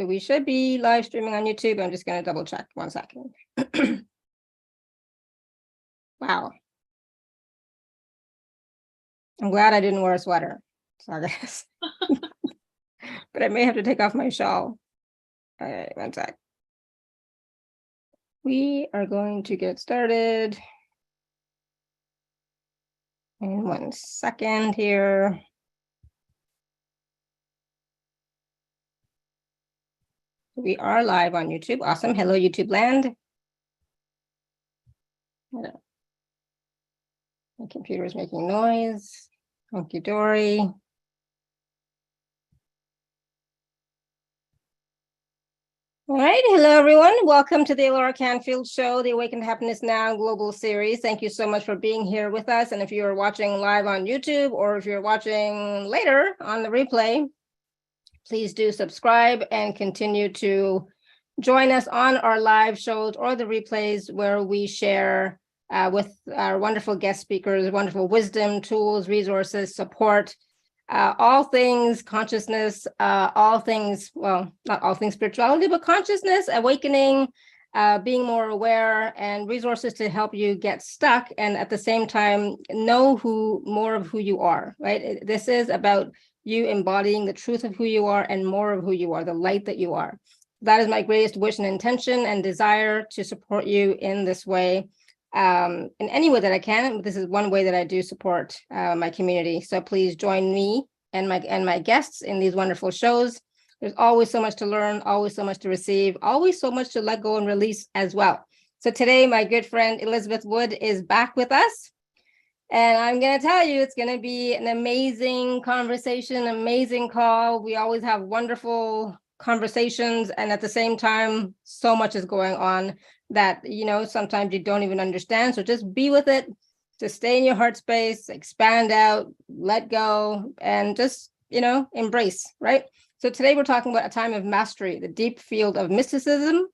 So we should be live streaming on YouTube. I'm just going to double check 1 second. Wow. I'm glad I didn't wear a sweater. So I guess. But I may have to take off my shawl. All right, 1 sec. We are going to get started in 1 second here. We are live on YouTube. Awesome. Hello, YouTube land. My computer is making noise. Hunky dory. All right. Hello, everyone. Welcome to the Alara Canfield Show, the Awaken to Happiness Now Global Series. Thank you so much for being here with us. And if you're watching live on YouTube or if you're watching later on the replay, please do subscribe and continue to join us on our live shows or the replays where we share with our wonderful guest speakers, wonderful wisdom, tools, resources, support, all things consciousness, all things, well, not all things spirituality, but consciousness, awakening, being more aware, and resources to help you get stuck and at the same time know more of who you are, right? This is about you embodying the truth of who you are and more of who you are, the light that you are. That is my greatest wish and intention and desire to support you in this way, in any way that I can. This is one way that I do support my community. So please join me and my guests in these wonderful shows. There's always so much to learn, always so much to receive, always so much to let go and release as well. So today, my good friend Elizabeth Wood is back with us. And I'm going to tell you, it's going to be an amazing conversation, amazing call. We always have wonderful conversations. And at the same time, so much is going on that, sometimes you don't even understand. So just be with it, just stay in your heart space, expand out, let go, and just, embrace, right? So today we're talking about a time of mastery, the deep field of mysticism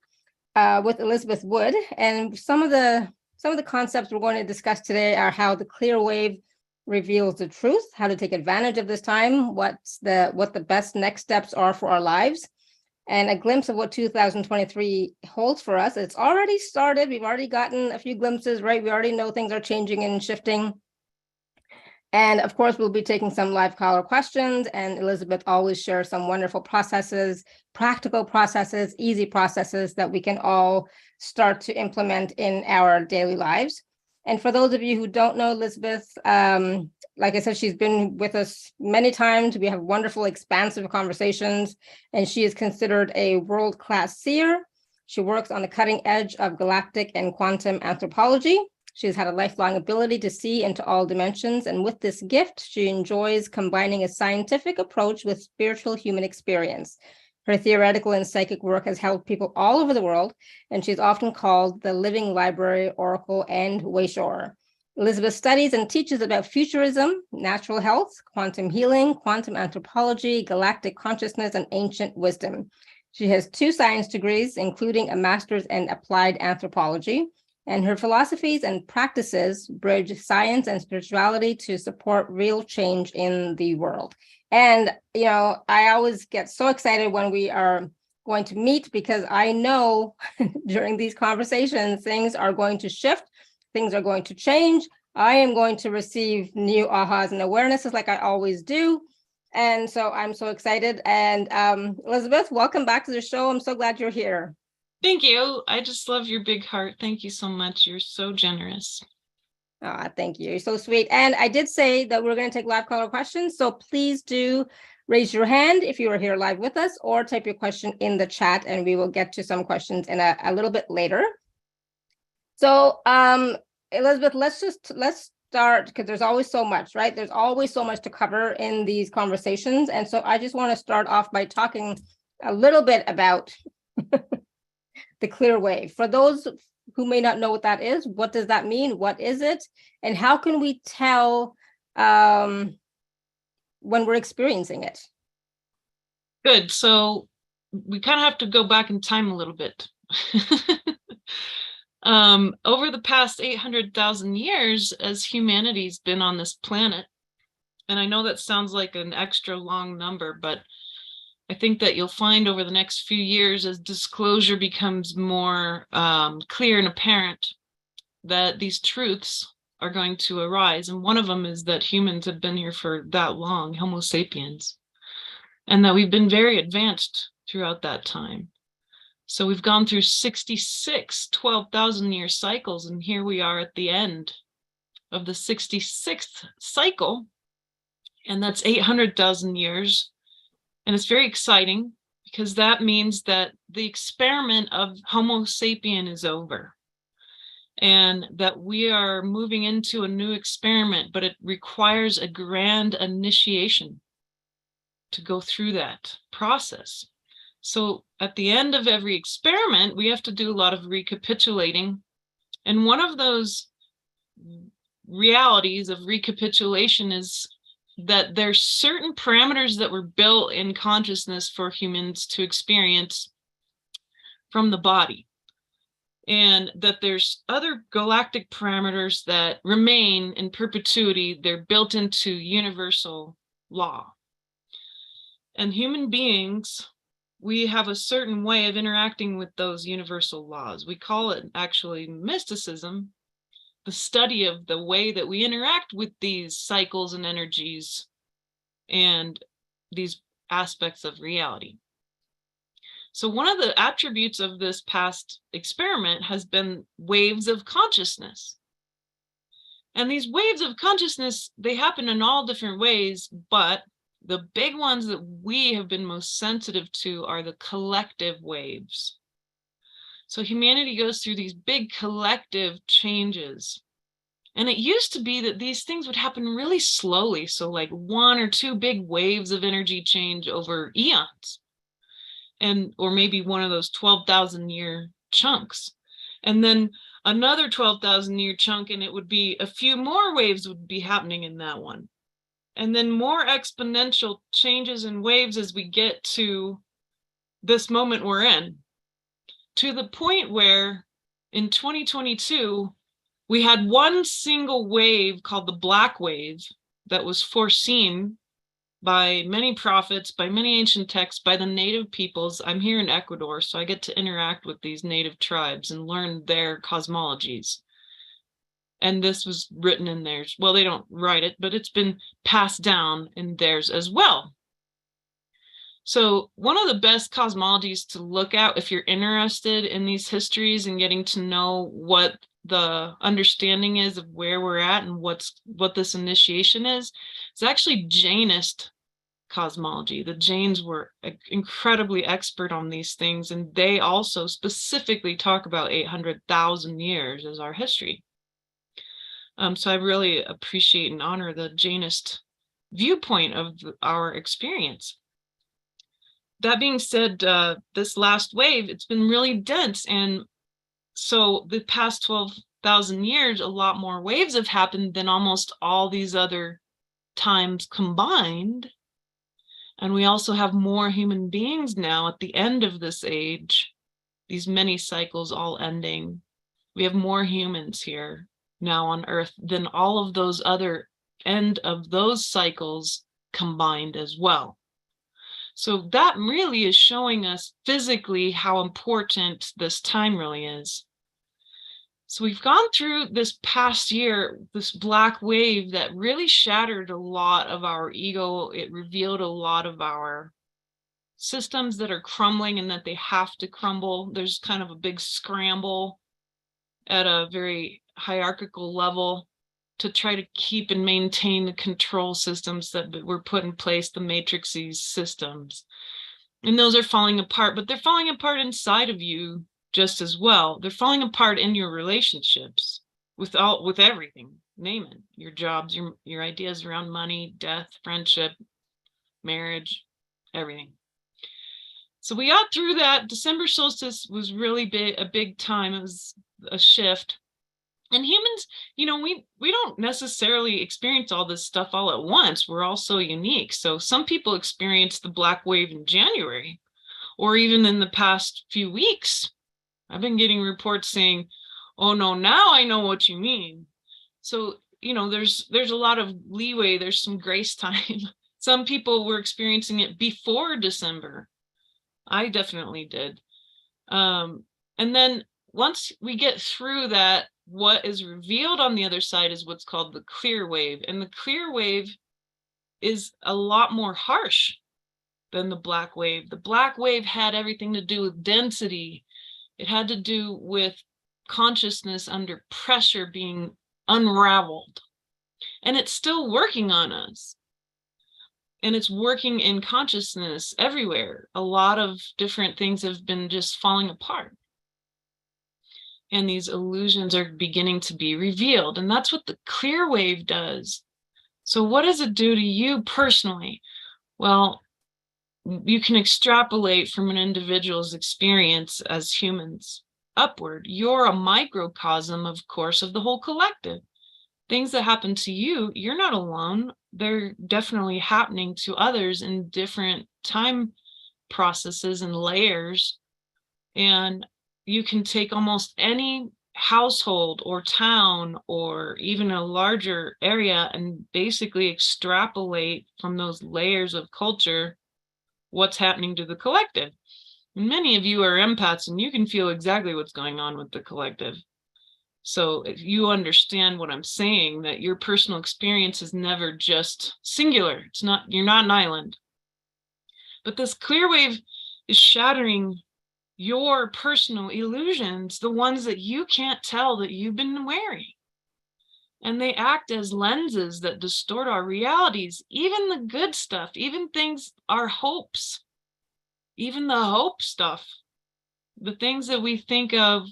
with Elizabeth Wood. And some of the concepts we're going to discuss today are how the clear wave reveals the truth, how to take advantage of this time, what the best next steps are for our lives, and a glimpse of what 2023 holds for us. It's already started. We've already gotten a few glimpses, right? We already know things are changing and shifting. And of course, we'll be taking some live caller questions, and Elizabeth always shares some wonderful processes, practical processes, easy processes that we can all start to implement in our daily lives. And for those of you who don't know Elizabeth, like I said, she's been with us many times. We have wonderful, expansive conversations, and she is considered a world-class seer. She works on the cutting edge of galactic and quantum anthropology. She's had a lifelong ability to see into all dimensions, and with this gift, she enjoys combining a scientific approach with spiritual human experience. Her theoretical and psychic work has helped people all over the world, and she's often called the living library, oracle, and wayshower. Elizabeth studies and teaches about futurism, natural health, quantum healing, quantum anthropology, galactic consciousness, and ancient wisdom. She has 2 science degrees, including a master's in applied anthropology. And her philosophies and practices bridge science and spirituality to support real change in the world. And, I always get so excited when we are going to meet, because I know during these conversations, things are going to shift, things are going to change. I am going to receive new ahas and awarenesses like I always do. And so I'm so excited. And Elizabeth, welcome back to the show. I'm so glad you're here. Thank you. I just love your big heart. Thank you so much. You're so generous. Thank you. You're so sweet. And I did say that we're going to take live caller questions. So please do raise your hand if you are here live with us, or type your question in the chat, and we will get to some questions in a little bit later. So Elizabeth, let's start, because there's always so much, right? There's always so much to cover in these conversations. And so I just want to start off by talking a little bit about the clear wave. For those who may not know what that is, what does that mean? What is it? And how can we tell when we're experiencing it? Good. So we kind of have to go back in time a little bit. Over the past 800,000 years, as humanity's been on this planet, and I know that sounds like an extra long number, but I think that you'll find over the next few years, as disclosure becomes more clear and apparent, that these truths are going to arise. And one of them is that humans have been here for that long, Homo sapiens, and that we've been very advanced throughout that time. So we've gone through 66 12,000-year cycles, and here we are at the end of the 66th cycle, and that's 800,000 years. And it's very exciting because that means that the experiment of Homo sapien is over, and that we are moving into a new experiment, but it requires a grand initiation to go through that process. So at the end of every experiment, we have to do a lot of recapitulating. And one of those realities of recapitulation is that there's certain parameters that were built in consciousness for humans to experience from the body, and that there's other galactic parameters that remain in perpetuity. They're built into universal law. And human beings, we have a certain way of interacting with those universal laws. We call it actually mysticism, the study of the way that we interact with these cycles and energies and these aspects of reality. So one of the attributes of this past experiment has been waves of consciousness. And these waves of consciousness, they happen in all different ways, but the big ones that we have been most sensitive to are the collective waves. So humanity goes through these big collective changes. And it used to be that these things would happen really slowly. So like 1 or 2 big waves of energy change over eons. Or maybe one of those 12,000-year chunks. And then another 12,000-year chunk, and it would be a few more waves would be happening in that one. And then more exponential changes and waves as we get to this moment we're in, to the point where in 2022, we had one single wave called the Black Wave that was foreseen by many prophets, by many ancient texts, by the native peoples. I'm here in Ecuador, so I get to interact with these native tribes and learn their cosmologies. And this was written in theirs. Well, they don't write it, but it's been passed down in theirs as well. So one of the best cosmologies to look at if you're interested in these histories and getting to know what the understanding is of where we're at and what this initiation is actually Jainist cosmology. The Jains were incredibly expert on these things, and they also specifically talk about 800,000 years as our history. So I really appreciate and honor the Jainist viewpoint of our experience. That being said, this last wave, it's been really dense. And so the past 12,000 years, a lot more waves have happened than almost all these other times combined. And we also have more human beings now at the end of this age, these many cycles all ending. We have more humans here now on Earth than all of those other end of those cycles combined as well. So that really is showing us physically how important this time really is. So we've gone through this past year, this black wave that really shattered a lot of our ego. It revealed a lot of our systems that are crumbling and that they have to crumble. There's kind of a big scramble at a very hierarchical level to try to keep and maintain the control systems that were put in place, the matrixy systems. And those are falling apart, but they're falling apart inside of you just as well. They're falling apart in your relationships with everything, name it, your jobs, your ideas around money, death, friendship, marriage, everything. So we got through that. December solstice was really a big time. It was a shift. And humans, we don't necessarily experience all this stuff all at once. We're all so unique. So some people experience the black wave in January, or even in the past few weeks. I've been getting reports saying, oh no, now I know what you mean. So, there's a lot of leeway. There's some grace time Some people were experiencing it before December. I definitely did. And then once we get through that, what is revealed on the other side is what's called the clear wave. And the clear wave is a lot more harsh than the black wave. The black wave had everything to do with density. It had to do with consciousness under pressure being unraveled. And it's still working on us. And it's working in consciousness everywhere. A lot of different things have been just falling apart. And these illusions are beginning to be revealed. And that's what the clear wave does. So what does it do to you personally? Well, you can extrapolate from an individual's experience as humans upward. You're a microcosm, of course, of the whole collective. Things that happen to you, you're not alone. They're definitely happening to others in different time processes and layers. And you can take almost any household or town or even a larger area and basically extrapolate from those layers of culture what's happening to the collective. And many of you are empaths and you can feel exactly what's going on with the collective. So if you understand what I'm saying, that your personal experience is never just singular. It's not, you're not an island. But this clear wave is shattering your personal illusions, the ones that you can't tell that you've been wearing. And they act as lenses that distort our realities, even the good stuff, even things, our hopes, even the hope stuff, the things that we think of,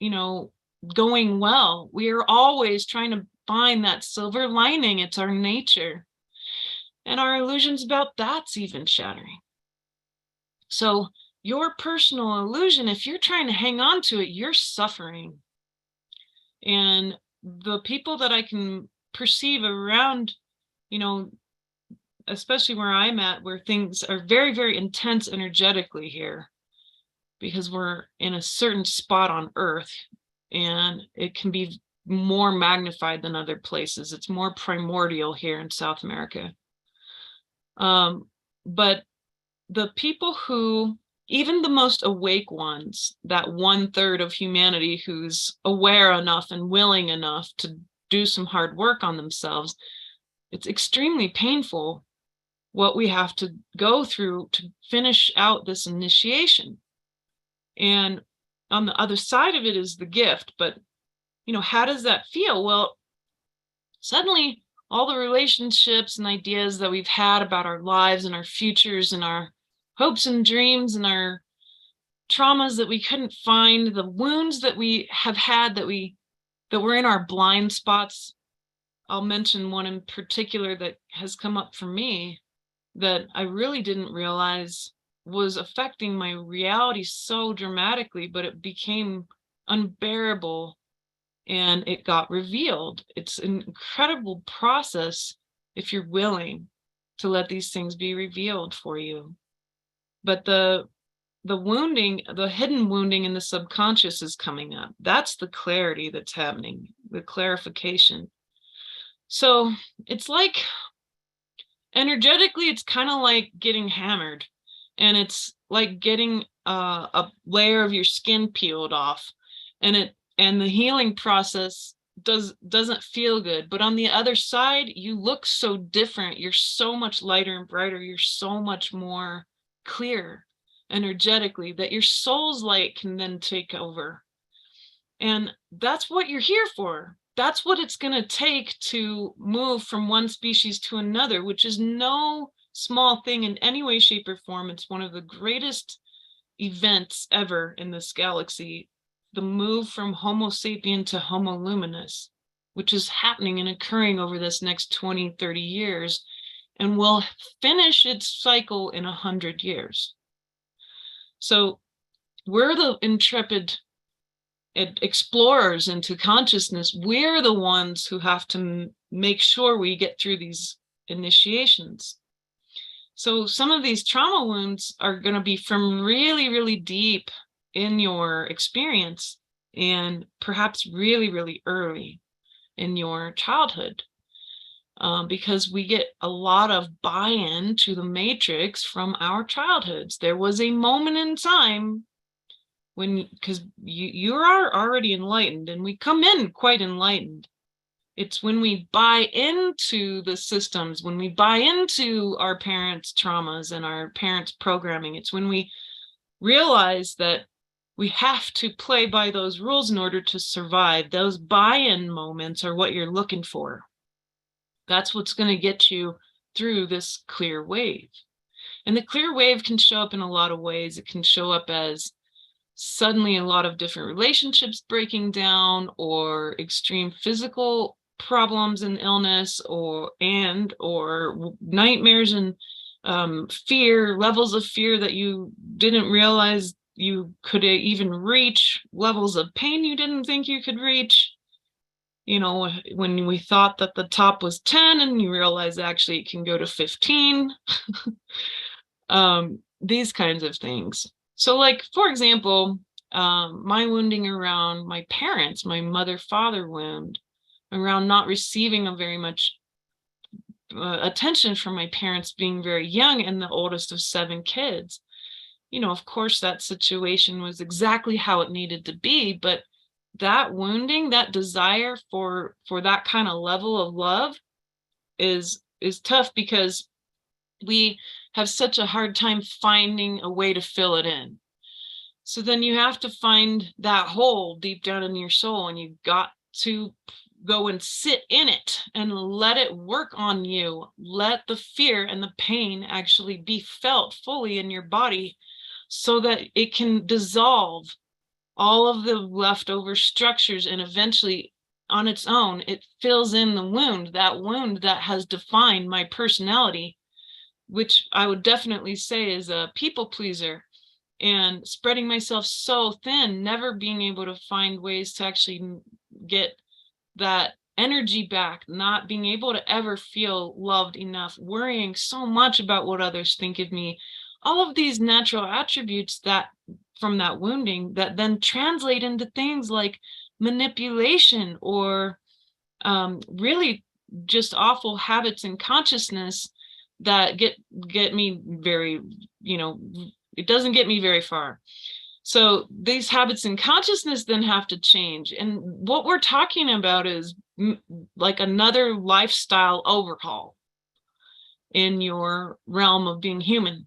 you know, going well. We are always trying to find that silver lining. It's our nature. And our illusions about that's even shattering. So your personal illusion, if you're trying to hang on to it, you're suffering. And the people that I can perceive around, you know, especially where I'm at, where things are very, very intense energetically here, because we're in a certain spot on Earth, and it can be more magnified than other places. It's more primordial here in South America. But the people who, even the most awake ones, that 1/3 of humanity who's aware enough and willing enough to do some hard work on themselves, it's extremely painful what we have to go through to finish out this initiation. And on the other side of it is the gift. But, you know, how does that feel? Well, suddenly all the relationships and ideas that we've had about our lives and our futures and our hopes and dreams and our traumas that we couldn't find, the wounds that we have had that were in our blind spots. I'll mention one in particular that has come up for me that I really didn't realize was affecting my reality so dramatically, but it became unbearable and it got revealed. It's an incredible process if you're willing to let these things be revealed for you. But the wounding, the hidden wounding in the subconscious is coming up. That's the clarity that's happening, the clarification. So it's like, energetically, it's kind of like getting hammered, and it's like getting a layer of your skin peeled off, and the healing process doesn't feel good. But on the other side, you look so different. You're so much lighter and brighter. You're so much more clear energetically that your soul's light can then take over. And that's what you're here for. That's what it's going to take to move from one species to another, which is no small thing in any way, shape, or form. It's one of the greatest events ever in this galaxy, the move from Homo sapien to Homo luminous, which is happening and occurring over this next 20, 30 years, and will finish its cycle in 100 years. So we're the intrepid explorers into consciousness. We're the ones who have to make sure we get through these initiations. So some of these trauma wounds are going to be from really, really deep in your experience, and perhaps really, really early in your childhood. because we get a lot of buy-in to the matrix from our childhoods. There was a moment in time when, because you are already enlightened, and we come in quite enlightened. It's when we buy into the systems, when we buy into our parents' traumas and our parents' programming, it's when we realize that we have to play by those rules in order to survive. Those buy-in moments are what you're looking for. That's what's going to get you through this clear wave. And the clear wave can show up in a lot of ways. It can show up as suddenly a lot of different relationships breaking down, or extreme physical problems and illness, or nightmares and fear, levels of fear that you didn't realize you could even reach, levels of pain you didn't think you could reach. You know, when we thought that the top was 10 and you realize actually it can go to 15. These kinds of things. So, like, for example, my wounding around my parents, my mother-father wound, around not receiving a very much attention from my parents being very young and the oldest of 7 kids. You know, of course, that situation was exactly how it needed to be, but that wounding, that desire for that kind of level of love is tough, because we have such a hard time finding a way to fill it in. So then you have to find that hole deep down in your soul, and you've got to go and sit in it and let it work on you. Let the fear and the pain actually be felt fully in your body, so that it can dissolve all of the leftover structures, and eventually on its own it fills in the wound that has defined my personality, which I would definitely say is a people pleaser, and spreading myself so thin, never being able to find ways to actually get that energy back, not being able to ever feel loved enough, worrying so much about what others think of me. All of these natural attributes that from that wounding that then translate into things like manipulation, or really just awful habits and consciousness that get me very, you know, it doesn't get me very far. So these habits and consciousness then have to change. And what we're talking about is like another lifestyle overhaul in your realm of being human.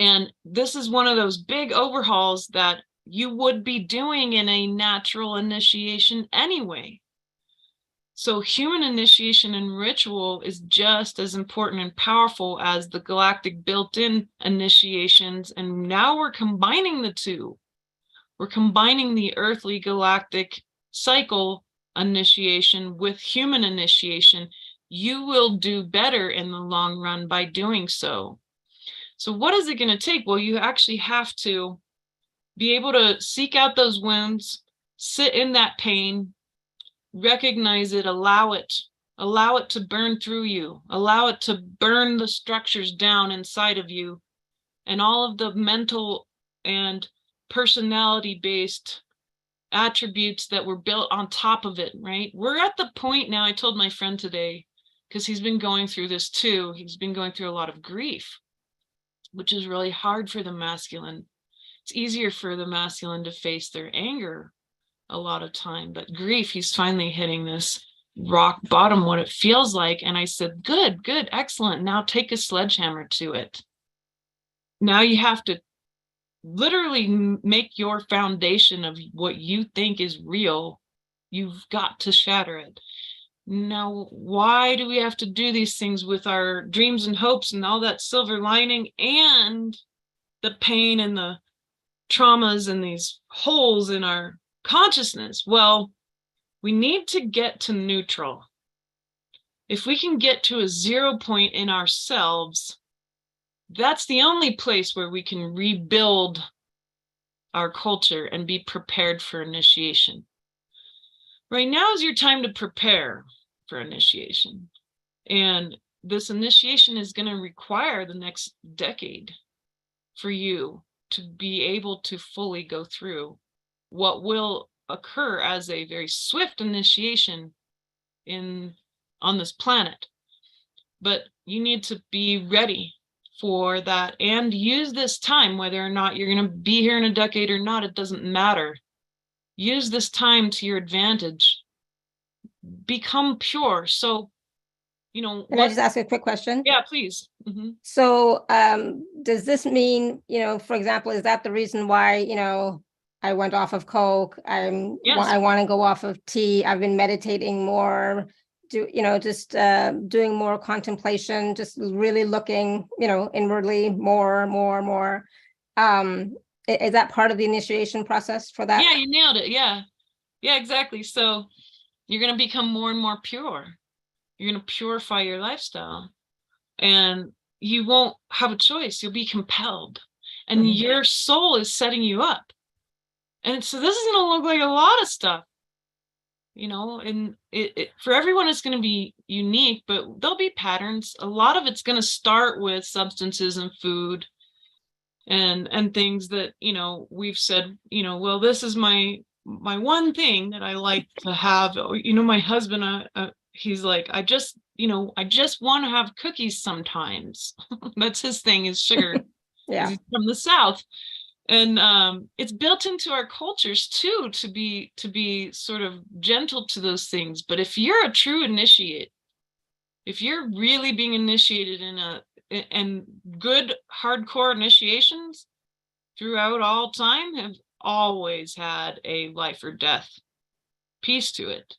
And this is one of those big overhauls that you would be doing in a natural initiation anyway. So human initiation and ritual is just as important and powerful as the galactic built-in initiations. And now we're combining the two. We're combining the earthly galactic cycle initiation with human initiation. You will do better in the long run by doing so. So what is it going to take? Well, you actually have to be able to seek out those wounds, sit in that pain, recognize it, allow it to burn through you, allow it to burn the structures down inside of you, and all of the mental and personality-based attributes that were built on top of it, right? We're at the point now, I told my friend today, because he's been going through this too, he's been going through a lot of grief, which is really hard for the masculine. It's easier for the masculine to face their anger a lot of time, but grief, he's finally hitting this rock bottom, what it feels like. And I said, good, excellent. Now take a sledgehammer to it. Now you have to literally make your foundation of what you think is real. You've got to shatter it. Now, why do we have to do these things with our dreams and hopes and all that silver lining and the pain and the traumas and these holes in our consciousness? Well, we need to get to neutral. If we can get to a 0 point in ourselves, that's the only place where we can rebuild our culture and be prepared for initiation. Right now is your time to prepare for initiation. And this initiation is going to require the next decade for you to be able to fully go through what will occur as a very swift initiation in on this planet. But you need to be ready for that and use this time, whether or not you're going to be here in a decade or not, it doesn't matter. Use this time to your advantage. Become pure. So, Can I just ask a quick question? Yeah, please. Mm-hmm. So does this mean, for example, is that the reason why, I went off of Coke? Yes. I want to go off of tea. I've been meditating more, just doing more contemplation, just really looking, inwardly more. Is that part of the initiation process for that? Yeah, you nailed it. Yeah, exactly. So you're going to become more and more pure. You're going to purify your lifestyle, and you won't have a choice. You'll be compelled, and your soul is setting you up. And so this is going to look like a lot of stuff, and for everyone, it's going to be unique, but there'll be patterns. A lot of it's going to start with substances and food and things that, we've said, well, this is my one thing that I like to have. My husband, he's like, I just want to have cookies sometimes. That's his thing, is sugar. Yeah. He's from the South. And it's built into our cultures too, to be sort of gentle to those things. But if you're a true initiate, if you're really being initiated and good hardcore initiations throughout all time have always had a life or death piece to it.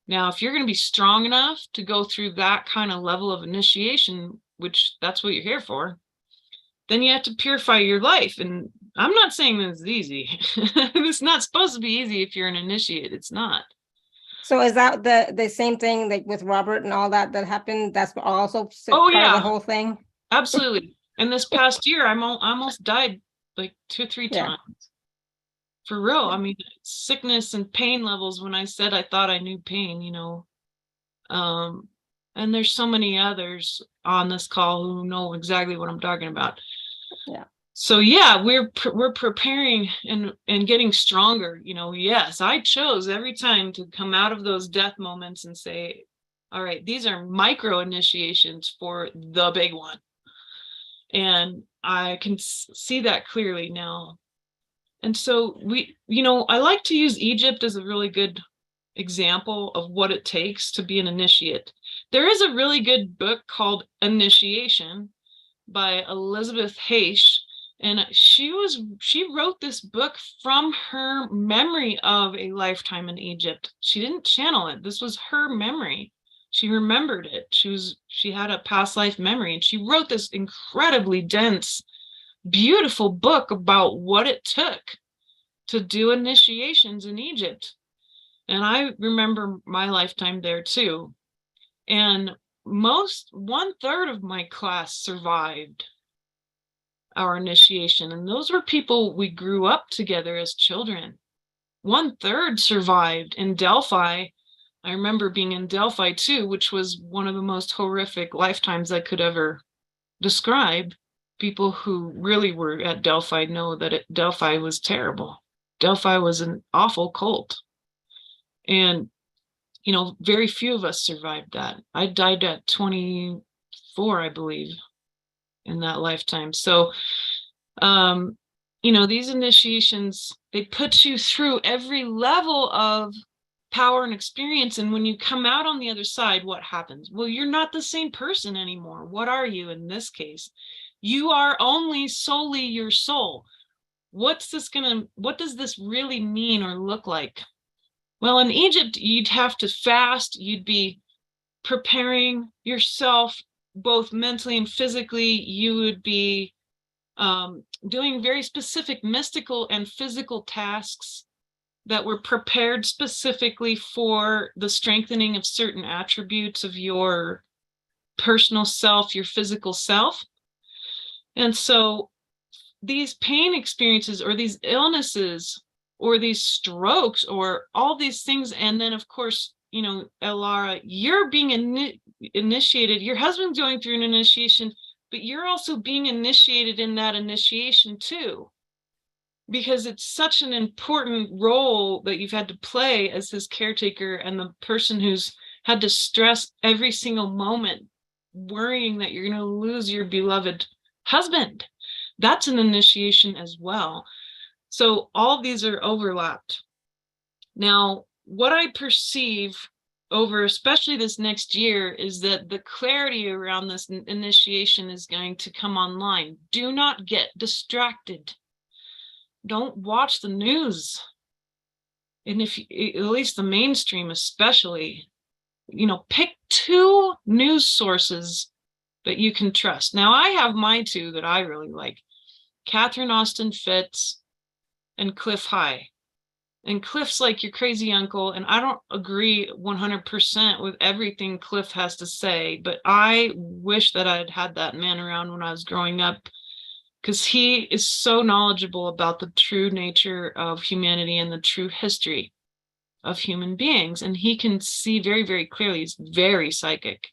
Now, if you're going to be strong enough to go through that kind of level of initiation, which that's what you're here for, then you have to purify your life. And I'm not saying that it's easy. It's not supposed to be easy if you're an initiate. It's not. So is that the same thing like with Robert and all that happened? That's also part of the whole thing? Absolutely. And this past year, I almost died like 2 or 3 times. For real. I mean, sickness and pain levels, when I said I thought I knew pain, and there's so many others on this call who know exactly what I'm talking about. Yeah. So yeah, we're preparing and getting stronger. Yes, I chose every time to come out of those death moments and say, all right, these are micro initiations for the big one. And I can see that clearly now. And so I like to use Egypt as a really good example of what it takes to be an initiate. There is a really good book called Initiation by Elizabeth Heish, and she wrote this book from her memory of a lifetime in Egypt. She didn't channel it. This was her memory. She remembered it. She had a past life memory, and she wrote this incredibly dense, beautiful book about what it took to do initiations in Egypt. And I remember my lifetime there too. And 1/3 of my class survived our initiation. And those were people we grew up together as children. 1/3 survived in Delphi. I remember being in Delphi too, which was one of the most horrific lifetimes I could ever describe. People who really were at Delphi know that Delphi was terrible. Delphi was an awful cult. And, very few of us survived that. I died at 24, I believe, in that lifetime. So, these initiations, they put you through every level of power and experience. And when you come out on the other side, what happens? Well, you're not the same person anymore. What are you in this case? You are only solely your soul. What does this really mean or look like? Well, in Egypt, you'd have to fast. You'd be preparing yourself both mentally and physically. You would be doing very specific mystical and physical tasks that were prepared specifically for the strengthening of certain attributes of your personal self, your physical self. And so these pain experiences or these illnesses or these strokes or all these things, and then of course, Alara, you're being initiated, your husband's going through an initiation, but you're also being initiated in that initiation too, because it's such an important role that you've had to play as his caretaker and the person who's had to stress every single moment, worrying that you're going to lose your beloved husband. That's an initiation as well. So all of these are overlapped. Now, what I perceive over especially this next year is that the clarity around this initiation is going to come online. Do not get distracted. Don't watch the news. And if at least the mainstream especially, pick 2 news sources that you can trust. Now, I have my 2 that I really like. Catherine Austin Fitts and Cliff High. And Cliff's like your crazy uncle, and I don't agree 100% with everything Cliff has to say, but I wish that I'd had that man around when I was growing up, because he is so knowledgeable about the true nature of humanity and the true history of human beings. And he can see very, very clearly. He's very psychic.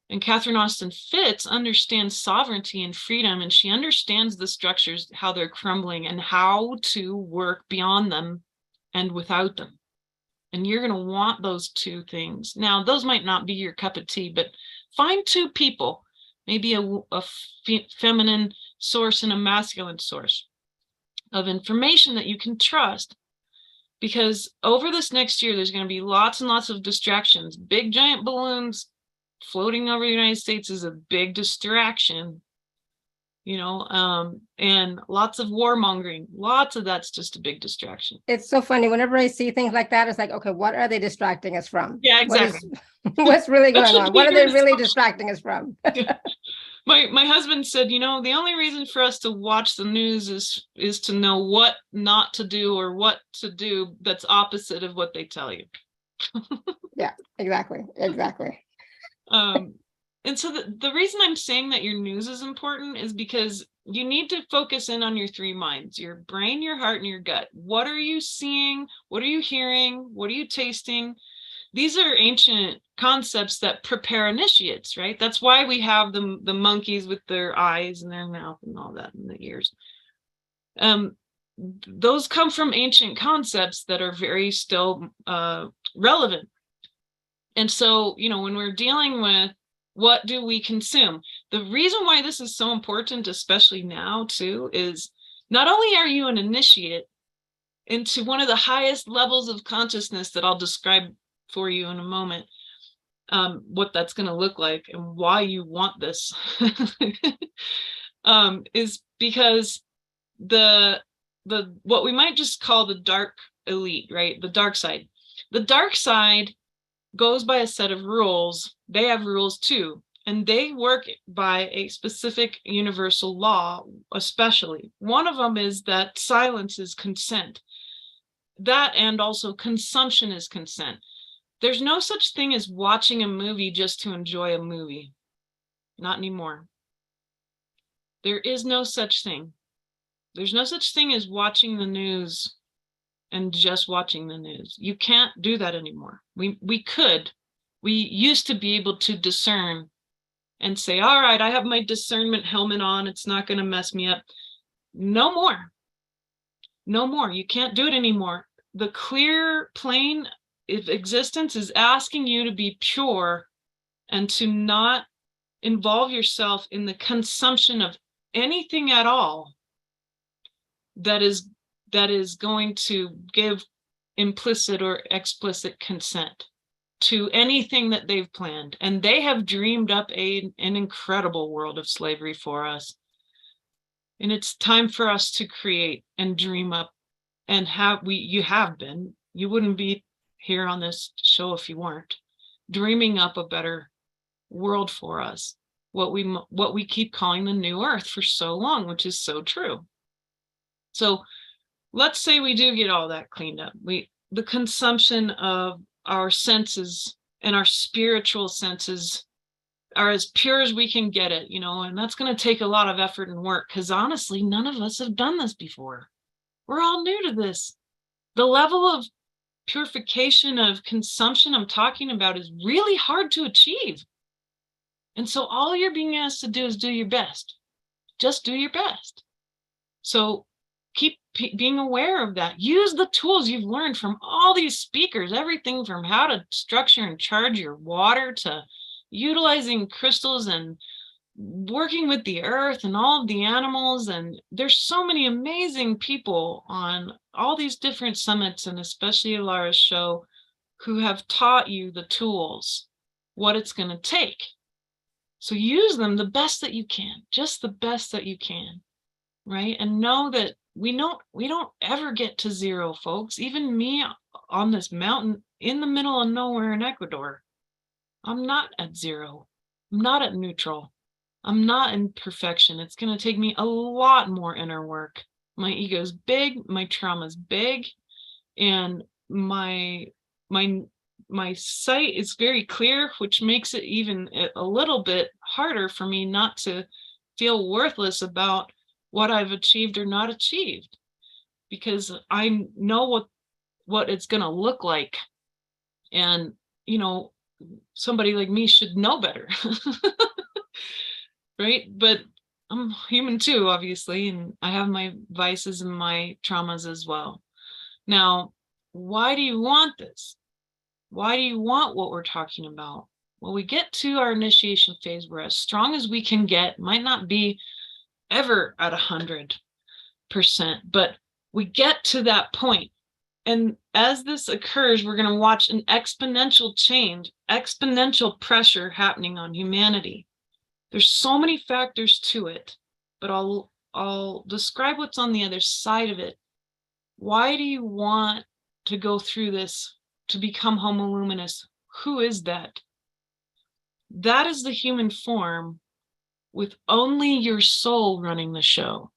And Catherine Austin Fitts understands sovereignty and freedom, and she understands the structures, how they're crumbling, and how to work beyond them and without them. And you're going to want those 2 things. Now, those might not be your cup of tea, but find 2 people, maybe a feminine source and a masculine source of information that you can trust. Because over this next year, there's going to be lots and lots of distractions. Big giant balloons floating over the United States is a big distraction. And lots of warmongering, lots of that's just a big distraction. It's so funny. Whenever I see things like that, it's like, okay, what are they distracting us from? Yeah, exactly. What's really going on? What are they really distracting us from? Yeah. My husband said, the only reason for us to watch the news is to know what not to do or what to do that's opposite of what they tell you. Yeah, exactly. And so the reason I'm saying that your news is important is because you need to focus in on your 3 minds, your brain, your heart, and your gut. What are you seeing? What are you hearing? What are you tasting? These are ancient concepts that prepare initiates, right? That's why we have the monkeys with their eyes and their mouth and all that in the ears. Those come from ancient concepts that are very still relevant. And so, when we're dealing with what do we consume, the reason why this is so important, especially now too, is not only are you an initiate into one of the highest levels of consciousness that I'll describe for you in a moment, what that's going to look like and why you want this, is because the what we might just call the dark elite, right? The dark side. The dark side goes by a set of rules. They have rules too, and they work by a specific universal law, especially. One of them is that silence is consent. That and also consumption is consent. There's no such thing as watching a movie just to enjoy a movie. Not anymore. There is no such thing. There's no such thing as watching the news and just watching the news. You can't do that anymore. We could. We used to be able to discern and say, all right, I have my discernment helmet on. It's not going to mess me up. No more. No more. You can't do it anymore. The clear plane of existence is asking you to be pure and to not involve yourself in the consumption of anything at all that is going to give implicit or explicit consent to anything that they've planned. And they have dreamed up an incredible world of slavery for us. And it's time for us to create and dream up, and you have been. You wouldn't be here on this show if you weren't dreaming up a better world for us, what we keep calling the new earth for so long, which is so true. So let's say we do get all that cleaned up. The consumption of our senses and our spiritual senses are as pure as we can get it, and that's going to take a lot of effort and work, because honestly, none of us have done this before. We're all new to this. The level of purification of consumption I'm talking about is really hard to achieve. And so all you're being asked to do is do your best. Just do your best. So keep being aware of that. Use the tools you've learned from all these speakers, everything from how to structure and charge your water to utilizing crystals and working with the earth and all of the animals. And there's so many amazing people on all these different summits, and especially Alara's show, who have taught you the tools, what it's going to take. So use them the best that you can, just the best that you can, right? And know that we don't ever get to zero, folks. Even me on this mountain in the middle of nowhere in Ecuador, I'm not at zero. I'm not at neutral. I'm not in perfection. It's going to take me a lot more inner work. My ego's big, my trauma's big, and my sight is very clear, which makes it even a little bit harder for me not to feel worthless about what I've achieved or not achieved, because I know what it's going to look like. And, you know, somebody like me should know better. Right? But I'm human too, obviously, and I have my vices and my traumas as well. Now, why do you want this? Why do you want what we're talking about? Well, we get to our initiation phase, we're as strong as we can get, might not be ever at 100%, but we get to that point. And as this occurs, we're going to watch an exponential change, exponential pressure happening on humanity. There's so many factors to it, but I'll describe what's on the other side of it. Why do you want to go through this to become Homo Luminous? Who is that? That is the human form with only your soul running the show.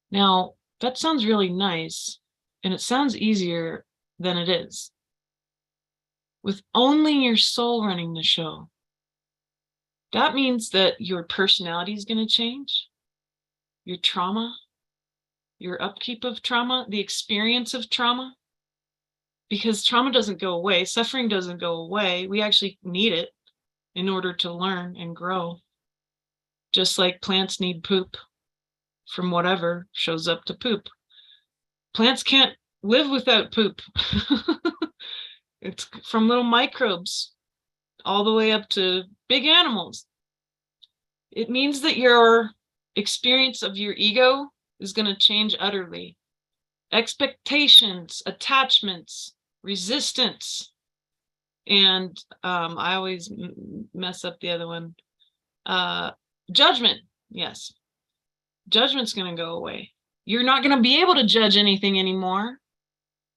Now, that sounds really nice, and it sounds easier than it is. With only your soul running the show. That means that your personality is going to change, your trauma, your upkeep of trauma, the experience of trauma, because trauma doesn't go away, suffering doesn't go away. We actually need it in order to learn and grow, just like plants need poop from whatever shows up to poop. Plants can't live without poop. It's from little microbes all the way up to big animals. It means that your experience of your ego is going to change utterly. Expectations, attachments, resistance, and I always mess up the other one. Judgment, yes. Judgment's going to go away. You're not going to be able to judge anything anymore,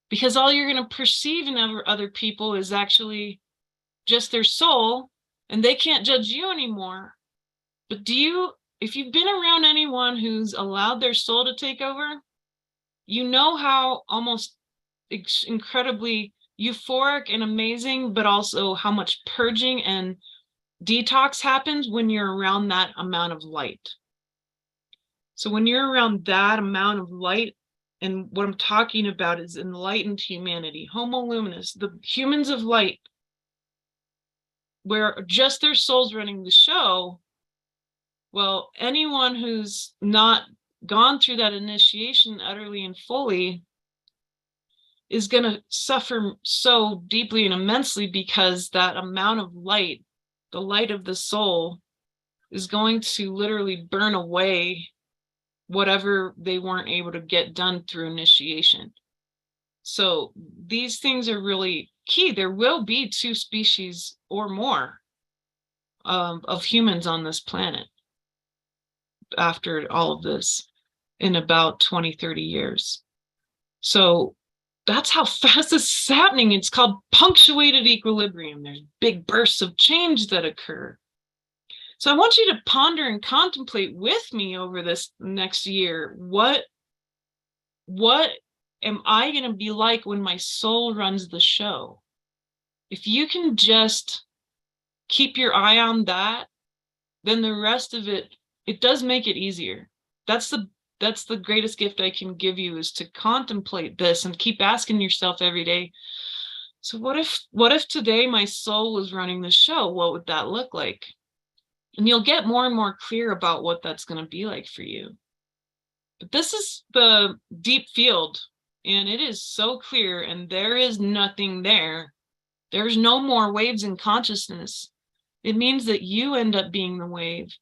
because all you're going to perceive in other people is actually just their soul, and they can't judge you anymore. But if you've been around anyone who's allowed their soul to take over, you know how almost incredibly euphoric and amazing, but also how much purging and detox happens when you're around that amount of light. So when you're around that amount of light, and what I'm talking about is enlightened humanity, Homo Luminous, the humans of light, where just their soul's running the show, well, anyone who's not gone through that initiation utterly and fully is going to suffer so deeply and immensely, because that amount of light, the light of the soul, is going to literally burn away whatever they weren't able to get done through initiation. So these things are really key. There will be 2 species or more of humans on this planet after all of this in about 20-30 years. So that's how fast this is happening. It's called punctuated equilibrium. There's big bursts of change that occur. So I want you to ponder and contemplate with me over this next year. What am I going to be like when my soul runs the show? If you can just keep your eye on that, then the rest of it does make it easier. That's the greatest gift I can give you, is to contemplate this and keep asking yourself every day, so what if today my soul was running the show? What would that look like? And you'll get more and more clear about what that's going to be like for you. But this is the deep field, and it is so clear, and there is nothing there. There's no more waves in consciousness. It means that you end up being the wave.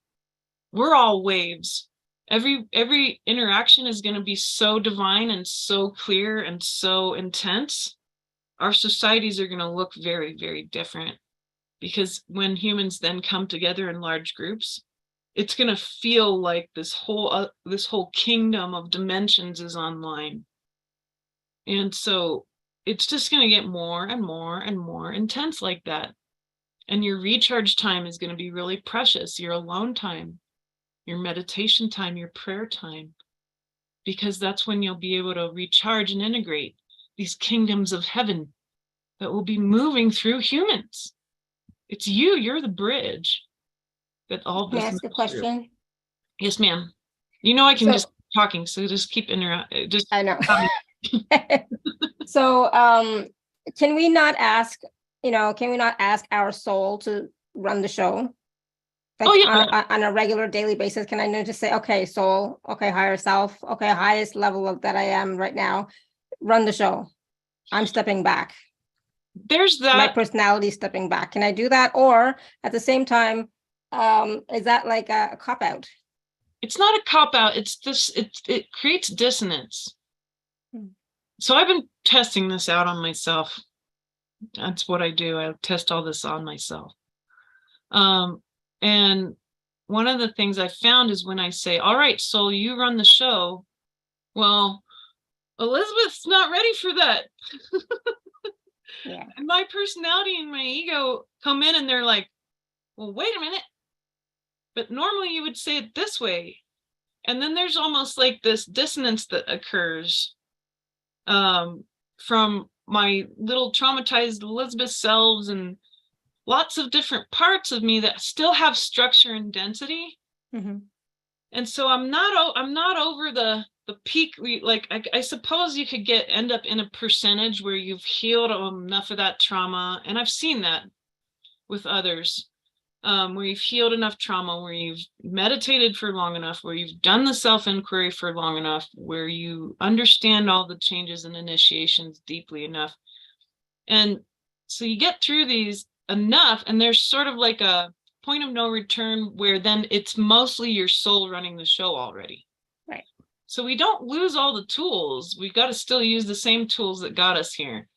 We're all waves. Every interaction is going to be so divine and so clear and so intense. Our societies are going to look very, very different, because when humans then come together in large groups, it's going to feel like this whole kingdom of dimensions is online. And so it's just going to get more and more and more intense like that. And your recharge time is going to be really precious, your alone time, your meditation time, your prayer time, because that's when you'll be able to recharge and integrate these kingdoms of heaven that will be moving through humans. It's you're the bridge that all this. May I ask a question? Yes, ma'am. You know, I can So, just keep talking, so just keep interrupting. Just I know. So, can we not ask our soul to run the show? Like, oh yeah, on a regular daily basis, can I just say, okay, soul, okay, higher self, okay, highest level of that I am right now, run the show. I'm stepping back. There's that. My personality stepping back. Can I do that? Or at the same time, is that like a cop out? It's not a cop out. It's this. It creates dissonance. So I've been testing this out on myself. That's what I do. I test all this on myself. And one of the things I found is when I say, all right, soul, you run the show. Well, Elizabeth's not ready for that. Yeah. And my personality and my ego come in and they're like, well, wait a minute. But normally you would say it this way. And then there's almost like this dissonance that occurs from my little traumatized Elizabeth selves and lots of different parts of me that still have structure and density. Mm-hmm. And so I'm not over the peak. I suppose you could end up in a percentage where you've healed enough of that trauma. And I've seen that with others, where you've healed enough trauma, where you've meditated for long enough, where you've done the self-inquiry for long enough, where you understand all the changes and initiations deeply enough. And so you get through these enough, and there's sort of like a point of no return where then it's mostly your soul running the show already. Right. So we don't lose all the tools. We've got to still use the same tools that got us here.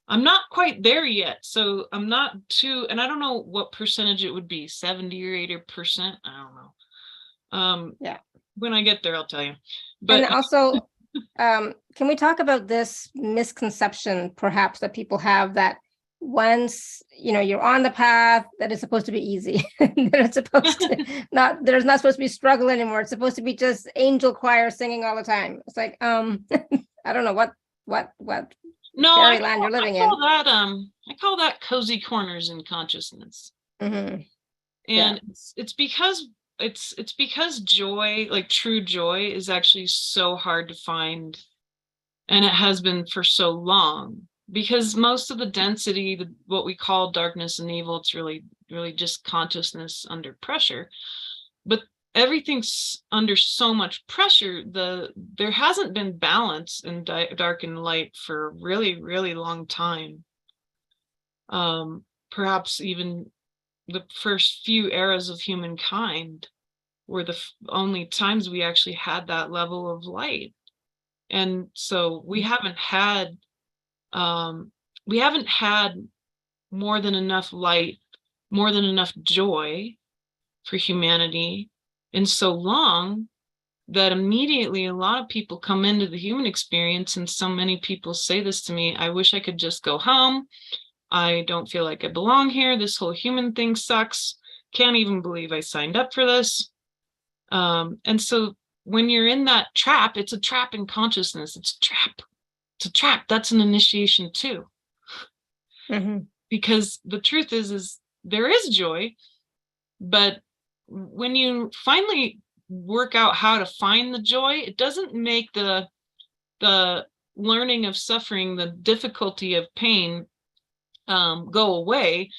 I'm not quite there yet. So I'm not and I don't know what percentage it would be, 70 or 80%. I don't know. Yeah. When I get there, I'll tell you. But and also, can we talk about this misconception perhaps that people have, that once you're on the path, that it's supposed to be easy, that it's supposed to there's not supposed to be struggle anymore. It's supposed to be just angel choir singing all the time. It's like, I don't know what fairyland you're living in. I call that cozy corners in consciousness. Mm-hmm. And it's because joy, like true joy, is actually so hard to find, and it has been for so long. Because most of the density, what we call darkness and evil, it's really, really just consciousness under pressure. But everything's under so much pressure. There hasn't been balance in dark and light for a really, really long time. Perhaps even the first few eras of humankind were the only times we actually had that level of light. And so we haven't had more than enough light, more than enough joy for humanity in so long, that immediately a lot of people come into the human experience, and so many people say this to me: I wish I could just go home. I don't feel like I belong here. This whole human thing sucks. Can't even believe I signed up for this. And so when you're in that trap, it's a trap in consciousness. It's a trap. That's an initiation too. Mm-hmm. Because the truth is there is joy, but when you finally work out how to find the joy, it doesn't make the learning of suffering, the difficulty of pain, go away.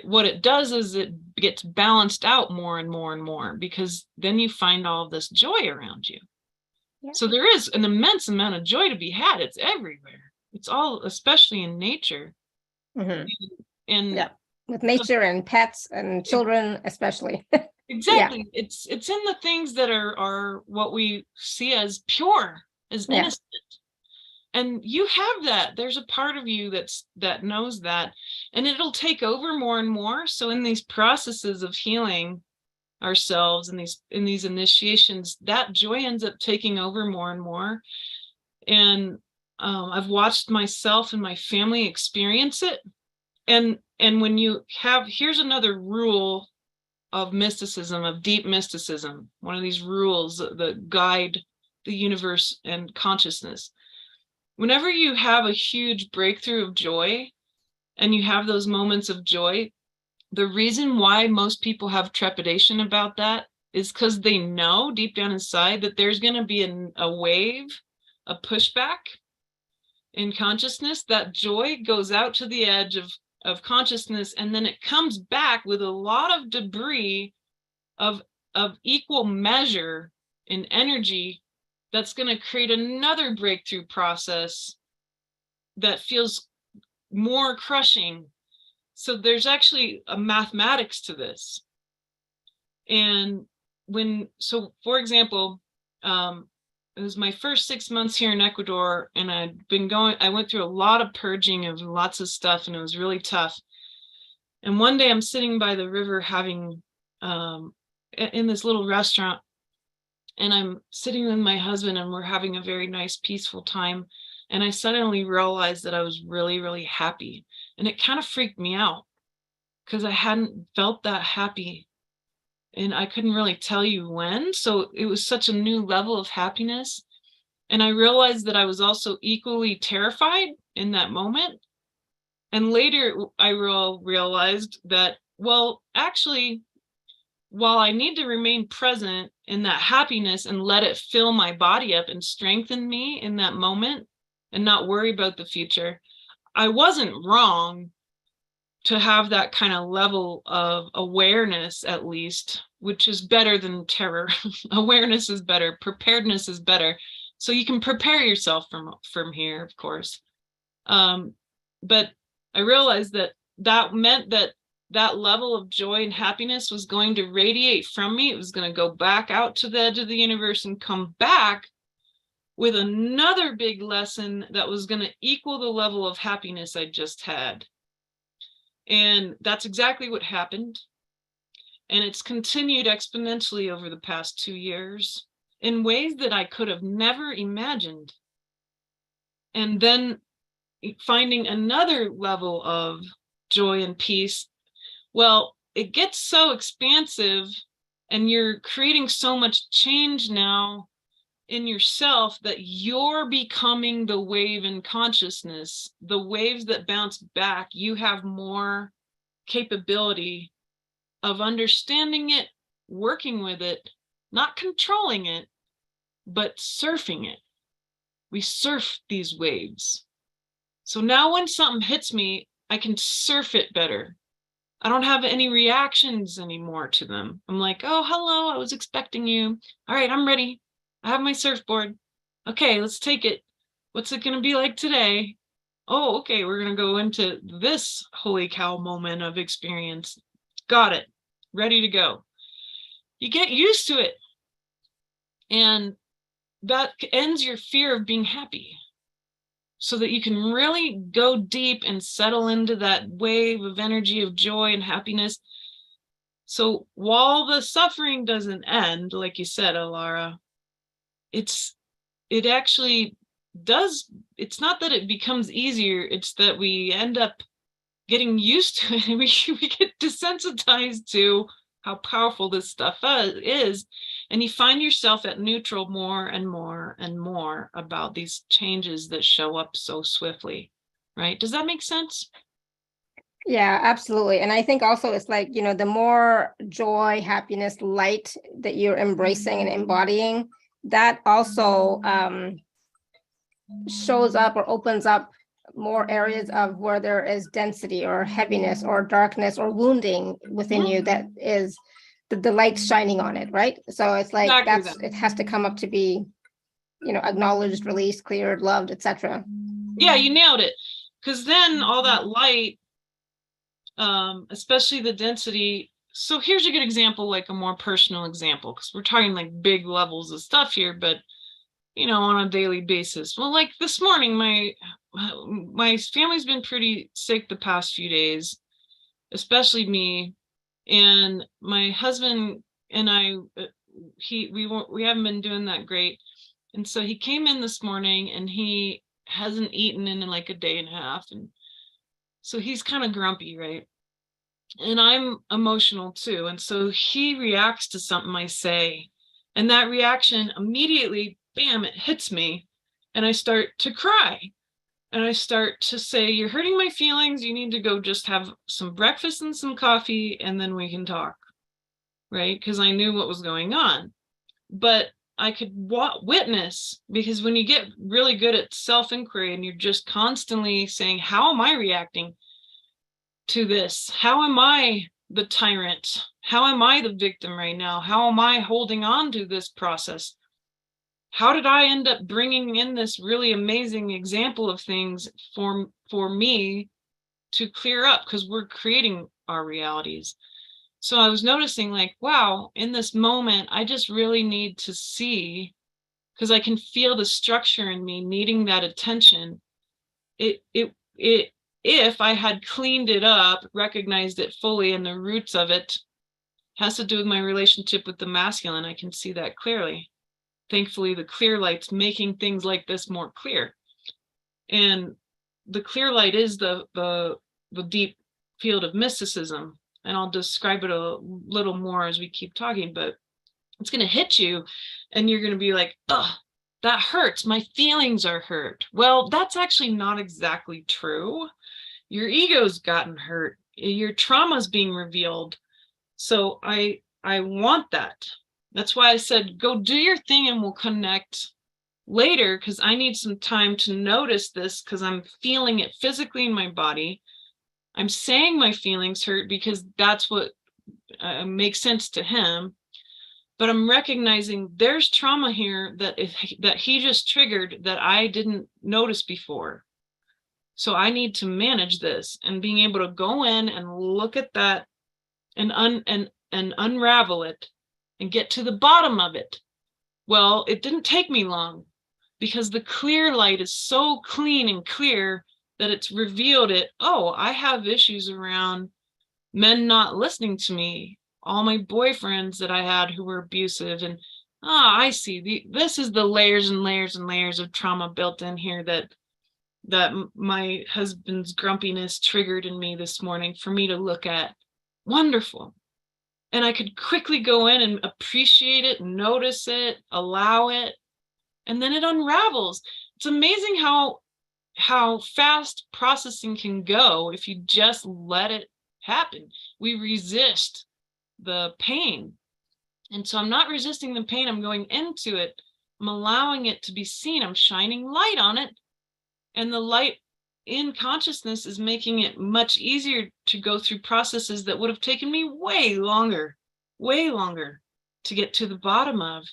What it does is it gets balanced out more and more and more, because then you find all of this joy around you. Yeah. So there is an immense amount of joy to be had. It's everywhere. It's all, especially in nature. Mm-hmm. And yeah, with nature and pets and children, especially. exactly. Yeah. It's in the things that are what we see as pure, as innocent. And you have that. There's a part of you that knows that, and it'll take over more and more. So in these processes of healing ourselves and in these initiations, that joy ends up taking over more and more. And I've watched myself and my family experience it. And when you have, here's another rule of mysticism, of deep mysticism, one of these rules that guide the universe and consciousness. Whenever you have a huge breakthrough of joy and you have those moments of joy, the reason why most people have trepidation about that is because they know deep down inside that there's going to be a wave, a pushback in consciousness. That joy goes out to the edge of consciousness, and then it comes back with a lot of debris of equal measure in energy that's going to create another breakthrough process that feels more crushing. So there's actually a mathematics to this. And for example, it was my first 6 months here in Ecuador, and I went through a lot of purging of lots of stuff, and it was really tough. And one day I'm sitting by the river having, in this little restaurant, and I'm sitting with my husband, and we're having a very nice, peaceful time. And I suddenly realized that I was really, really happy. And it kind of freaked me out because I hadn't felt that happy. And I couldn't really tell you when. So it was such a new level of happiness. And I realized that I was also equally terrified in that moment. And later I realized that, well, actually, while I need to remain present in that happiness and let it fill my body up and strengthen me in that moment and not worry about the future, I wasn't wrong to have that kind of level of awareness, at least, which is better than terror. Awareness is better. Preparedness is better. So you can prepare yourself from here, of course. But I realized that meant that level of joy and happiness was going to radiate from me. It was going to go back out to the edge of the universe and come back with another big lesson that was going to equal the level of happiness I just had. And that's exactly what happened. And it's continued exponentially over the past 2 years in ways that I could have never imagined. And then finding another level of joy and peace, well, it gets so expansive, and you're creating so much change now in yourself that you're becoming the wave in consciousness. The waves that bounce back, you have more capability of understanding it, working with it, not controlling it, but surfing it. We surf these waves. So now when something hits me, I can surf it better. I don't have any reactions anymore to them. I'm like, oh, hello, I was expecting you. All right, I'm ready. I have my surfboard. Okay, let's take it. What's it going to be like today? Oh, okay, we're going to go into this holy cow moment of experience. Got it. Ready to go. You get used to it. And that ends your fear of being happy, so that you can really go deep and settle into that wave of energy of joy and happiness. So while the suffering doesn't end, like you said, Alara, it actually does. It's not that it becomes easier, it's that we end up getting used to it. We get desensitized to how powerful this stuff is. And you find yourself at neutral more and more and more about these changes that show up so swiftly, right? Does that make sense? Yeah, absolutely. And I think also it's like, the more joy, happiness, light that you're embracing and embodying, that also shows up or opens up more areas of where there is density or heaviness or darkness or wounding within you that is the light shining on it, right? So it's like it has to come up to be acknowledged, released, cleared, loved, etc. Yeah, you nailed it. Because then all that light, especially the density. So here's a good example, like a more personal example, because we're talking like big levels of stuff here, but on a daily basis. Well, like this morning, my family's been pretty sick the past few days, especially me, and my husband and I. We haven't been doing that great, and so he came in this morning and he hasn't eaten in like a day and a half, and so he's kind of grumpy, right? And I'm emotional too, and so he reacts to something I say, and that reaction immediately, bam, it hits me, and I start to cry, and I start to say, you're hurting my feelings, you need to go just have some breakfast and some coffee, and then we can talk, right? Because I knew what was going on. But I could witness, because when you get really good at self-inquiry and you're just constantly saying, how am I reacting to this? How am I the tyrant? How am I the victim right now? How am I holding on to this process? How did I end up bringing in this really amazing example of things for me to clear up? Because we're creating our realities. So I was noticing, like, wow, in this moment, I just really need to see, because I can feel the structure in me needing that attention. If I had cleaned it up, recognized it fully, and the roots of it has to do with my relationship with the masculine, I can see that clearly. Thankfully, the clear light's making things like this more clear. And the clear light is the deep field of mysticism. And I'll describe it a little more as we keep talking, but it's going to hit you and you're going to be like, oh, that hurts. My feelings are hurt. Well, that's actually not exactly true. Your ego's gotten hurt. Your trauma's being revealed. So I want that. That's why I said, go do your thing and we'll connect later, because I need some time to notice this, because I'm feeling it physically in my body. I'm saying my feelings hurt because that's what makes sense to him. But I'm recognizing there's trauma here that he just triggered that I didn't notice before. So I need to manage this, and being able to go in and look at that and unravel it and get to the bottom of it. Well, it didn't take me long, because the clear light is so clean and clear that it's revealed it. Oh, I have issues around men not listening to me. All my boyfriends that I had who were abusive, and I see this is the layers and layers and layers of trauma built in here that my husband's grumpiness triggered in me this morning for me to look at. Wonderful. And I could quickly go in and appreciate it, notice it, allow it, and then it unravels. It's amazing how fast processing can go if you just let it happen. We resist the pain. And so I'm not resisting the pain. I'm going into it. I'm allowing it to be seen. I'm shining light on it. And the light in consciousness is making it much easier to go through processes that would have taken me way longer to get to the bottom of.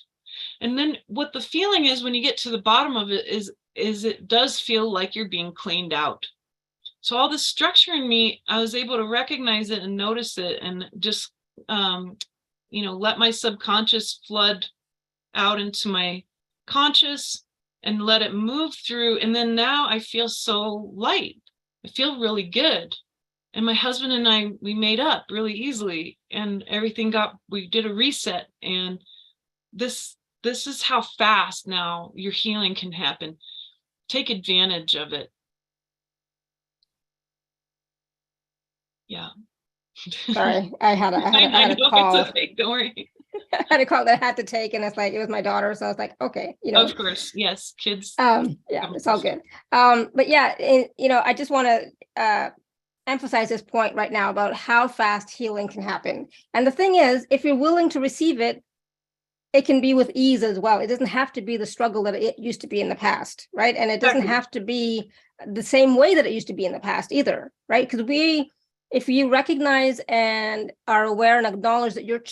And then what the feeling is when you get to the bottom of it is it does feel like you're being cleaned out. So all this structure in me, I was able to recognize it and notice it, and just let my subconscious flood out into my conscious and let it move through. And then now I feel so light. I feel really good. And my husband and I, we made up really easily, and we did a reset. And this is how fast now your healing can happen. Take advantage of it. Yeah. Sorry, I had a call. It's okay, don't worry. I had a call that I had to take, and it's like, it was my daughter. So I was like, okay, Of course, yes, kids. Yeah, it's all good. But yeah, I just want to emphasize this point right now about how fast healing can happen. And the thing is, if you're willing to receive it, it can be with ease as well. It doesn't have to be the struggle that it used to be in the past, right? And it doesn't have to be the same way that it used to be in the past either, right? Because we if you recognize and are aware and acknowledge that you've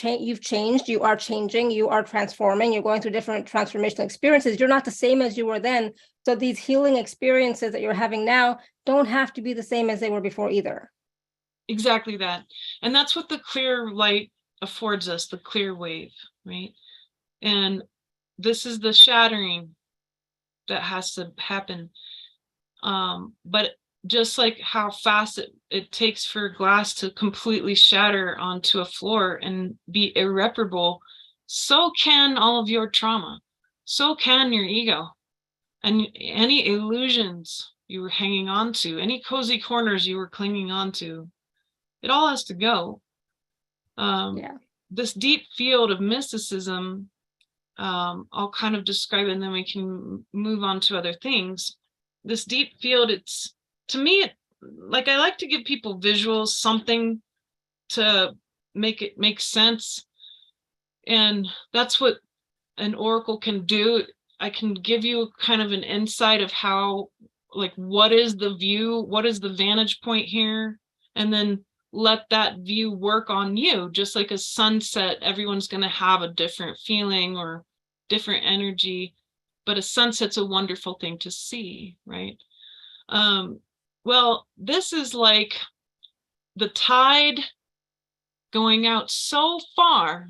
changed, you are changing, you are transforming, you're going through different transformational experiences, you're not the same as you were then. So these healing experiences that you're having now don't have to be the same as they were before either. Exactly that. And that's what the clear light affords us, the clear wave, right? And this is the shattering that has to happen. But just like how fast it takes for glass to completely shatter onto a floor and be irreparable, so can all of your trauma. So can your ego. And any illusions you were hanging on to, any cozy corners you were clinging on to, it all has to go. This deep field of mysticism, I'll kind of describe it and then we can move on to other things. This deep field, it's, to me, like, I like to give people visuals, something to make it make sense. And that's what an oracle can do. I can give you kind of an insight of how, like, what is the view, what is the vantage point here, and then let that view work on you. Just like a sunset, everyone's going to have a different feeling or different energy, but a sunset's a wonderful thing to see, right? Well, this is like the tide going out so far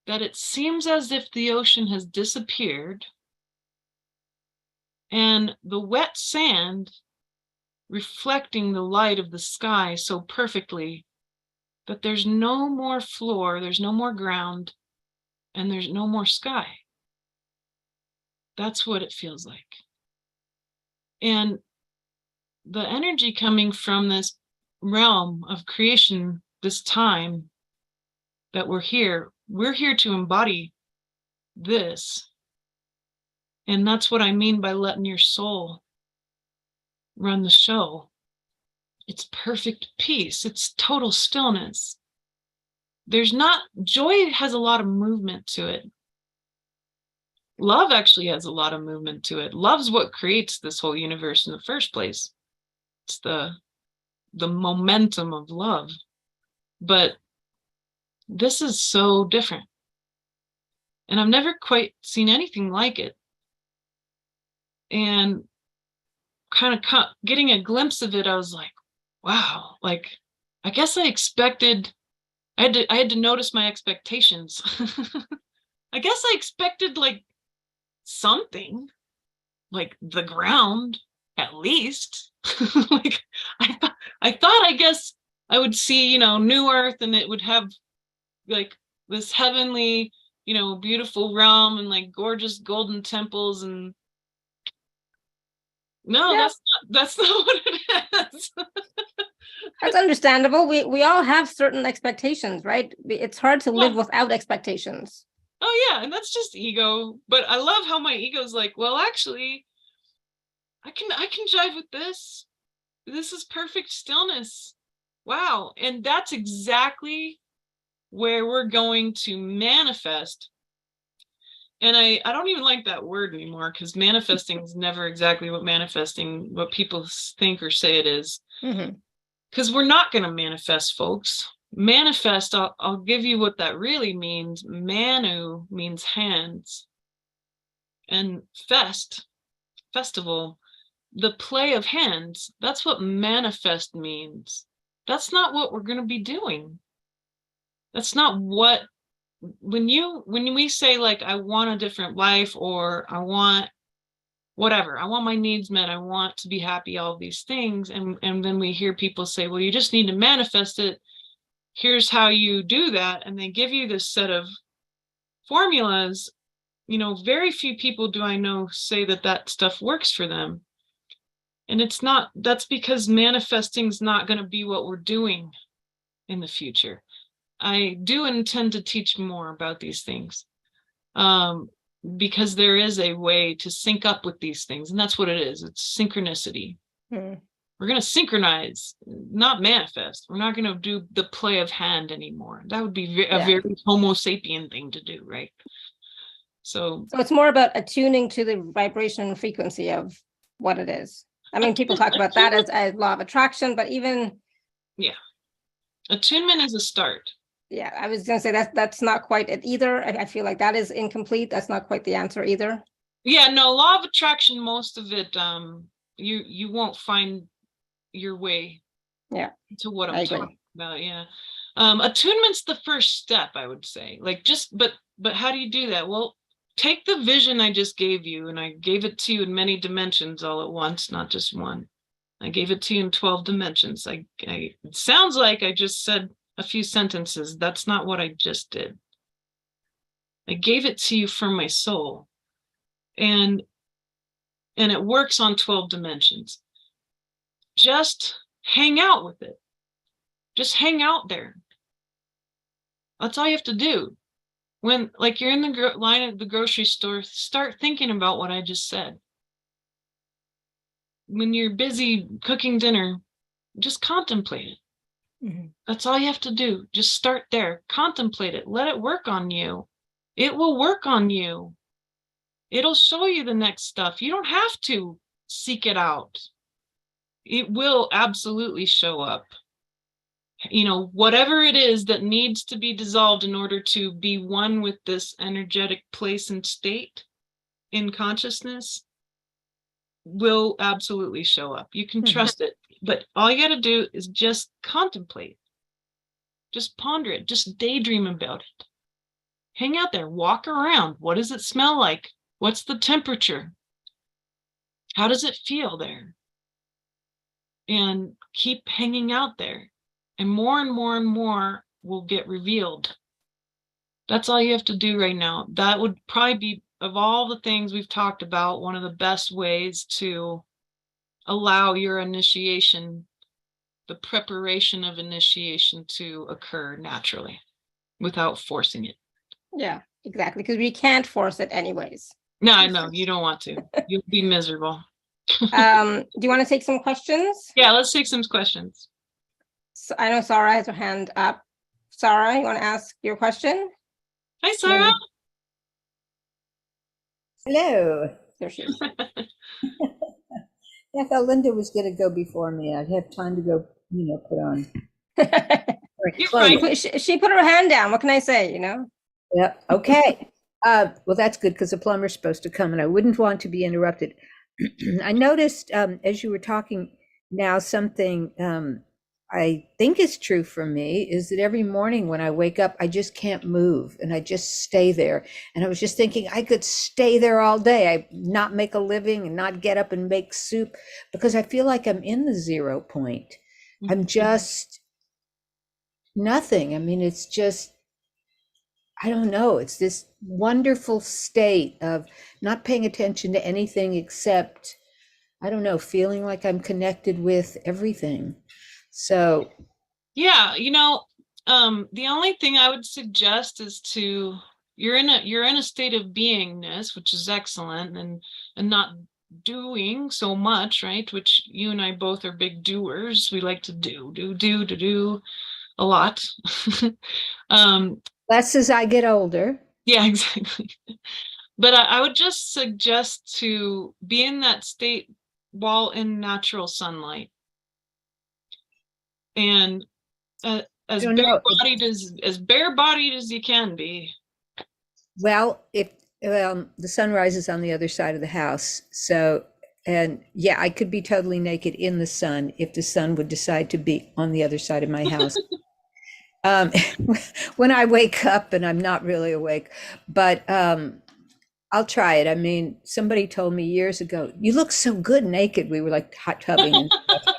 that it seems as if the ocean has disappeared and the wet sand reflecting the light of the sky so perfectly that there's no more floor, there's no more ground, and there's no more sky. That's what it feels like. And the energy coming from this realm of creation, this time that we're here to embody this. And that's what I mean by letting your soul run the show. It's perfect peace. It's total stillness. Joy has a lot of movement to it. Love actually has a lot of movement to it. Love's what creates this whole universe in the first place. It's the momentum of love. But this is so different. And I've never quite seen anything like it. And kind of getting a glimpse of it, I was like, wow, like, I guess I had to notice my expectations. I guess I expected like something, like the ground, at least. Like, I guess I would see, new earth, and it would have like this heavenly, beautiful realm and like gorgeous golden temples. And no, yeah. That's not what it is. That's understandable. We all have certain expectations, right? It's hard to live without expectations. Oh yeah, and that's just ego. But I love how my ego's like, well, actually, I can jive with this. This is perfect stillness. Wow. And that's exactly where we're going to manifest. And I don't even like that word anymore, because manifesting is never exactly what people think or say it is. Because we're not going to manifest, folks. Manifest, I'll give you what that really means. Manu means hands. And festival, the play of hands, that's what manifest means. That's not what we're going to be doing. That's not what, when we say like, I want a different life, or I want whatever, I want my needs met, I want to be happy, all of these things. And then we hear people say, well, you just need to manifest it. Here's how you do that. And they give you this set of formulas. Very few people do I know say that stuff works for them. And it's not, that's because manifesting is not going to be what we're doing in the future. I do intend to teach more about these things, because there is a way to sync up with these things. And that's what it is. It's synchronicity. We're going to synchronize, not manifest. We're not going to do the play of hand anymore. That would be a very Homo sapien thing to do, right? So it's more about attuning to the vibration and frequency of what it is. I mean, people talk about that as law of attraction, but even Yeah. Attunement is a start. Yeah, I was gonna say that's not quite it either. I feel like that is incomplete. That's not quite the answer either. Yeah, no, law of attraction, most of it, you won't find your way to what I'm talking about. Yeah. Attunement's the first step, I would say. Like, just but how do you do that? Well, take the vision I just gave you, and I gave it to you in many dimensions all at once, not just one. I gave it to you in 12 dimensions. It sounds like I just said a few sentences. That's not what I just did. I gave it to you from my soul. And it works on 12 dimensions. Just hang out with it. Just hang out there. That's all you have to do. When, like, you're in the line at the grocery store, start thinking about what I just said. When you're busy cooking dinner, just contemplate it. Mm-hmm. That's all you have to do. Just start there. Contemplate it. Let it work on you. It will work on you. It'll show you the next stuff. You don't have to seek it out. It will absolutely show up. You know, whatever it is that needs to be dissolved in order to be one with this energetic place and state in consciousness will absolutely show up. You can trust it. But all you got to do is just contemplate. Just ponder it. Just daydream about it. Hang out there. Walk around. What does it smell like? What's the temperature? How does it feel there? And keep hanging out there. And more and more will get revealed. That's all you have to do right now. That would probably be, of all the things we've talked about, one of the best ways to allow your initiation, the preparation of initiation, to occur naturally without forcing it. Yeah, exactly. Because we can't force it anyways. No, I know. You don't want to. You'll be miserable. Do you want to take some questions? Yeah, let's take some questions. So I know Sarah has her hand up. Sarah, you want to ask your question? Hi, Sarah. Hello. There she is. I thought Linda was going to go before me. I'd have time to go, put on. Right. She put her hand down. What can I say, Yep. Okay. Well, that's good because the plumber's supposed to come and I wouldn't want to be interrupted. I noticed as you were talking now, something I think is true for me is that every morning when I wake up, I just can't move and I just stay there. And I was just thinking I could stay there all day. I not make a living and not get up and make soup because I feel like I'm in the 0 point. Mm-hmm. I'm just nothing. I mean, it's just, I don't know. It's this wonderful state of not paying attention to anything except, I don't know, feeling like I'm connected with everything. So, yeah, the only thing I would suggest is you're in a state of beingness, which is excellent, and not doing so much, right? Which you and I both are big doers. We like to do a lot. Less as I get older. Yeah, exactly. But I would just suggest to be in that state while in natural sunlight. And as bare-bodied as you can be. Well, the sun rises on the other side of the house, so I could be totally naked in the sun if the sun would decide to be on the other side of my house. When I wake up, and I'm not really awake, but I'll try it. I mean, somebody told me years ago, "You look so good naked." We were like hot tubbing and stuff.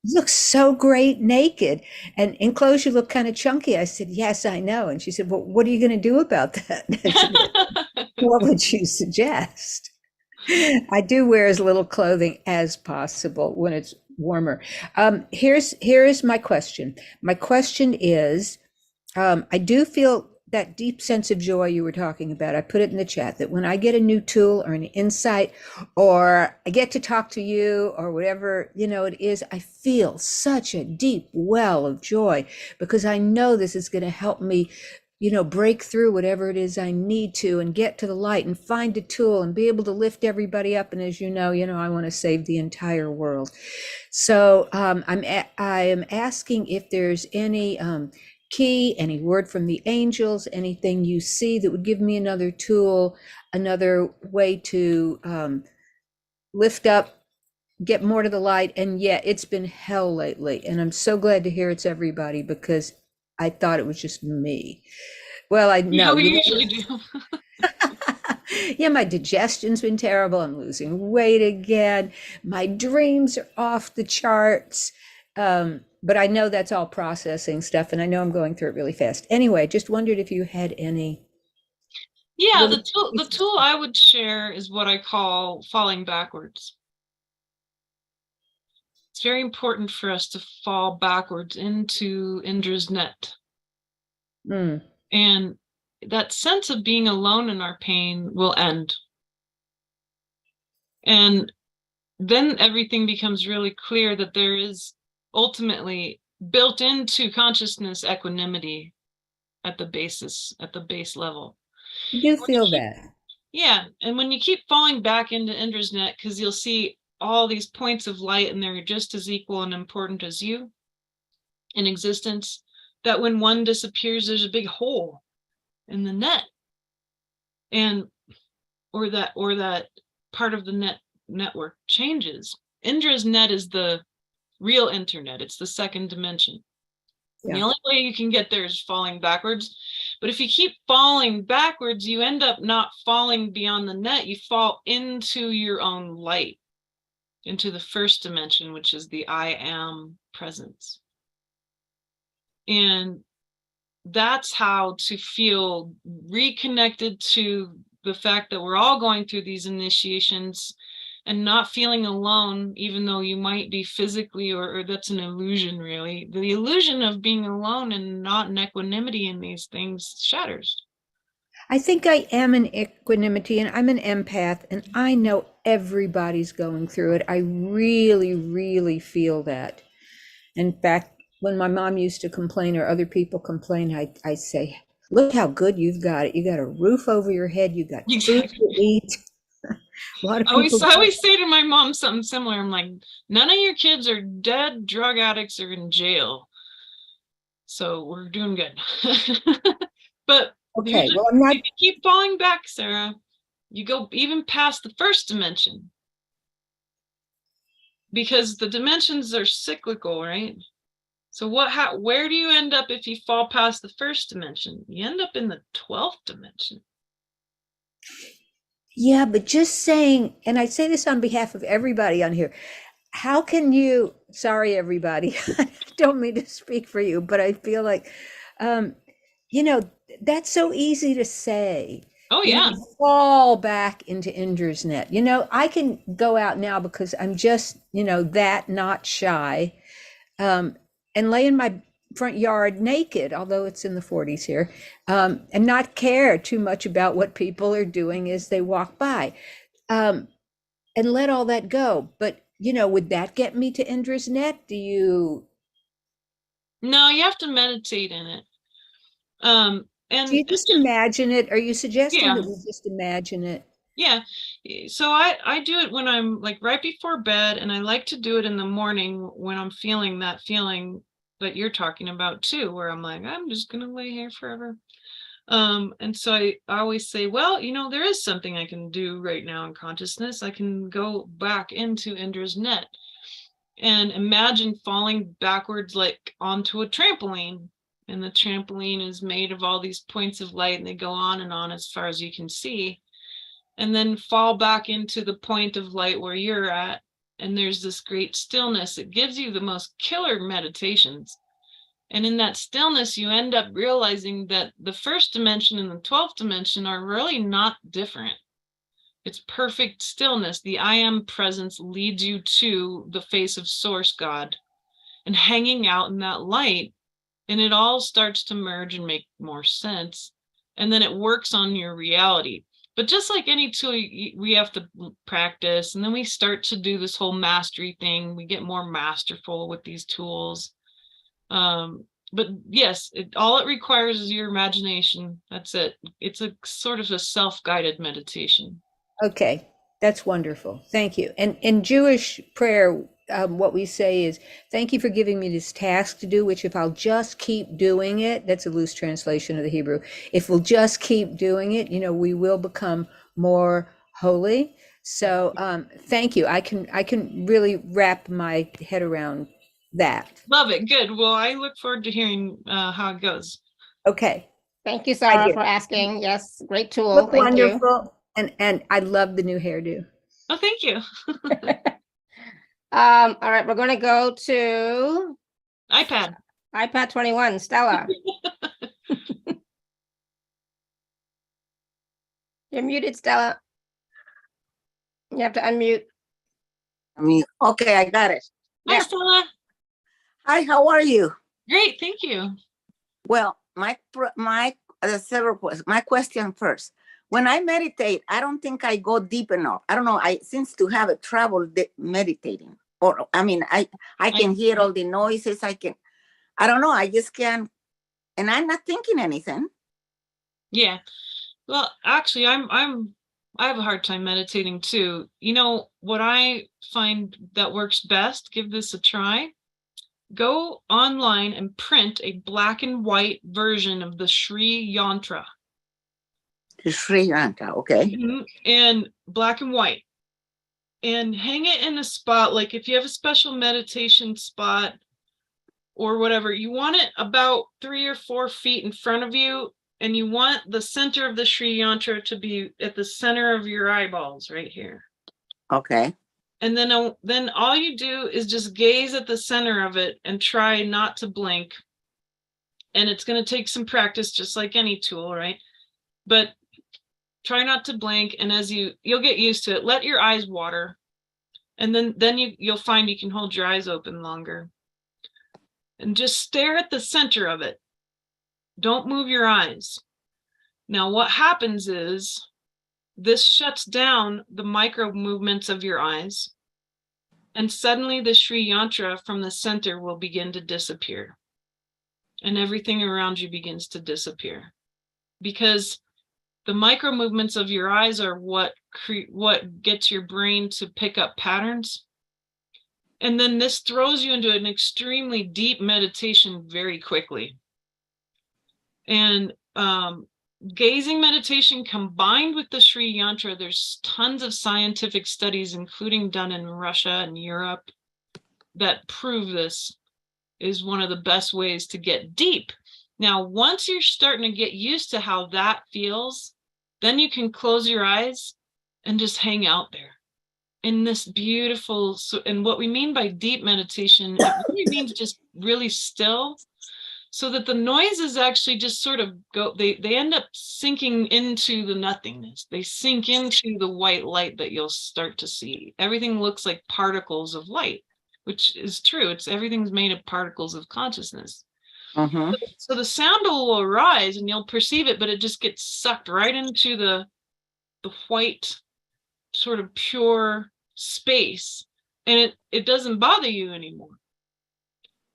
You look so great naked, and in clothes you look kind of chunky. I said, yes, I know. And she said, well, what are you going to do about that? Said, what would you suggest? I do wear as little clothing as possible when it's warmer. Here's my question. My question is, I do feel that deep sense of joy you were talking about. I put it in the chat that when I get a new tool or an insight, or I get to talk to you or whatever, it is, I feel such a deep well of joy because I know this is going to help me break through whatever it is I need to and get to the light and find a tool and be able to lift everybody up. And as I want to save the entire world. So I am asking if there's any key, any word from the angels, anything you see that would give me another tool, another way to lift up, get more to the light. And yeah, it's been hell lately. And I'm so glad to hear it's everybody, because I thought it was just me. Well, I know. We usually do. Yeah, my digestion's been terrible. I'm losing weight again. My dreams are off the charts. But I know that's all processing stuff, and I know I'm going through it really fast. Anyway, just wondered if you had any. Yeah, the tool I would share is what I call falling backwards. It's very important for us to fall backwards into Indra's net. And that sense of being alone in our pain will end. And then everything becomes really clear that there is ultimately built into consciousness equanimity at the base level. You do feel that. Yeah. And when you keep falling back into Indra's net, because you'll see all these points of light and they're just as equal and important as you in existence, that when one disappears, there's a big hole in the net. And or that part of the network changes. Indra's net is the real internet. It's the second dimension. Yeah. The only way you can get there is falling backwards. But if you keep falling backwards, you end up not falling beyond the net. You fall into your own light, into the first dimension, which is the I am presence. And that's how to feel reconnected to the fact that we're all going through these initiations and not feeling alone, even though you might be physically, or that's an illusion, really. The illusion of being alone and not in equanimity in these things shatters. I think I am in equanimity, and I'm an empath, and I know everybody's going through it. I really, really feel that. In fact, when my mom used to complain or other people complain, I say, look how good you've got it. You got a roof over your head. You got food to eat. A lot of people. I always say to my mom something similar. I'm like, none of your kids are dead, drug addicts, or in jail. So we're doing good. But okay, well, I'm not. You keep falling back, Sarah. You go even past the first dimension. Because the dimensions are cyclical, right? So where do you end up if you fall past the first dimension? You end up in the 12th dimension. Yeah, but just saying, and I say this on behalf of everybody on here, how can you, sorry, everybody, I don't mean to speak for you, but I feel like, that's so easy to say. Oh, yeah. Fall back into Indra's net. I can go out now because I'm just, that not shy, and lay in my front yard naked, although it's in the 40s here, and not care too much about what people are doing as they walk by, and let all that go. But, would that get me to Indra's net? Do you? No, you have to meditate in it. And do you just imagine it? Are you suggesting that we just imagine it? Yeah. So I do it when I'm like right before bed, and I like to do it in the morning when I'm feeling that feeling that you're talking about too, where I'm like, I'm just going to lay here forever. And so I always say, well, there is something I can do right now in consciousness. I can go back into Indra's net and imagine falling backwards, like onto a trampoline. And the trampoline is made of all these points of light, and they go on and on as far as you can see. And then fall back into the point of light where you're at. And there's this great stillness. It gives you the most killer meditations. And in that stillness, you end up realizing that the first dimension and the 12th dimension are really not different. It's perfect stillness. The I am presence leads you to the face of Source God and hanging out in that light. And it all starts to merge and make more sense. And then it works on your reality. But just like any tool, we have to practice. And then we start to do this whole mastery thing. We get more masterful with these tools. but yes, all it requires is your imagination. That's it. It's a sort of a self-guided meditation. Okay, that's wonderful. Thank you. And in Jewish prayer, what we say is, thank you for giving me this task to do, which if I'll just keep doing it, that's a loose translation of the Hebrew. If we'll just keep doing it, we will become more holy. So thank you. I can really wrap my head around that. Love it. Good. Well, I look forward to hearing how it goes. Okay. Thank you, Sarah, for asking. Yes, great tool. Look Thank wonderful. And I love the new hairdo. Oh, thank you. All right, we're going to go to iPad 21. Stella. You're muted, Stella. You have to unmute. Okay, I got it. Hi, Stella. Hi, how are you? Great, thank you. Well, my question first. When I meditate, I don't think I go deep enough. I don't know. I seems to have a trouble meditating. Or I can hear all the noises. I don't know. I just can't, and I'm not thinking anything. Yeah. Well, actually, I have a hard time meditating too. What I find that works best, give this a try. Go online and print a black and white version of the Sri Yantra. The Sri Yantra, okay. And black and white. And hang it in a spot, like if you have a special meditation spot or whatever, you want it about 3 or 4 feet in front of you, and you want the center of the Sri Yantra to be at the center of your eyeballs right here. Okay. And then all you do is just gaze at the center of it and try not to blink. And it's going to take some practice, just like any tool, right? But try not to blink, and as you'll get used to it, let your eyes water, and then you'll find you can hold your eyes open longer. And just stare at the center of it. Don't move your eyes. Now what happens is this shuts down the micro movements of your eyes, and suddenly the Sri Yantra from the center will begin to disappear, and everything around you begins to disappear, because the micro movements of your eyes are what gets your brain to pick up patterns. And then this throws you into an extremely deep meditation very quickly. And gazing meditation combined with the Sri Yantra, there's tons of scientific studies, including done in Russia and Europe, that prove this is one of the best ways to get deep. Now, once you're starting to get used to how that feels, then you can close your eyes and just hang out there in this beautiful, and what we mean by deep meditation, it really means just really still, so that the noises actually just sort of go, they end up sinking into the nothingness. They sink into the white light that you'll start to see. Everything looks like particles of light, which is true. Everything's made of particles of consciousness. So the sound will arise and you'll perceive it, but it just gets sucked right into the white, sort of pure space, and it doesn't bother you anymore.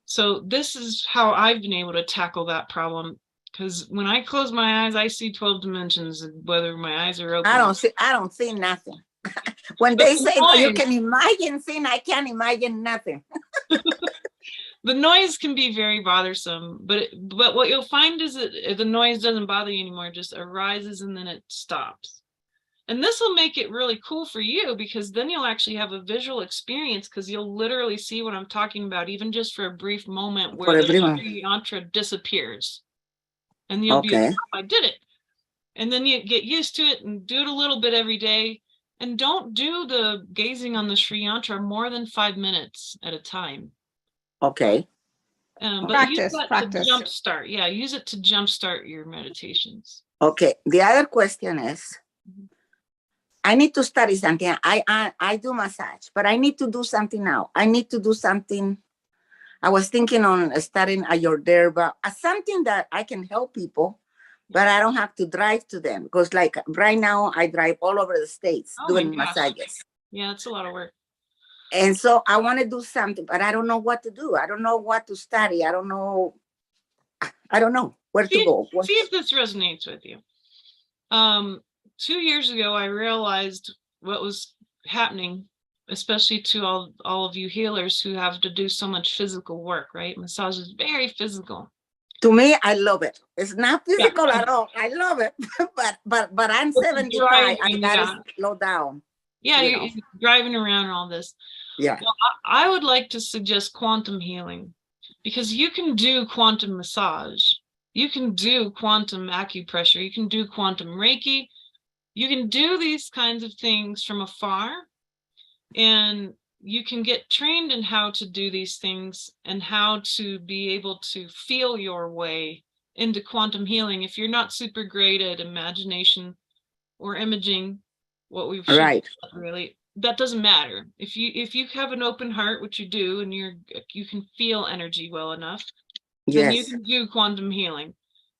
So this is how I've been able to tackle that problem, because when I close my eyes, I see 12 dimensions, whether my eyes are open. I don't see nothing. When they say that you can imagine things, I can't imagine nothing. The noise can be very bothersome, but what you'll find is that the noise doesn't bother you anymore, it just arises and then it stops. And this will make it really cool for you, because then you'll actually have a visual experience, because you'll literally see what I'm talking about, even just for a brief moment, where the Sri Yantra disappears. And you'll be like, oh, I did it. And then you get used to it and do it a little bit every day. And don't do the gazing on the Sri Yantra more than 5 minutes at a time. Okay. But practice, use that practice. to jumpstart. Yeah, use it to jumpstart your meditations. Okay. The other question is, I need to study something. I do massage, but I need to do something now. I need to do something. I was thinking on studying Ayurveda, something that I can help people, but I don't have to drive to them, because like right now I drive all over the States doing massages. Yeah, it's a lot of work. And so I want to do something, but I don't know what to do. I don't know what to study. I don't know. I don't know where to go. See if this resonates with you. 2 years ago, I realized what was happening, especially to all of you healers who have to do so much physical work, right? Massage is very physical. To me, I love it. It's not physical at all. I love it, but I'm 75. I gotta slow down. Yeah, you're driving around and all this. Yeah. Well, I would like to suggest quantum healing, because you can do quantum massage, you can do quantum acupressure, you can do quantum Reiki, you can do these kinds of things from afar, and you can get trained in how to do these things and how to be able to feel your way into quantum healing. If you're not super great at imagination or imaging, what we've right, really, that doesn't matter. If you have an open heart, which you do, and you can feel energy well enough, then you can do quantum healing.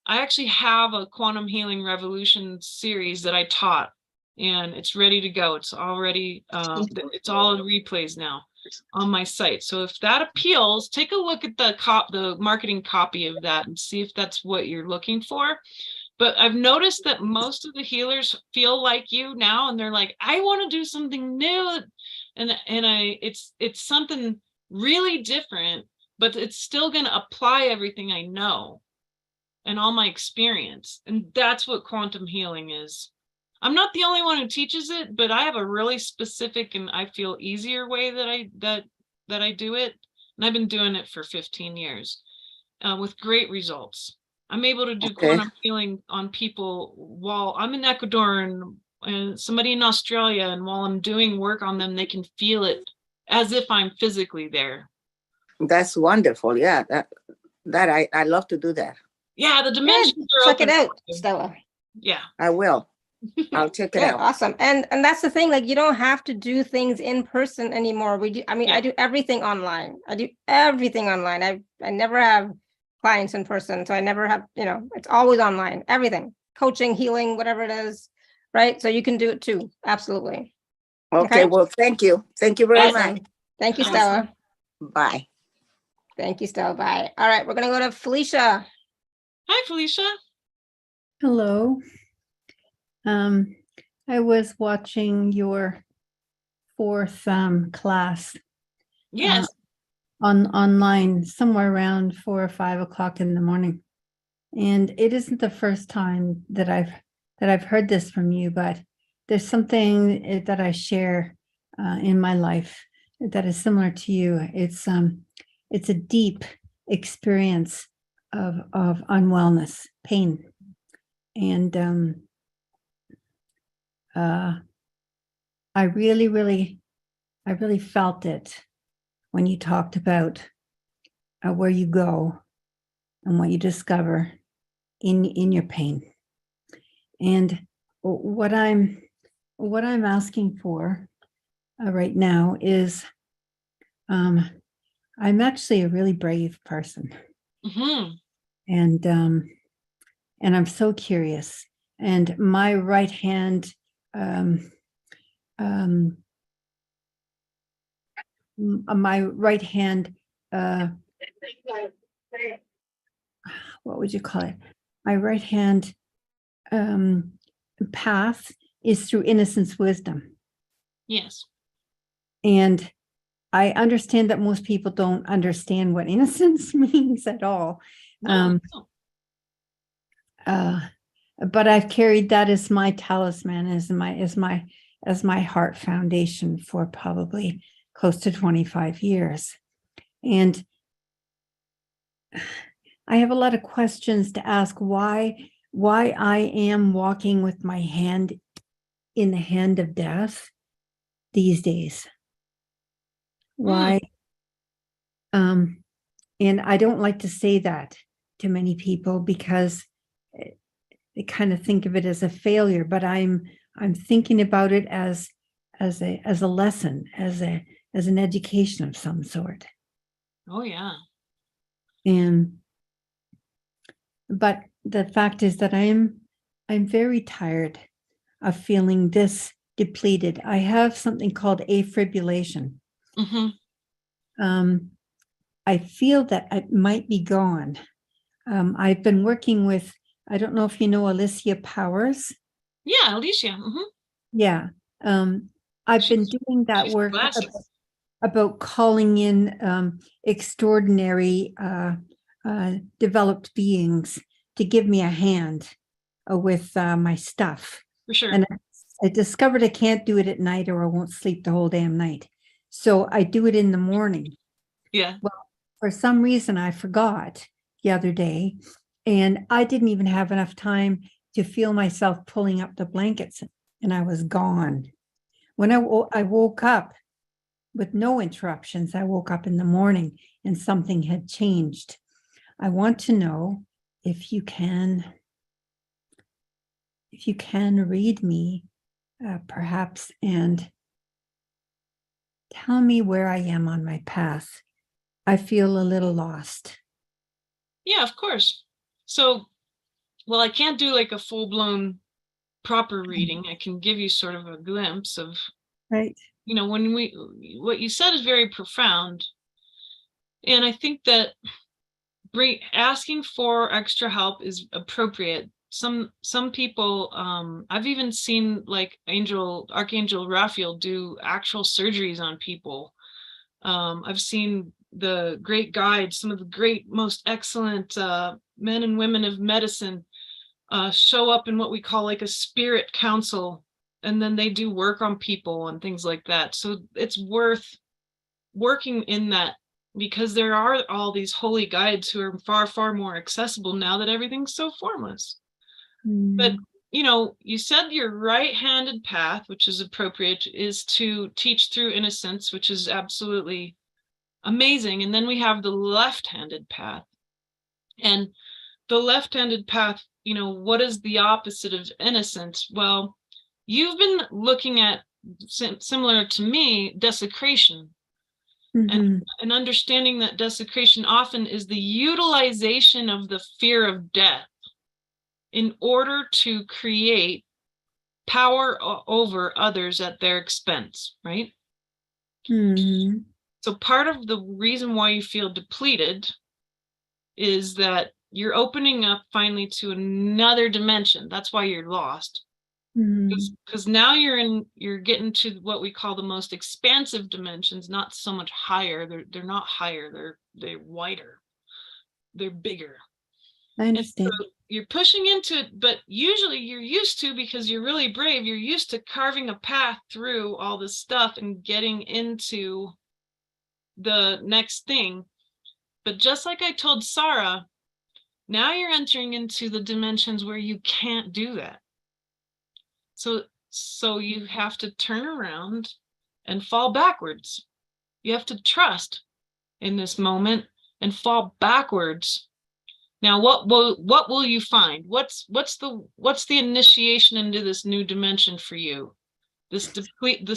I actually have a quantum healing revolution series that I taught, and it's ready to go. It's already it's all in replays now on my site. So if that appeals, take a look at the marketing copy of that and see if that's what you're looking for. But I've noticed that most of the healers feel like you now, and they're like, I want to do something new, and it's something really different, but it's still going to apply everything I know and all my experience. And that's what quantum healing is. I'm not the only one who teaches it, but I have a really specific and I feel easier way that I do it. And I've been doing it for 15 years with great results. I'm able to do quantum healing on people while I'm in Ecuador and somebody in Australia, and while I'm doing work on them, they can feel it as if I'm physically there. That's wonderful. Yeah, that I love to do that. Yeah, the dimensions are open. Check it out, Stella. Yeah, I will. I'll check it out. Awesome. And that's the thing, like, you don't have to do things in person anymore. We do, I mean, I do everything online. I never have clients in person. So I never have, it's always online, everything, coaching, healing, whatever it is. Right. So you can do it too. Absolutely. Okay. Well, thank you. Thank you very much. Thank you, Stella. Bye. Thank you, Stella. Bye. All right. We're going to go to Felicia. Hi, Felicia. Hello. I was watching your fourth class. Yes. Online somewhere around 4 or 5 o'clock in the morning. And it isn't the first time that I've heard this from you, but there's something that I share in my life that is similar to you. It's a deep experience of unwellness, pain. And I really felt it when you talked about where you go and what you discover in your pain. And what I'm asking for right now is, I'm actually a really brave person. Mm-hmm. And I'm so curious. And my right hand, what would you call it? My right hand path is through innocence wisdom. Yes. And I understand that most people don't understand what innocence means at all. No. But I've carried that as my talisman, as my heart foundation for probably close to 25 years. And I have a lot of questions to ask why I am walking with my hand in the hand of death these days. Why? And I don't like to say that to many people because they kind of think of it as a failure, but I'm thinking about it as a lesson, as an education of some sort. Oh yeah. But the fact is that I'm very tired of feeling this depleted. I have something called afibrillation. Mm-hmm. I feel that it might be gone. I've been working with, I don't know if you know Alicia Powers. Yeah, Alicia. Yeah. I've been doing that She's work glasses. about calling in extraordinary developed beings to give me a hand with my stuff. For sure. And I discovered I can't do it at night or I won't sleep the whole damn night. So I do it in the morning. Yeah. Well, for some reason, I forgot the other day, and I didn't even have enough time to feel myself pulling up the blankets, and I was gone. When I woke up with no interruptions, I woke up in the morning and something had changed. I want to know if you can read me, perhaps, and tell me where I am on my path. I feel a little lost. Yeah, of course. So, well, I can't do like a full-blown proper reading. I can give you sort of a glimpse of, Right. when what you said is very profound. And I think that asking for extra help is appropriate. Some people, I've even seen like Archangel Raphael do actual surgeries on people. I've seen the great guides, some of the great, most excellent men and women of medicine show up in what we call like a spirit council, and then they do work on people and things like that. So it's worth working in that, because there are all these holy guides who are far, far more accessible now that everything's so formless. But you said your right-handed path, which is appropriate, is to teach through innocence, which is absolutely amazing. And then we have the left-handed path. And the left-handed path, what is the opposite of innocence? Well, you've been looking at, similar to me, desecration. And understanding that desecration often is the utilization of the fear of death in order to create power over others at their expense, right? So part of the reason why you feel depleted is that you're opening up finally to another dimension. That's why you're lost. Because now you're getting to what we call the most expansive dimensions, not so much higher. They're not higher, they're wider, they're bigger. I understand. So you're pushing into it, but usually you're used to, because you're really brave, you're used to carving a path through all this stuff and getting into the next thing. But just like I told Sarah, now you're entering into the dimensions where you can't do that. So you have to turn around and fall backwards. You have to trust in this moment and fall backwards. Now, what will you find? What's the initiation into this new dimension for you? This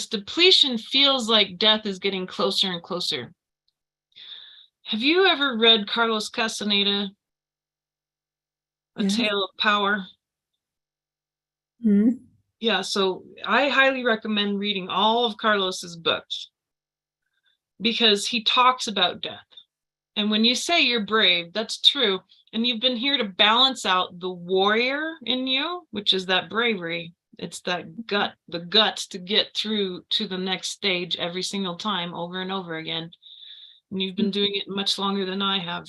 depletion feels like death is getting closer and closer. Have you ever read Carlos Castaneda, A Tale of Power? Yeah, so I highly recommend reading all of Carlos's books, because he talks about death. And when you say you're brave, that's true. And you've been here to balance out the warrior in you, which is that bravery. It's that the guts to get through to the next stage every single time, over and over again. And you've been doing it much longer than I have.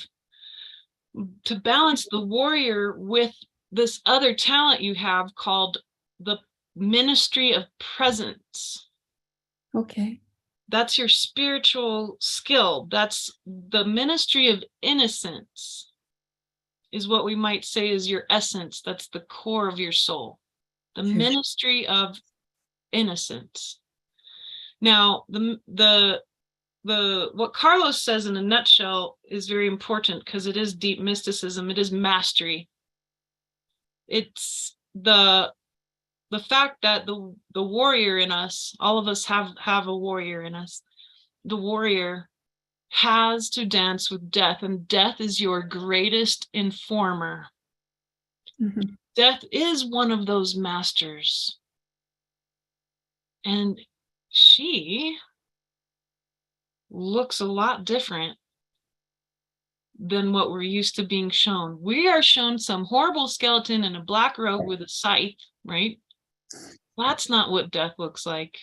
To balance the warrior with this other talent you have called the ministry of presence. Okay. That's your spiritual skill. That's the ministry of innocence, is what we might say is your essence. That's the core of your soul. The ministry of innocence. Now, what Carlos says in a nutshell is very important, because it is deep mysticism. It is mastery. It's the fact that the warrior in us, all of us have a warrior in us. The warrior has to dance with death, and death is your greatest informer. Death is one of those masters. And she looks a lot different than what we're used to being shown. We are shown some horrible skeleton in a black robe with a scythe, right? That's not what death looks like.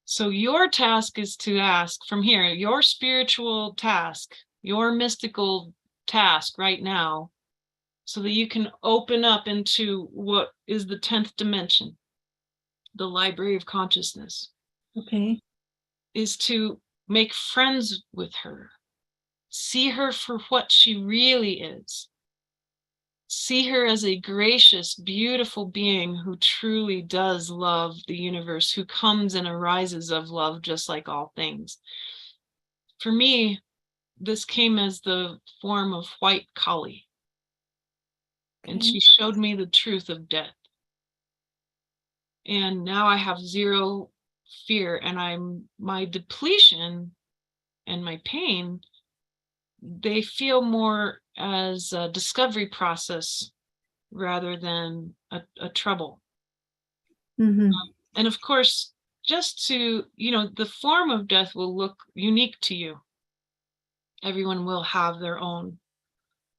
So your task is to ask from here, your spiritual task, your mystical task right now, so that you can open up into what is the 10th dimension, the library of consciousness, Okay. is to make friends with her. See her for what she really is. See her as a gracious, beautiful being who truly does love the universe, who comes and arises of love just like all things. For me, this came as the form of white Kali. And she showed me the truth of death. And now I have zero fear, and my depletion and my pain, they feel more as a discovery process rather than a trouble. Mm-hmm. And of course, just to, the form of death will look unique to you. Everyone will have their own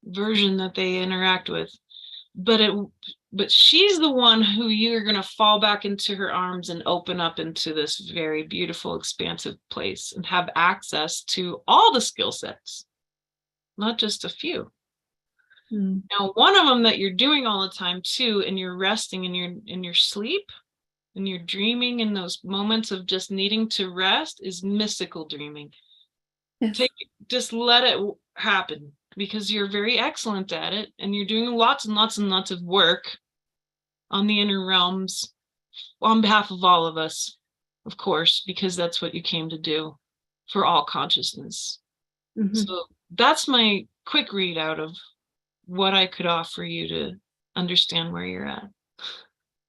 version that they interact with. But she's the one who you're going to fall back into her arms and open up into this very beautiful, expansive place and have access to all the skill sets, not just a few. Mm. Now, one of them that you're doing all the time too, and you're resting in your sleep, and you're dreaming in those moments of just needing to rest, is mystical dreaming. Yes. Just let it happen, because you're very excellent at it, and you're doing lots and lots and lots of work on the inner realms on behalf of all of us, of course, because that's what you came to do for all consciousness. Mm-hmm. So that's my quick readout of what I could offer you to understand where you're at.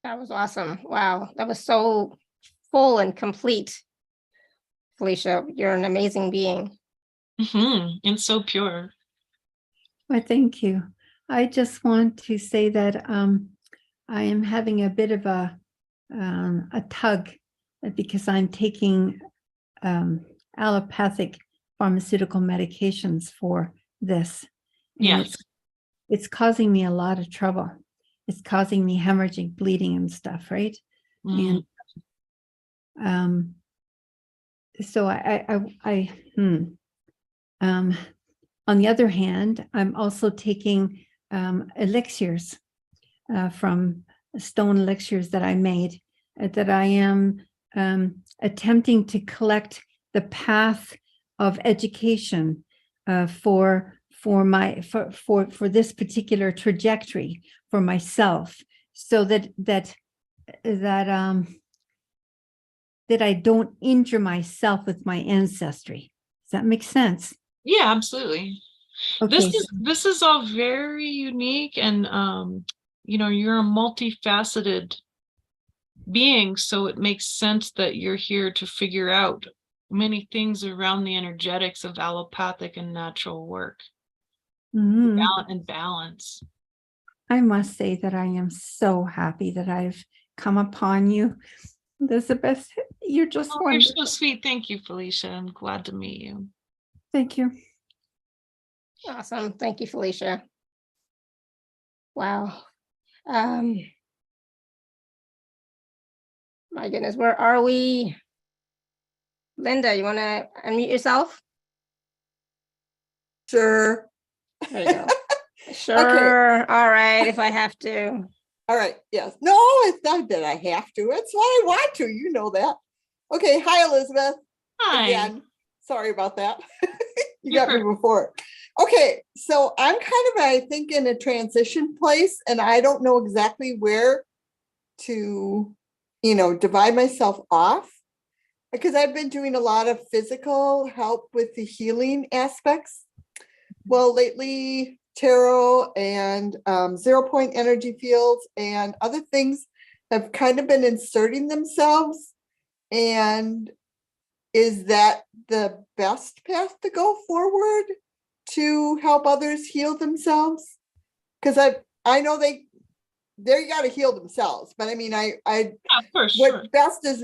That was awesome. Wow. That was so full and complete. Felicia, you're an amazing being. And so pure. Well, thank you. I just want to say that I am having a bit of a tug because I'm taking allopathic pharmaceutical medications for this. And it's causing me a lot of trouble. It's causing me hemorrhaging, bleeding and stuff, right? And so on the other hand, I'm also taking elixirs from stone elixirs that I made, that I am attempting to collect the path of education for this particular trajectory for myself, so that I don't injure myself with my ancestry. Does that make sense? Yeah, absolutely. Okay. This is all very unique, and you're a multifaceted being, so it makes sense that you're here to figure out many things around the energetics of allopathic and natural work. Mm-hmm. And balance. I must say that I am so happy that I've come upon you, Elizabeth. You're just wonderful. You're so sweet. Thank you, Felicia. I'm glad to meet you. Thank you. Awesome. Thank you, Felicia. Wow. My goodness, where are we? Linda, you want to unmute yourself? Sure. There you go. Sure. Okay. All right, if I have to. All right. Yes. No, it's not that I have to. It's what I want to. You know that. Okay. Hi, Elizabeth. Hi. Again. Sorry about that. You got me before. Okay. So I'm kind of, I think, in a transition place, and I don't know exactly where to, divide myself off, because I've been doing a lot of physical help with the healing aspects. Well, lately, tarot and 0-point energy fields and other things have kind of been inserting themselves. And is that the best path to go forward to help others heal themselves? Because I know they got to heal themselves, but I mean, yeah, of course, what sure. best is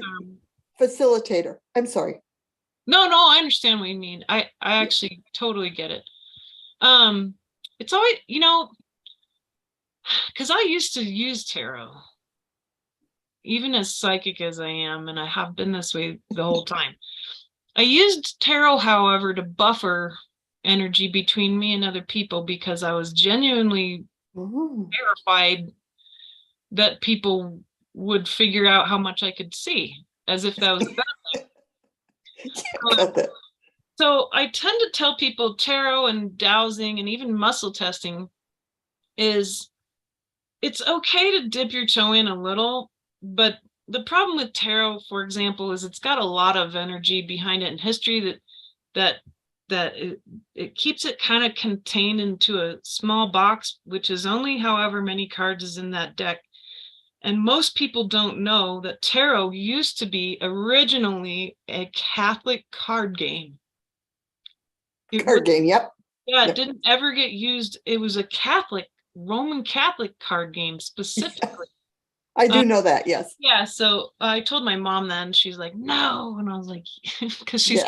facilitator. I'm sorry. No, I understand what you mean. I actually totally get it. It's always, you know, because I used to use tarot, even as psychic as I am, and I have been this way the whole time. I used tarot, however, to buffer energy between me and other people because I was genuinely terrified that people would figure out how much I could see, as if that was a bad thing. So I tend to tell people tarot and dowsing and even muscle testing is, it's okay to dip your toe in a little, but the problem with tarot, for example, is it's got a lot of energy behind it in history that it keeps it kind of contained into a small box, which is only however many cards is in that deck. And most people don't know that tarot used to be originally a Catholic card game. Card game, yep. Yeah, it didn't ever get used. It was a Catholic, Roman Catholic card game specifically. I do know that, yes. Yeah, so I told my mom that, and she's like, no. And I was like, because she's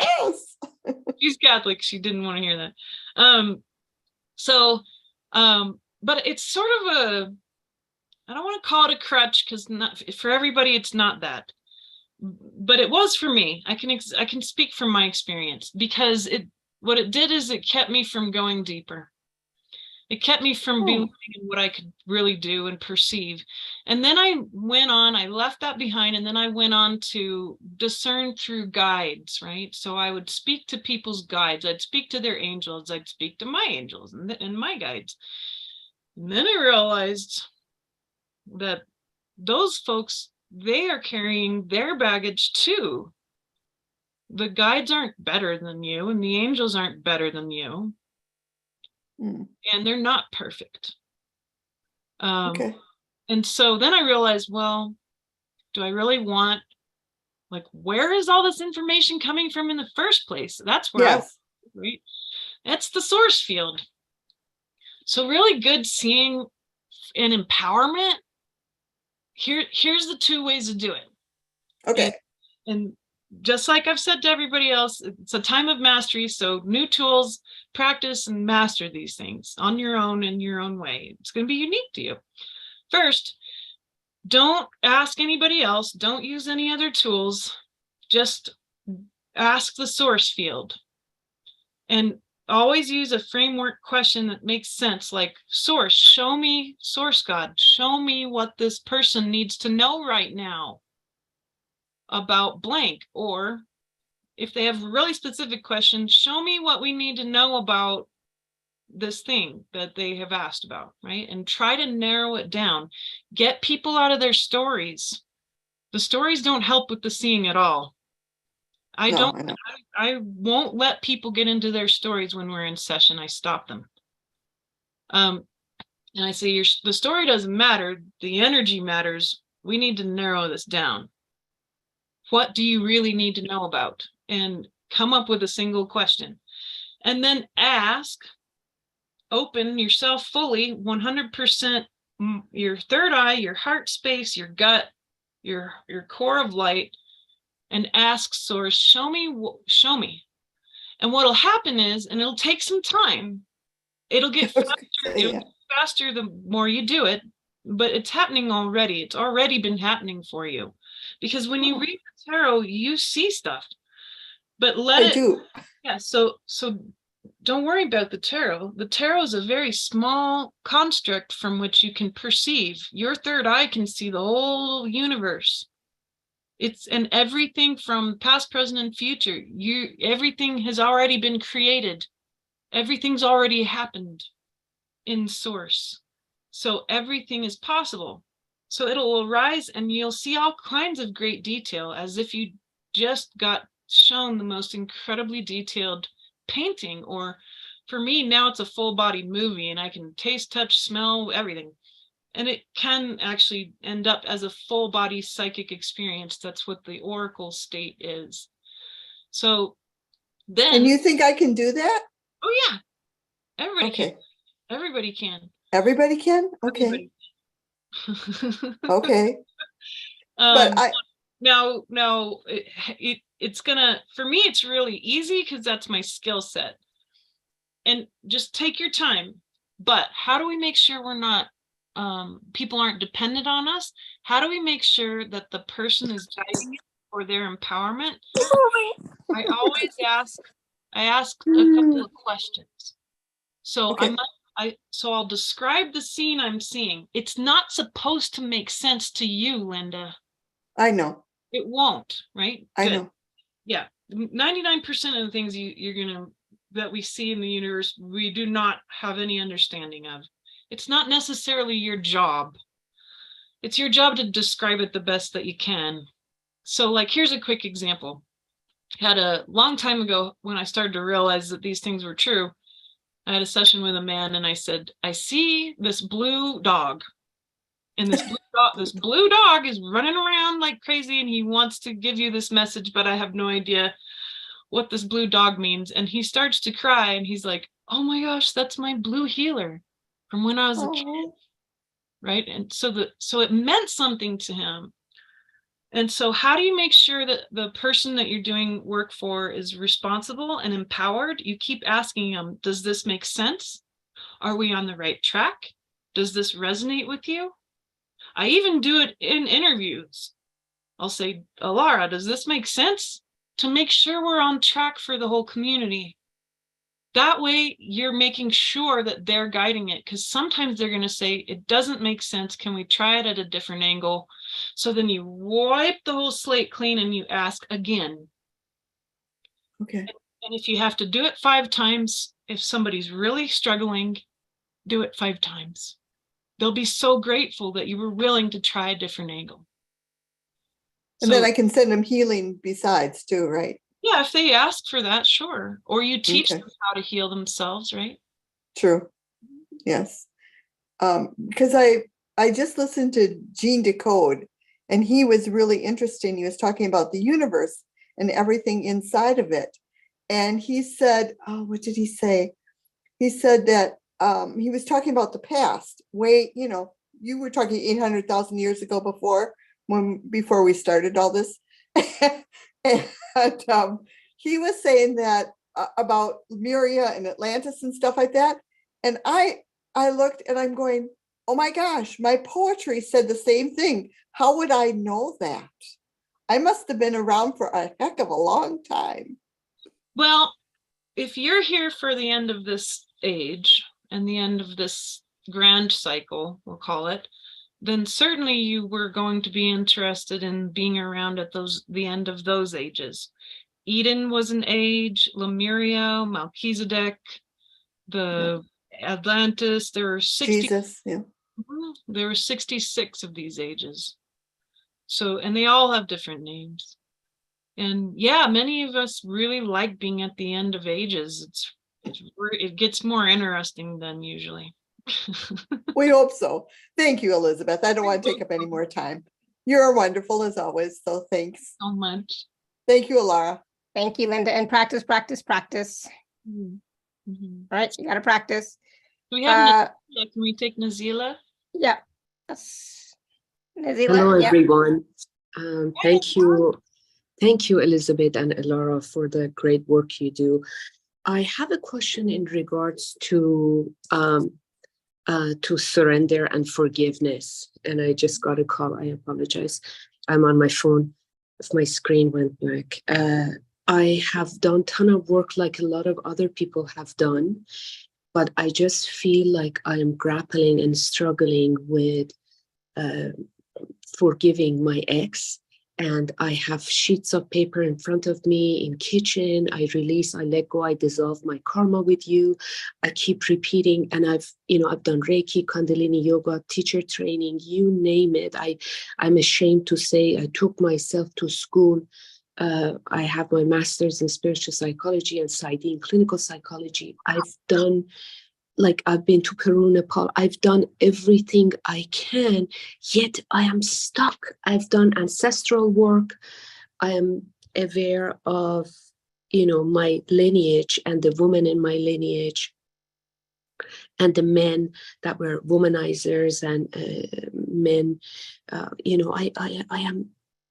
Catholic, she didn't want to hear that. But it's sort of a, I don't want to call it a crutch because not for everybody, it's not that. But it was for me. I can speak from my experience because what it did is it kept me from going deeper. It kept me from believing in what I could really do and perceive. And then I left that behind, and then I went on to discern through guides, right? So I would speak to people's guides. I'd speak to their angels. I'd speak to my angels and my guides. And then I realized that those folks, they are carrying their baggage too. The guides aren't better than you, and the angels aren't better than you. And they're not perfect. Okay. And so then I realized, well, do I really want, like, where is all this information coming from in the first place? That's where right? That's the source field. So really good seeing and empowerment. Here's the two ways to do it. Okay. And just like I've said to everybody else, it's a time of mastery. So new tools, practice and master these things on your own in your own way. It's going to be unique to you. First, don't ask anybody else. Don't use any other tools. Just ask the source field. And always use a framework question that makes sense, like source, show me, source God, show me what this person needs to know right now about blank. Or if they have a really specific question, show me what we need to know about this thing that they have asked about, right? And try to narrow it down. Get people out of their stories. The stories don't help with the seeing at all. I won't let people get into their stories when we're in session. I stop them. And I say, the story doesn't matter. The energy matters. We need to narrow this down. What do you really need to know about? And come up with a single question. And then ask, open yourself fully, 100%, your third eye, your heart space, your gut, your core of light, and ask source, show me. And what'll happen is, and it'll take some time, it'll get faster the more you do it, but it's happening already. It's already been happening for you. Because when you read the tarot, you see stuff. But so don't worry about the tarot. The tarot is a very small construct from which you can perceive. Your third eye can see the whole universe. And everything from past, present, and future. Everything has already been created. Everything's already happened in source. So everything is possible. So it'll arise and you'll see all kinds of great detail, as if you just got shown the most incredibly detailed painting. Or for me, now it's a full body movie and I can taste, touch, smell, everything. And it can actually end up as a full body psychic experience. That's what the oracle state is. So then. And you think I can do that? Oh yeah. Everybody can. Everybody can. Everybody can? Okay. Everybody. Okay. But it's gonna, for me, it's really easy because that's my skill set. and just take your time. But how do we make sure we're not, people aren't dependent on us? How do we make sure that the person is guiding it for their empowerment? I always ask a couple of questions. So Okay. so I'll describe the scene I'm seeing. It's not supposed to make sense to you, Linda. I know. It won't, right? I Good. know. Yeah. 99% of the things that we see in the universe, we do not have any understanding of. It's not necessarily your job. It's your job to describe it the best that you can. So like, here's a quick example. Had a long time ago when I started to realize that these things were true. I had a session with a man and I said, I see this blue dog. And this blue dog is running around like crazy and he wants to give you this message, but I have no idea what this blue dog means. And he starts to cry and he's like, oh my gosh, that's my blue healer from when I was a kid. Right. And so it meant something to him. And so how do you make sure that the person that you're doing work for is responsible and empowered? You keep asking them, does this make sense? Are we on the right track? Does this resonate with you? I even do it in interviews. I'll say, Alara, does this make sense? To make sure we're on track for the whole community. That way you're making sure that they're guiding it, because sometimes they're going to say, it doesn't make sense. Can we try it at a different angle? So then you wipe the whole slate clean and you ask again. Okay. And if you have to do it 5 times, if somebody's really struggling, do it 5 times. They'll be so grateful that you were willing to try a different angle. And then I can send them healing besides too, right? Yeah, if they ask for that, sure. Or you teach Okay. them how to heal themselves, right? True. Yes. Because I just listened to Gene Decode and he was really interesting. He was talking about the universe and everything inside of it. And he said, oh, what did he say? He said that he was talking about the past way, you were talking 800,000 years ago before we started all this. And he was saying that about Lemuria and Atlantis and stuff like that. And I looked and I'm going, oh my gosh, my poetry said the same thing. How would I know that? I must have been around for a heck of a long time. Well, if you're here for the end of this age and the end of this grand cycle, we'll call it, then certainly you were going to be interested in being around at the end of those ages. Eden was an age, Lemuria, Melchizedek, the Atlantis, there were 60. Jesus, yeah. There were 66 of these ages. So, and they all have different names. And yeah, many of us really like being at the end of ages. It gets more interesting than usually. We hope so. Thank you, Elizabeth. I don't want to take up any more time. You're wonderful as always. So thanks so much. Thank you, Alara. Thank you, Linda. And practice, practice, practice. Mm-hmm. All right, you got to practice. Do we have Nazila? Can we take Nazila? Yeah. Nazila, hello, yeah. everyone. Thank you, Elizabeth and Alara, for the great work you do. I have a question in regards to surrender and forgiveness. And I just got a call. I apologize. I'm on my phone. If my screen went black. I have done a ton of work like a lot of other people have done, but I just feel like I am grappling and struggling with forgiving my ex. And I have sheets of paper in front of me in kitchen. I release, I let go, I dissolve my karma with you. I keep repeating, and I've done Reiki, Kundalini yoga, teacher training, you name it. I'm ashamed to say I took myself to school. I have my master's in spiritual psychology and PsyD in clinical psychology. I've been to Peru, Nepal. I've done everything I can, yet I am stuck. I've done ancestral work. I am aware of, my lineage and the women in my lineage and the men that were womanizers and men.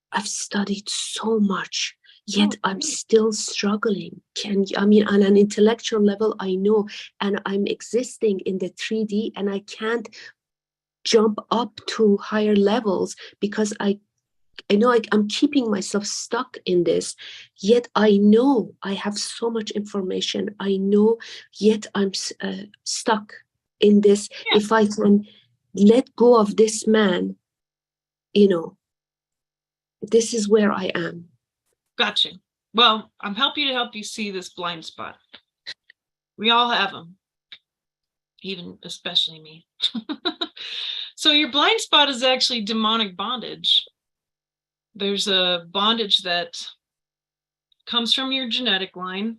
I've studied so much yet I'm still struggling. I mean, on an intellectual level, I know, and I'm existing in the 3D, and I can't jump up to higher levels because I know I'm keeping myself stuck in this, yet I know I have so much information. I know, yet I'm stuck in this. Yeah. If I can let go of this man, this is where I am. Gotcha. Well, I'm helping to help you see this blind spot. We all have them, even especially me. So your blind spot is actually demonic bondage. There's a bondage that comes from your genetic line,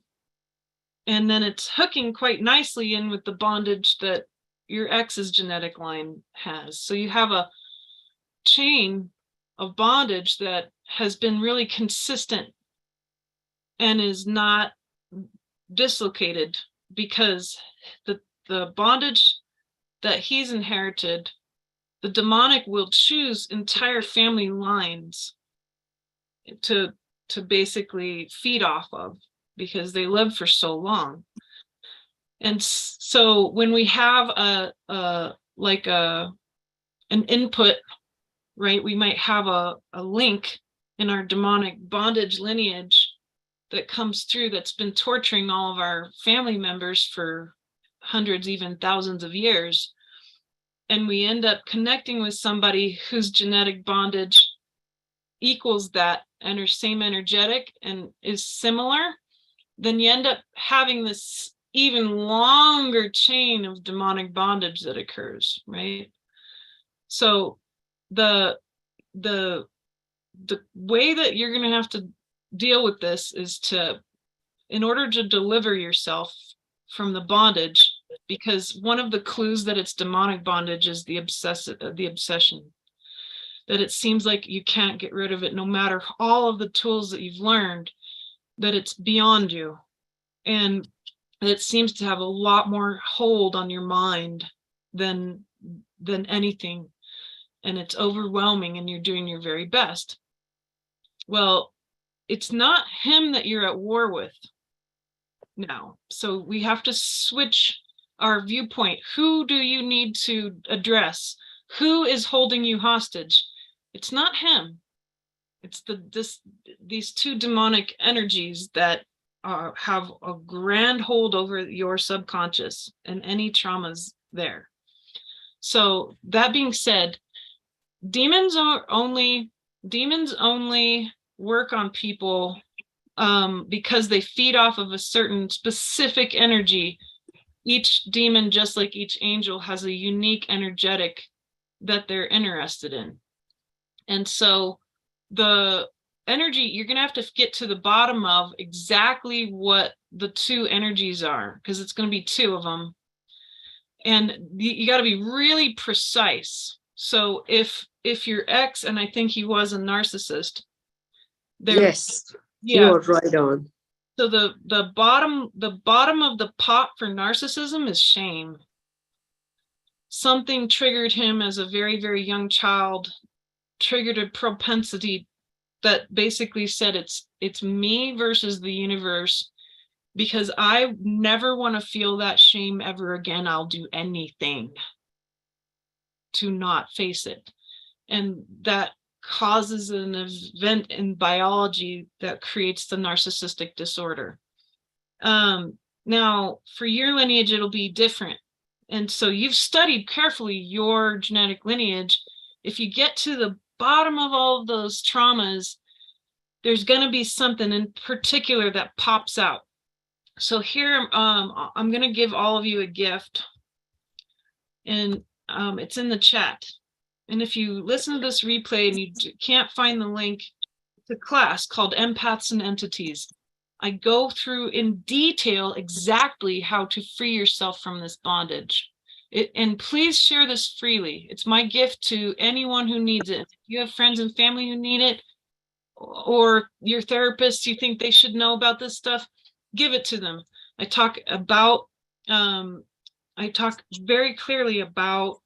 and then it's hooking quite nicely in with the bondage that your ex's genetic line has. So you have a chain of bondage that has been really consistent and is not dislocated, because the bondage that he's inherited, the demonic will choose entire family lines to basically feed off of, because they lived for so long. And so when we have an input, right, we might have a link in our demonic bondage lineage that comes through that's been torturing all of our family members for hundreds, even thousands of years. And we end up connecting with somebody whose genetic bondage equals that and are same energetic and is similar, then you end up having this even longer chain of demonic bondage that occurs, right? So the way that you're going to have to deal with this is in order to deliver yourself from the bondage, because one of the clues that it's demonic bondage is the obsession, that it seems like you can't get rid of it no matter all of the tools that you've learned, that it's beyond you, and it seems to have a lot more hold on your mind than anything, and it's overwhelming, and you're doing your very best. Well, it's not him that you're at war with now. So we have to switch our viewpoint. Who do you need to address? Who is holding you hostage? It's not him. It's these two demonic energies that have a grand hold over your subconscious and any traumas there. So that being said, demons only work on people because they feed off of a certain specific energy. Each demon, just like each angel, has a unique energetic that they're interested in. And so the energy, you're going to have to get to the bottom of exactly what the two energies are, because it's going to be two of them. And you got to be really precise. So if your ex, and I think he was a narcissist. Yes, yeah, you're right on. So the bottom of the pot for narcissism is shame. Something triggered him as a very, very young child, triggered a propensity that basically said it's me versus the universe, because I never want to feel that shame ever again. I'll do anything to not face it. And that causes an event in biology that creates the narcissistic disorder. Now, for your lineage, it'll be different. And so you've studied carefully your genetic lineage. If you get to the bottom of all of those traumas, there's going to be something in particular that pops out. So here, I'm going to give all of you a gift, and it's in the chat. And if you listen to this replay and you can't find the link, it's a class called Empaths and Entities. I go through in detail exactly how to free yourself from this bondage. And please share this freely. It's my gift to anyone who needs it. If you have friends and family who need it, or your therapist, you think they should know about this stuff, give it to them. I talk very clearly about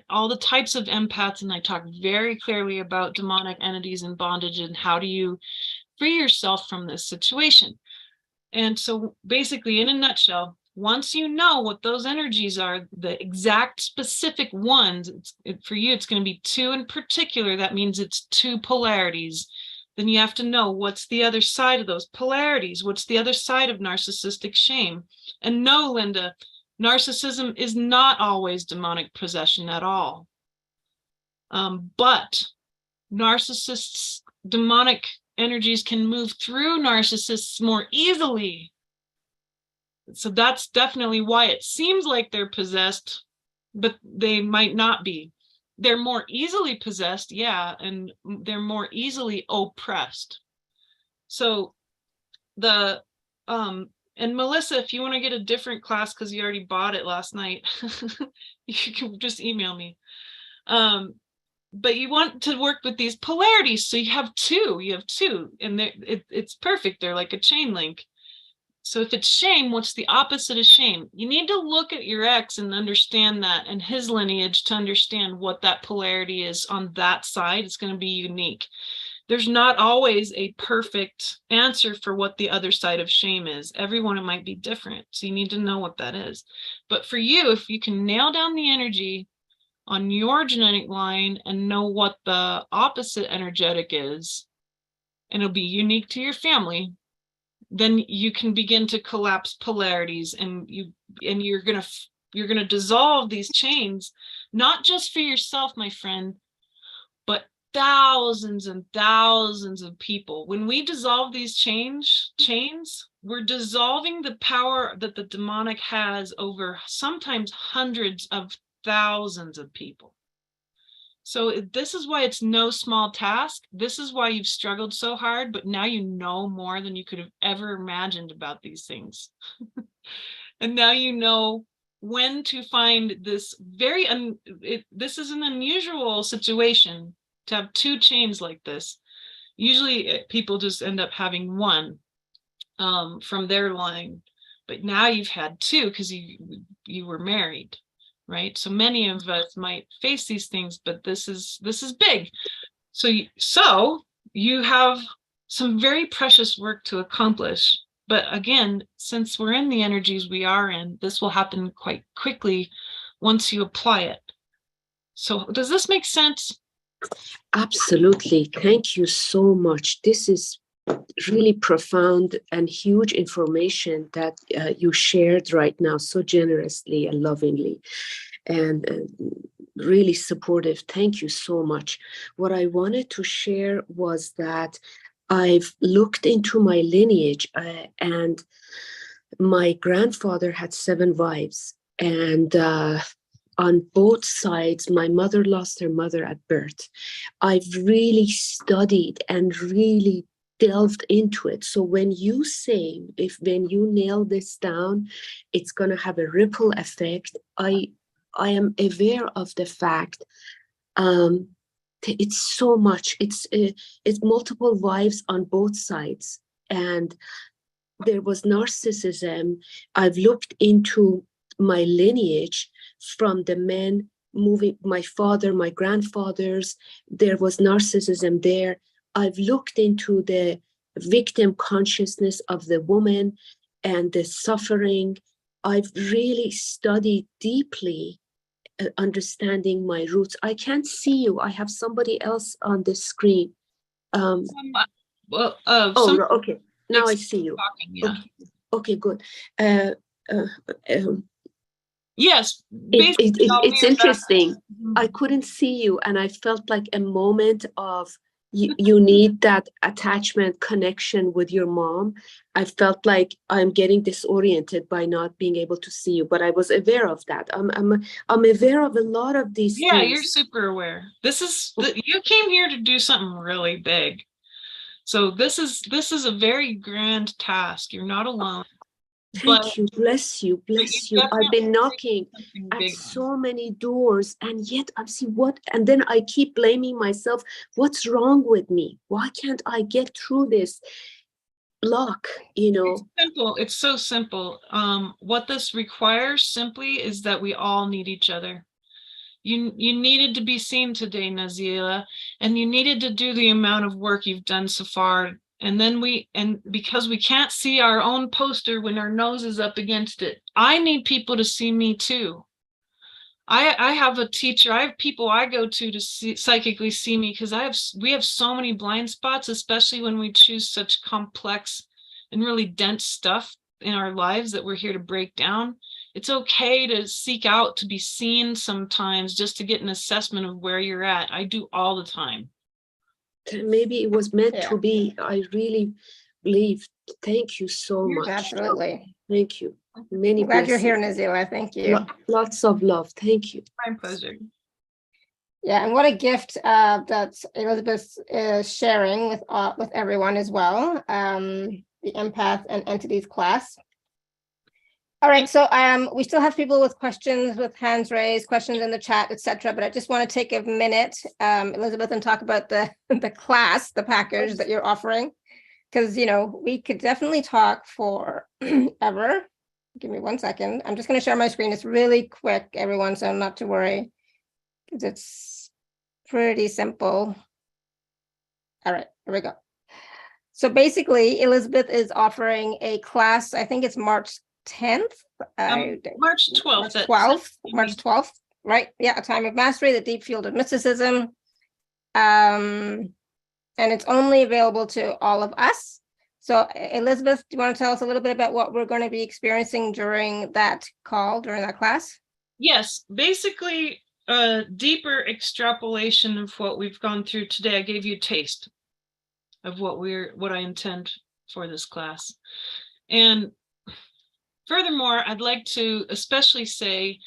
all the types of empaths, and I talk very clearly about demonic entities and bondage, and how do you free yourself from this situation. And so basically, in a nutshell, once you know what those energies are, the exact specific ones, for you, it's going to be two in particular. That means it's two polarities. Then you have to know what's the other side of those polarities. What's the other side of narcissistic shame? And no, Linda, narcissism is not always demonic possession at all. But narcissists, demonic energies can move through narcissists more easily. So that's definitely why it seems like they're possessed, but they might not be. They're more easily possessed, yeah, and they're more easily oppressed. So the and Melissa, if you want to get a different class because you already bought it last night, you can just email me. But you want to work with these polarities, so you have two, and it's perfect. They're like a chain link. So if it's shame, what's the opposite of shame? You need to look at your ex and understand that, and his lineage, to understand what that polarity is on that side. It's going to be unique. There's not always a perfect answer for what the other side of shame is. Everyone, it might be different. So you need to know what that is. But for you, if you can nail down the energy on your genetic line and know what the opposite energetic is, and it'll be unique to your family, then you can begin to collapse polarities, and you're gonna dissolve these chains, not just for yourself, my friend, but thousands and thousands of people. When we dissolve these chains, we're dissolving the power that the demonic has over sometimes hundreds of thousands of people. So this is why it's no small task. This is why you've struggled so hard, but now you know more than you could have ever imagined about these things. And now you know when to find this this is an unusual situation to have two chains like this. Usually people just end up having one from their line, but now you've had two because you were married. Right, so many of us might face these things, but this is big. So you have some very precious work to accomplish. But again, since we're in the energies we are in, this will happen quite quickly once you apply it. So does this make sense? Absolutely. Thank you so much. This is really profound and huge information that you shared right now so generously and lovingly, and really supportive. Thank you so much. What I wanted to share was that I've looked into my lineage, and my grandfather had 7 wives, and on both sides, my mother lost her mother at birth. I've really studied and really delved into it. So when you say, when you nail this down, it's going to have a ripple effect. I am aware of the fact. It's so much. It's multiple wives on both sides, and there was narcissism. I've looked into my lineage from the men moving, my father, my grandfathers. There was narcissism there. I've looked into the victim consciousness of the woman and the suffering. I've really studied deeply, understanding my roots. I can't see you. I have somebody else on the screen. Okay. Now I see you. Talking, yeah. Okay, good. Yes, it's interesting. I couldn't see you, and I felt like a moment of you need that attachment connection with your mom. I felt like I'm getting disoriented by not being able to see you, but I was aware of that. I'm aware of a lot of these things. Yeah, you're super aware. You came here to do something really big. So this is a very grand task. You're not alone. Thank you. Bless you. Bless you. I've been knocking at so many doors, and yet I see what, and then I keep blaming myself. What's wrong with me? Why can't I get through this block? It's simple. It's so simple. What this requires simply is that we all need each other. You needed to be seen today, Nazila, and you needed to do the amount of work you've done so far And then because we can't see our own poster when our nose is up against it, I need people to see me too. I have a teacher, I have people I go to psychically see me, because we have so many blind spots, especially when we choose such complex and really dense stuff in our lives that we're here to break down. It's okay to seek out to be seen sometimes, just to get an assessment of where you're at. I do all the time. Maybe it was meant Yeah. to be. I really believe. Thank you so much. Absolutely. Thank you. Many I'm glad you're here, blessings. Nazila. Thank you. Lots of love. Thank you. My pleasure. Yeah, and what a gift that Elizabeth is sharing with everyone as well. The Empath and Entities class. All right, so we still have people with questions, with hands raised, questions in the chat, etc. But I just want to take a minute, Elizabeth, and talk about the class, the package that you're offering, because we could definitely talk for ever. Give me 1 second. I'm just going to share my screen. It's really quick, everyone, so not to worry, because it's pretty simple. All right, here we go. So basically, Elizabeth is offering a class. I think it's March 10th. March 12th. March 12th, right? Yeah, A Time of Mastery, the Deep Field of Mysticism. And it's only available to all of us. So Elizabeth, do you want to tell us a little bit about what we're going to be experiencing during that class? Yes, basically a deeper extrapolation of what we've gone through today. I gave you a taste of what I intend for this class. And furthermore, I'd like to especially say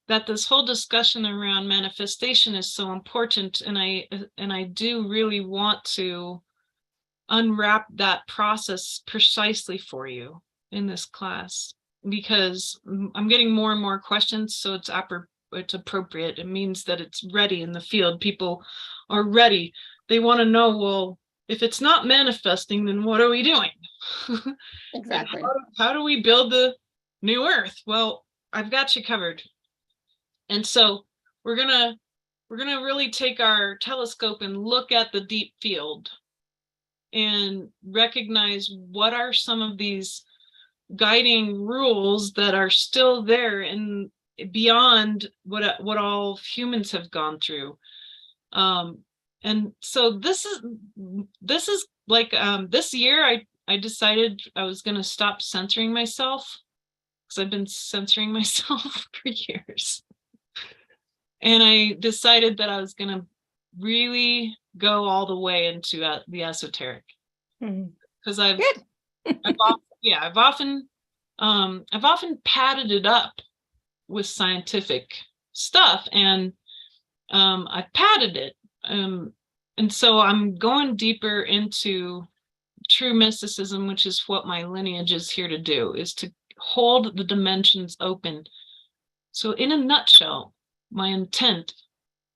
that this whole discussion around manifestation is so important, and I do really want to unwrap that process precisely for you in this class, because I'm getting more and more questions, so it's appropriate. It means that it's ready in the field. People are ready. They want to know, well, if it's not manifesting, then what are we doing? Exactly. How do we build the new earth? Well, I've got you covered. And so we're gonna really take our telescope and look at the deep field and recognize what are some of these guiding rules that are still there and beyond what all humans have gone through. And so this is like this year I decided I was going to stop censoring myself, because I've been censoring myself for years. And I decided that I was going to really go all the way into the esoteric, because I've often padded it up with scientific stuff, and I've padded it, and so I'm going deeper into true mysticism, which is what my lineage is here to do, is to hold the dimensions open. So in a nutshell, my intent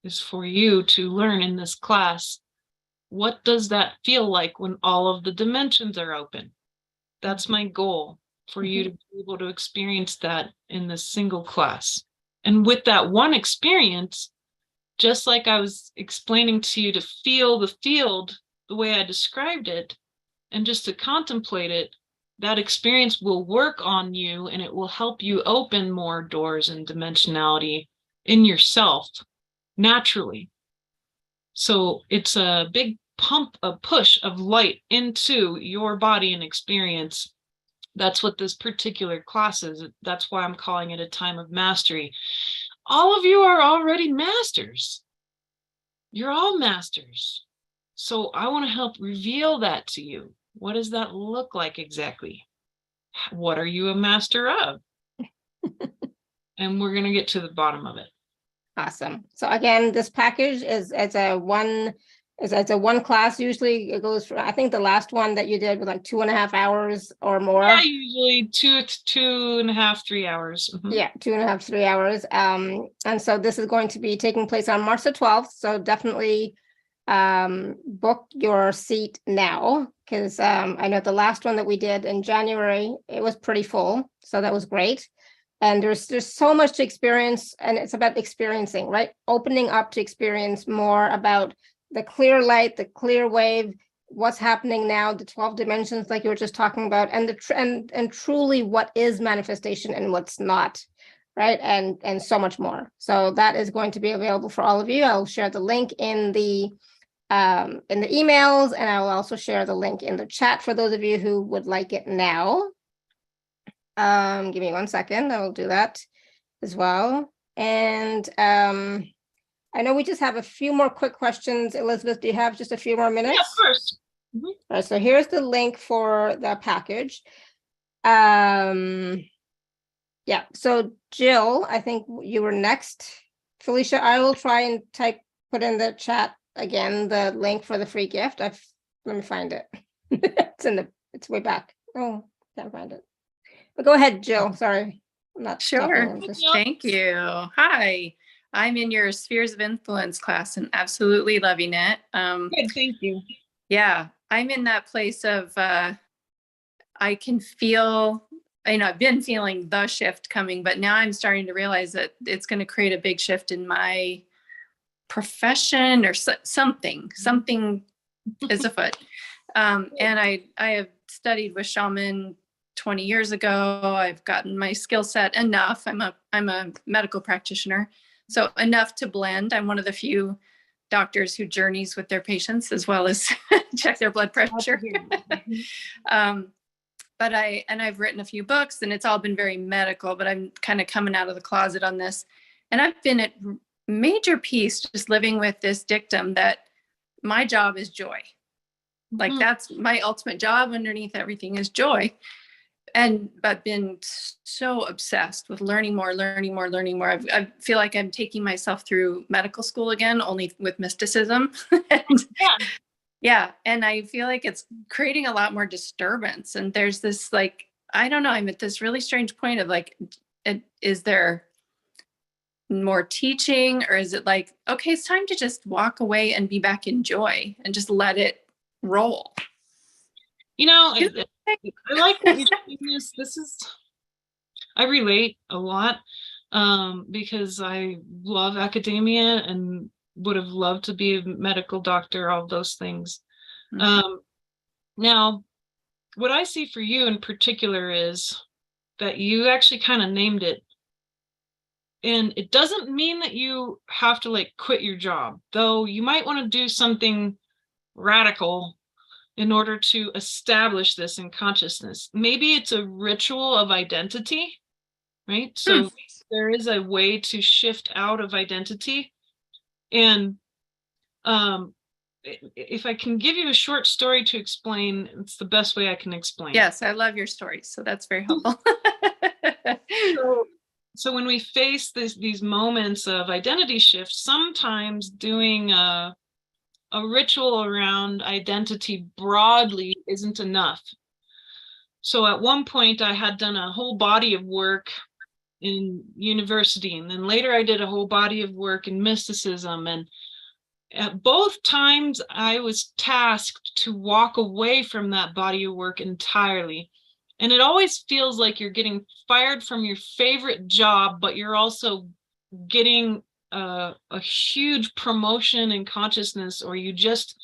is for you to learn in this class, what does that feel like when all of the dimensions are open? That's my goal, for you to be able to experience that in this single class. And with that one experience, just like I was explaining to you, to feel the field the way I described it, and just to contemplate it, that experience will work on you, and it will help you open more doors and dimensionality in yourself naturally. So it's a big a push of light into your body and experience. That's what this particular class is. That's why I'm calling it A Time of Mastery. All of you are already masters. You're all masters. So I want to help reveal that to you. What does that look like exactly? What are you a master of? And we're going to get to the bottom of it. Awesome. So again, this package is a one class. Usually it goes for, I think the last one that you did was like 2.5 hours or more. Yeah, usually 2.5, 3 hours. Mm-hmm. Yeah, 2.5, 3 hours. And so this is going to be taking place on March the 12th. So definitely book your seat now, because I know the last one that we did in January, it was pretty full. So that was great. And there's so much to experience, and it's about experiencing, right? Opening up to experience more about the clear light, the clear wave, what's happening now, the 12 dimensions, like you were just talking about, and and truly what is manifestation and what's not, right? And so much more. So that is going to be available for all of you. I'll share the link in the emails, and I will also share the link in the chat for those of you who would like it now. Give me 1 second. I will do that as well. And I know we just have a few more quick questions. Elizabeth, do you have just a few more minutes? Yeah, of course. All right, so here's the link for the package. Yeah, so Jill, I think you were next. Felicia, I will try and put in the chat again the link for the free gift. Let me find it. It's way back. Oh, can't find it. But go ahead, Jill. Sorry. I'm not Sure. talking, just- Thank you. Hi. I'm in your Spheres of Influence class and absolutely loving it. Good, thank you. Yeah, I'm in that place of I can feel, I've been feeling the shift coming, but now I'm starting to realize that it's going to create a big shift in my profession or something is afoot. And I have studied with shaman 20 years ago. I've gotten my skill set enough. I'm a medical practitioner, so enough to blend. I'm one of the few doctors who journeys with their patients as well as check their blood pressure. But I've written a few books, and it's all been very medical, but I'm kind of coming out of the closet on this. And I've been at major peace just living with this dictum that my job is joy. Like that's my ultimate job underneath everything is joy. And I've been so obsessed with learning more. I feel like I'm taking myself through medical school again, only with mysticism. And I feel like it's creating a lot more disturbance. And there's this, like, I don't know, I'm at this really strange point of like, is there more teaching, or is it like, okay, it's time to just walk away and be back in joy and just let it roll? I like what you're saying. I relate a lot because I love academia and would have loved to be a medical doctor, all those things. Now, what I see for you in particular is that you actually kind of named it. And it doesn't mean that you have to like quit your job, though you might want to do something radical in order to establish this in consciousness. Maybe it's a ritual of identity, right? So there is a way to shift out of identity. And if I can give you a short story to explain, it's the best way I can explain. Yes, I love your stories, so that's very helpful. So when we face these moments of identity shift, sometimes doing a ritual around identity broadly isn't enough. So at one point I had done a whole body of work in university, and then later I did a whole body of work in mysticism, and at both times I was tasked to walk away from that body of work entirely. And it always feels like you're getting fired from your favorite job, but you're also getting a huge promotion in consciousness, or you just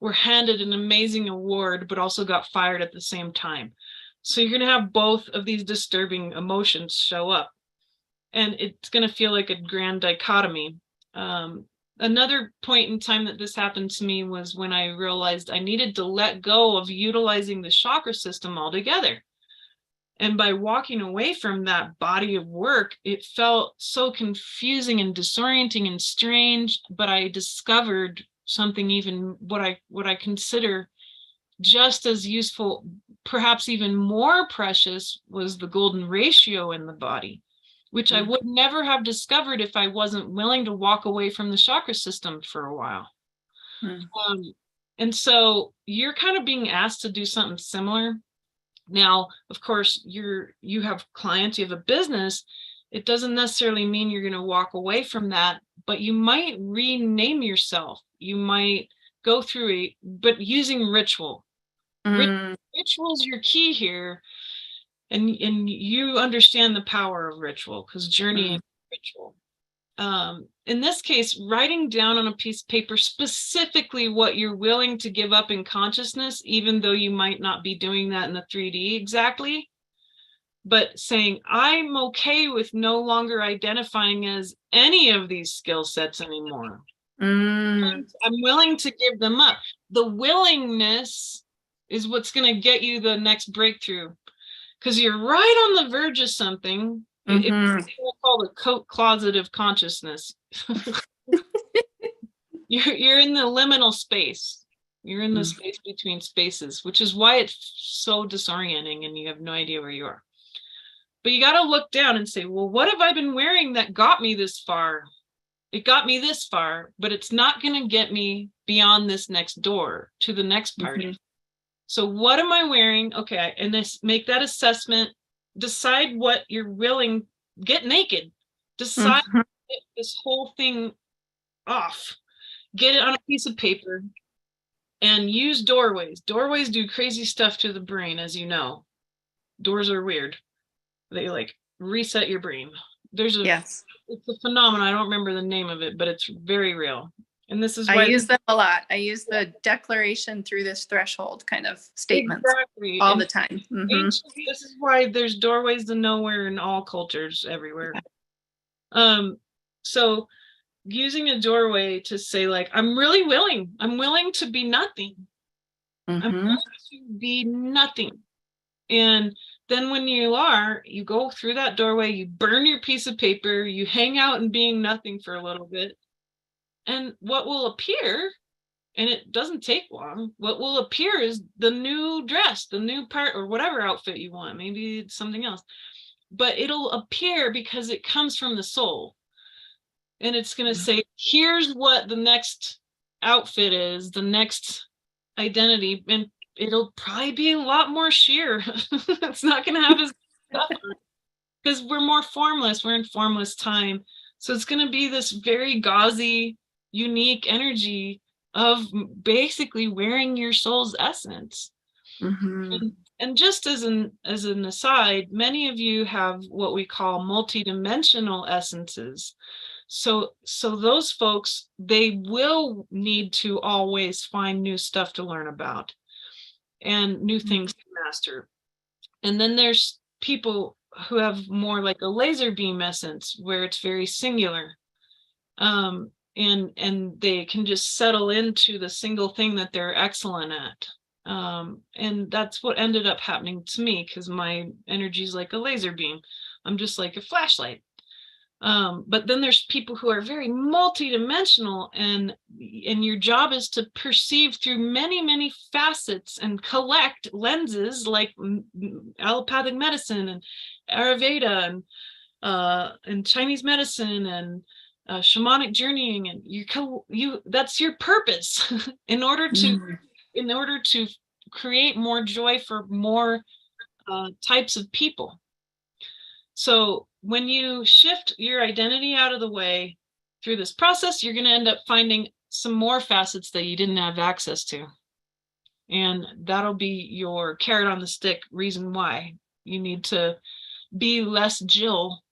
were handed an amazing award, but also got fired at the same time. So you're going to have both of these disturbing emotions show up, and it's going to feel like a grand dichotomy. Another point in time that this happened to me was when I realized I needed to let go of utilizing the chakra system altogether. And by walking away from that body of work, it felt so confusing and disorienting and strange, but I discovered something even what I consider just as useful, perhaps even more precious, was the golden ratio in the body, which I would never have discovered if I wasn't willing to walk away from the chakra system for a while. And so you're kind of being asked to do something similar. Now, of course, you have clients, you have a business. It doesn't necessarily mean you're going to walk away from that, but you might rename yourself. You might go through but using ritual. Ritual is your key here. And you understand the power of ritual, because journey is ritual. in this case, writing down on a piece of paper specifically what you're willing to give up in consciousness, even though you might not be doing that in the 3D exactly, but saying, I'm okay with no longer identifying as any of these skill sets anymore. I'm willing to give them up. The willingness is what's going to get you the next breakthrough, because you're right on the verge of something. It's called a coat closet of consciousness. You're in the liminal space. You're in the space between spaces, which is why it's so disorienting and you have no idea where you are. But you got to look down and say, well, what have I been wearing that got me this far? It got me this far, but it's not going to get me beyond this next door to the next party. So what am I wearing? Okay, and this, make that assessment. Decide what you're willing. Get naked. Decide to get this whole thing off. Get it on a piece of paper and use doorways. Doorways do crazy stuff to the brain, as you know. Doors are weird. They like reset your brain. There's a it's a phenomenon. I don't remember the name of it, but it's very real. And this is why I use them a lot. I use the declaration through this threshold kind of statements all the time. This is why there's doorways to nowhere in all cultures everywhere. So using a doorway to say, like, I'm really willing. I'm willing to be nothing. I'm willing to be nothing. And then when you go through that doorway, you burn your piece of paper, you hang out in being nothing for a little bit. And what will appear, and it doesn't take long, what will appear is the new dress, the new part, or whatever outfit you want. Maybe it's something else. But it'll appear because it comes from the soul. And it's going to say, here's what the next outfit is, the next identity. And it'll probably be a lot more sheer. It's not going to have as stuff because we're more formless. We're in formless time. So it's going to be this very gauzy, unique energy of basically wearing your soul's essence. And just as an aside, many of you have what we call multidimensional essences. So those folks, they will need to always find new stuff to learn about and new things to master. And then there's people who have more like a laser beam essence, where it's very singular. And they can just settle into the single thing that they're excellent at. And that's what ended up happening to me, because my energy is like a laser beam. I'm just like a flashlight. But then there's people who are very multidimensional, and your job is to perceive through many, many facets and collect lenses like allopathic medicine and Ayurveda and Chinese medicine and shamanic journeying, and that's your purpose in order to create more joy for more types of people. So when you shift your identity out of the way through this process, you're going to end up finding some more facets that you didn't have access to. And that'll be your carrot on the stick reason why you need to be less Jill.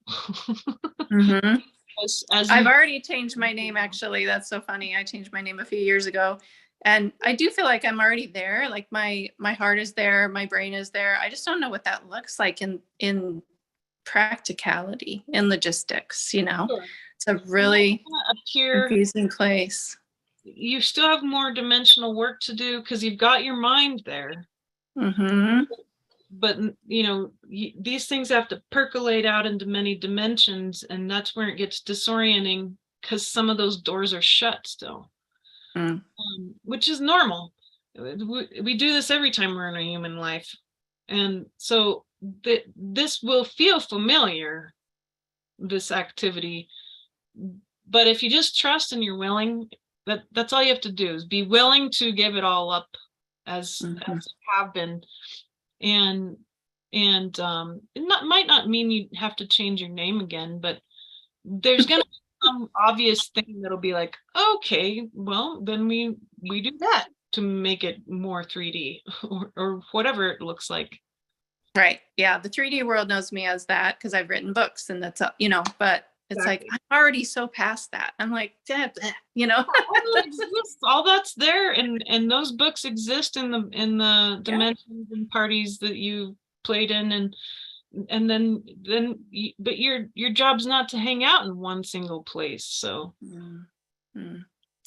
I've already changed my name, actually. That's so funny. I changed my name a few years ago. And I do feel like I'm already there. Like my heart is there, my brain is there. I just don't know what that looks like in practicality and logistics. Sure. It's a really confusing place. You still have more dimensional work to do because you've got your mind there. But these things have to percolate out into many dimensions, and that's where it gets disorienting, because some of those doors are shut still. Which is normal. We do this every time we're in a human life. And so this will feel familiar, this activity. But if you just trust and you're willing, that's all you have to do, is be willing to give it all up as you have been. And it might not mean you have to change your name again, but there's going to be some obvious thing that'll be like, okay, well, then we do that to make it more 3D or whatever it looks like. Right. Yeah. The 3D world knows me as that because I've written books, and that's, but it's like, I'm already so past that. I'm like, you know. All exists, all that's there, and those books exist in the dimensions and parties that you played in, and then but your job's not to hang out in one single place. So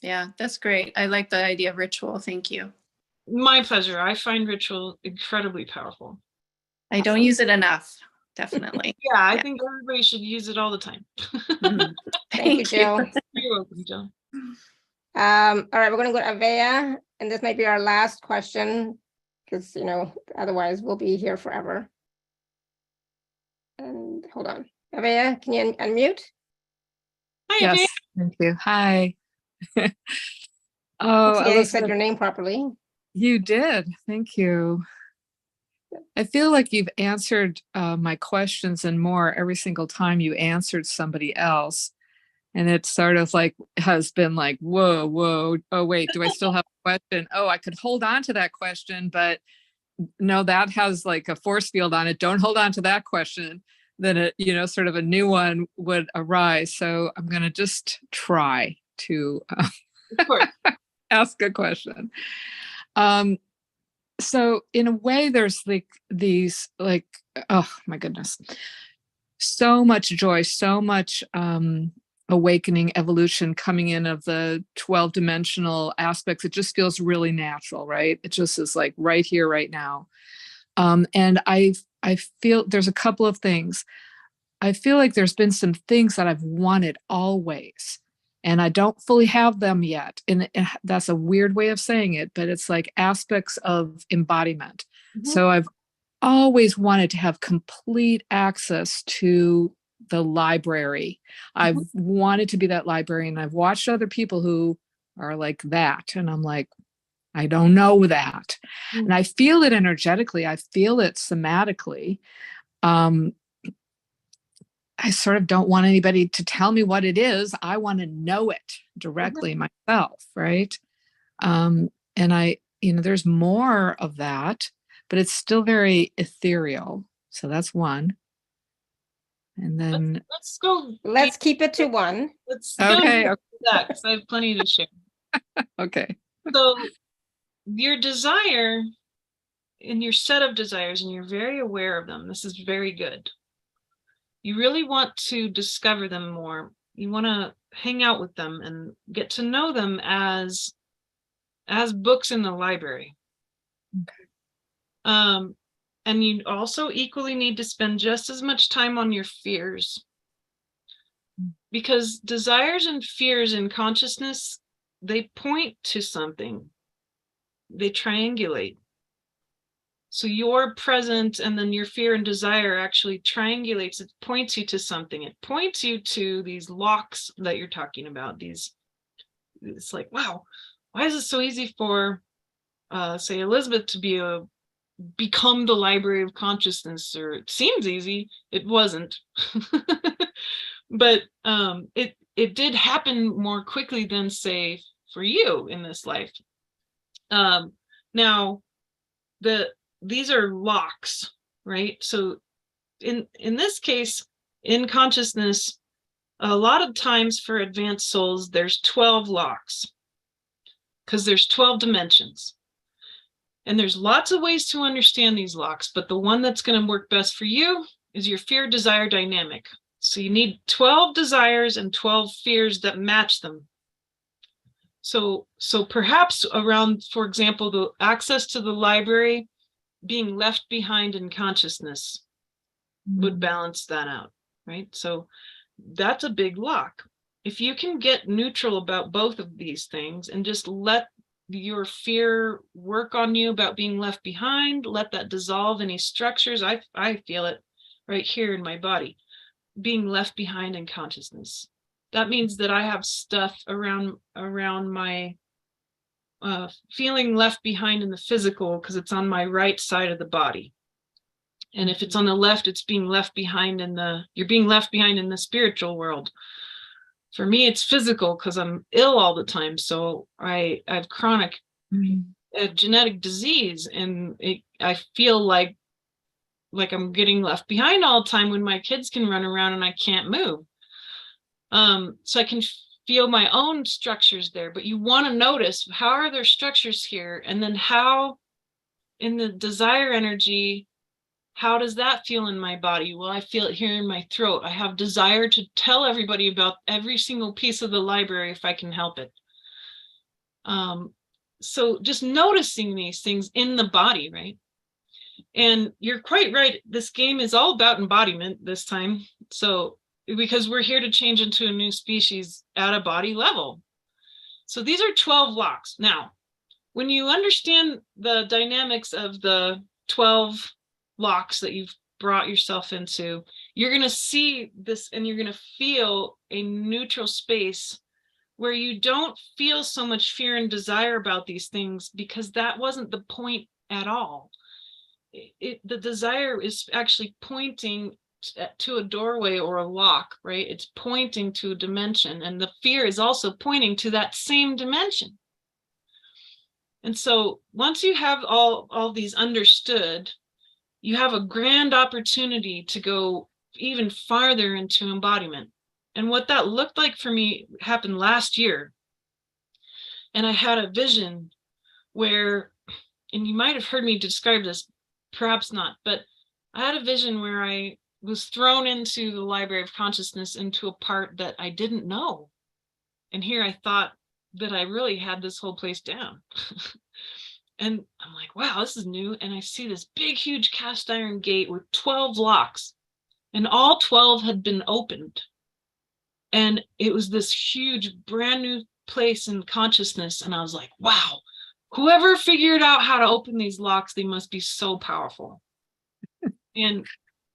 yeah, that's great. I like the idea of ritual. Thank you. My pleasure. I find ritual incredibly powerful. I don't use it enough. Definitely. Yeah, I think everybody should use it all the time. Thank you, Jill. You're welcome, Jill. All right, we're going to go to Avea, and this might be our last question because, you know, otherwise we'll be here forever. And hold on. Avea, can you unmute? Hi, Yes, Avea. thank you. Hi. Hopefully I said your name properly. You did. Thank you. I feel like you've answered my questions and more every single time you answered somebody else. And it's sort of like, has been like, whoa. Oh, wait, do I still have a question? Oh, I could hold on to that question, but no, that has like a force field on it. Don't hold on to that question. Then it, you know, sort of a new one would arise. So I'm going to just try to ask a question. So in a way, there's like these, like, oh my goodness, so much joy, so much awakening, evolution coming in of the 12-dimensional aspects. It just feels really natural, right? It just is like right here, right now. And I feel there's a couple of things. I feel like there's been some things that I've wanted always, and I don't fully have them yet. And that's a weird way of saying it, but it's like aspects of embodiment. So I've always wanted to have complete access to the library. I've wanted to be that librarian. I've watched other people who are like that, and I'm like, I don't know that. And I feel it energetically. I feel it somatically. I sort of don't want anybody to tell me what it is. I want to know it directly myself, right? And I, you know, there's more of that, but it's still very ethereal. So that's one. And then let's go. Let's keep it to one. Let's go to that, because I have plenty to share. Okay. So your desire and your set of desires, and you're very aware of them. This is very good. You really want to discover them more. You want to hang out with them and get to know them as books in the library. Okay. And you also equally need to spend just as much time on your fears, because desires and fears in consciousness, they point to something. They triangulate. So your present and then your fear and desire actually triangulates. It points you to something. It points you to these locks that you're talking about. It's like, wow, why is it so easy for, say, Elizabeth to become the library of consciousness? Or it seems easy. It wasn't. But it did happen more quickly than, say, for you in this life. Now, these are locks, right? So in this case, in consciousness, a lot of times for advanced souls, there's 12 locks, because there's 12 dimensions. And there's lots of ways to understand these locks, but the one that's going to work best for you is your fear-desire dynamic. So you need 12 desires and 12 fears that match them. So perhaps around, for example, the access to the library, being left behind in consciousness would balance that out, right? So that's a big lock. If you can get neutral about both of these things and just let your fear work on you about being left behind, let that dissolve any structures. I feel it right here in my body, being left behind in consciousness. That means that I have stuff around my feeling left behind in the physical, because it's on my right side of the body. And if it's on the left, it's being left behind you're being left behind in the spiritual world. For me, it's physical because I'm ill all the time. So I have chronic genetic disease, and I feel like I'm getting left behind all the time when my kids can run around and I can't move. So I can feel my own structures there, but you want to notice, how are there structures here? And then how in the desire energy, how does that feel in my body? Well, I feel it here in my throat. I have desire to tell everybody about every single piece of the library if I can help it. So just noticing these things in the body, right? And you're quite right. This game is all about embodiment this time. So because we're here to change into a new species at a body level. So these are 12 locks. Now, when you understand the dynamics of the 12 locks that you've brought yourself into, you're going to see this and you're going to feel a neutral space where you don't feel so much fear and desire about these things, because that wasn't the point at all. The desire is actually pointing to a doorway or a lock, right? It's pointing to a dimension, and the fear is also pointing to that same dimension. And so once you have all these understood, you have a grand opportunity to go even farther into embodiment. And what that looked like for me happened last year. And I had a vision where, and you might have heard me describe this, perhaps not, but I had a vision where I was thrown into the Library of Consciousness, into a part that I didn't know. And here I thought that I really had this whole place down. And I'm like, wow, this is new. And I see this big, huge cast iron gate with 12 locks, and all 12 had been opened. And it was this huge, brand new place in consciousness. And I was like, wow, whoever figured out how to open these locks, they must be so powerful. And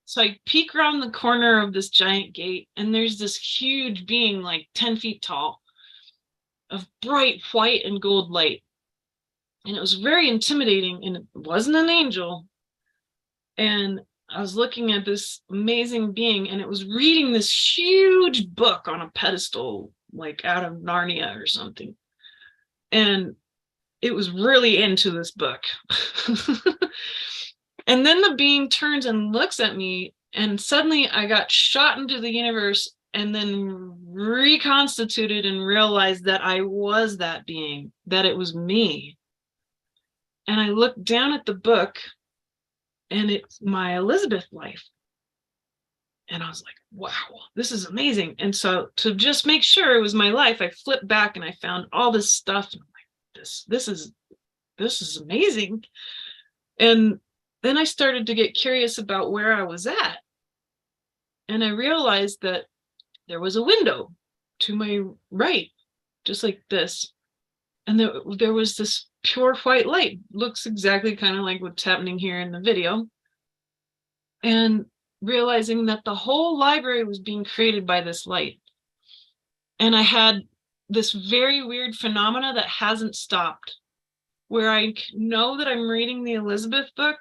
so I peek around the corner of this giant gate, and there's this huge being, like 10 feet tall, of bright white and gold light. And it was very intimidating, and it wasn't an angel. And I was looking at this amazing being, and it was reading this huge book on a pedestal, like out of Narnia or something. And it was really into this book. And then the being turns and looks at me, and suddenly I got shot into the universe and then reconstituted and realized that I was that being, that it was me. And I looked down at the book, and it's my Elizabeth life. And I was like, wow, this is amazing. And so to just make sure it was my life, I flipped back and I found all this stuff. And I'm like, this is amazing. And then I started to get curious about where I was at. And I realized that there was a window to my right, just like this. And there was this pure white light. Looks exactly kind of like what's happening here in the video. And realizing that the whole library was being created by this light. And I had this very weird phenomena that hasn't stopped, where I know that I'm reading the Elizabeth book,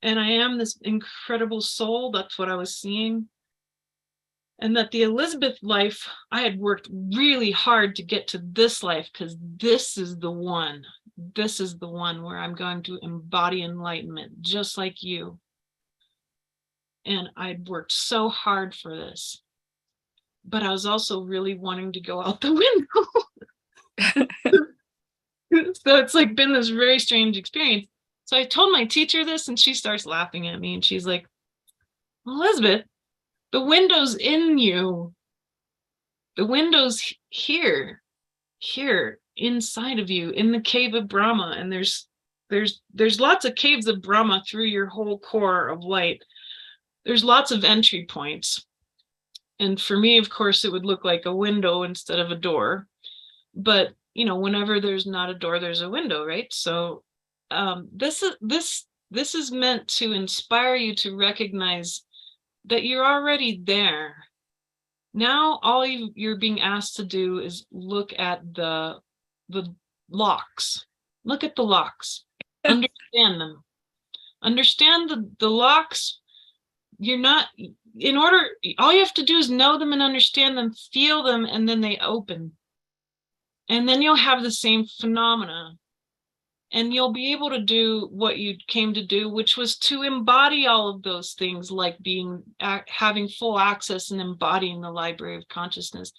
and I am this incredible soul. That's what I was seeing. And that the Elizabeth life, I had worked really hard to get to this life, because this is the one. This is the one where I'm going to embody enlightenment, just like you. And I'd worked so hard for this. But I was also really wanting to go out the window. So it's like been this very strange experience. So I told my teacher this, and she starts laughing at me, and she's like, Elizabeth, the window's in you. The window's here inside of you, in the cave of Brahma. And there's lots of caves of Brahma through your whole core of light. There's lots of entry points. And for me, of course, it would look like a window instead of a door. But, you know, whenever there's not a door, there's a window, right? So this is meant to inspire you to recognize that you're already there. Now, all you're being asked to do is look at the locks. Look at the locks. Understand them. Understand the locks. You're not, all you have to do is know them and understand them, feel them, and then they open. And then you'll have the same phenomena. And you'll be able to do what you came to do, which was to embody all of those things, like having full access and embodying the library of consciousness.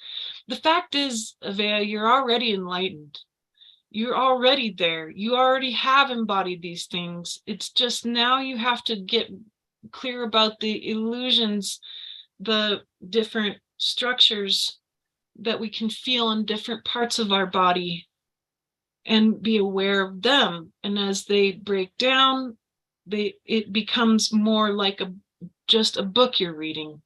The fact is, Avea, you're already enlightened. You're already there. You already have embodied these things. It's just now you have to get clear about the illusions, the different structures that we can feel in different parts of our body, and be aware of them. And as they break down, it becomes more like just a book you're reading.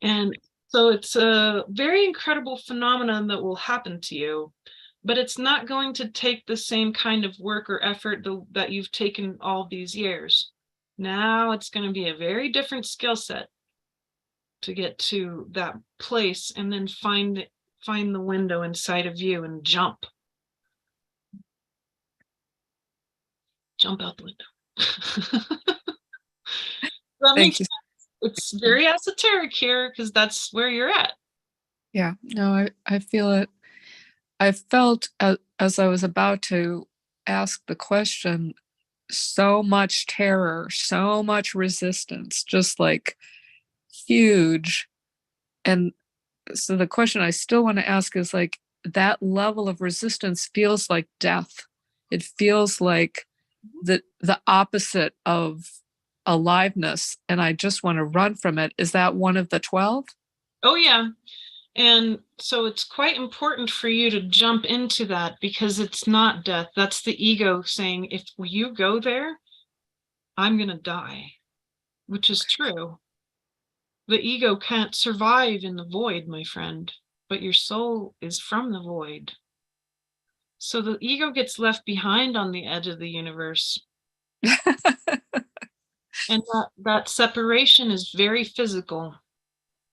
And so it's a very incredible phenomenon that will happen to you, but it's not going to take the same kind of work or effort that you've taken all these years. Now it's going to be a very different skill set to get to that place, and then find the window inside of you and jump out the window. That makes sense. It's very esoteric here because that's where you're at. Yeah, no, I feel it. I felt as I was about to ask the question, so much terror, so much resistance, just like huge. And so the question I still want to ask is, like, that level of resistance feels like death. It feels like the opposite of aliveness, and I just want to run from it. Is that one of the 12? Oh yeah. And so it's quite important for you to jump into that, because it's not death. That's the ego saying, if you go there, I'm going to die, which is true. The ego can't survive in the void, my friend, but your soul is from the void. So the ego gets left behind on the edge of the universe. And that separation is very physical.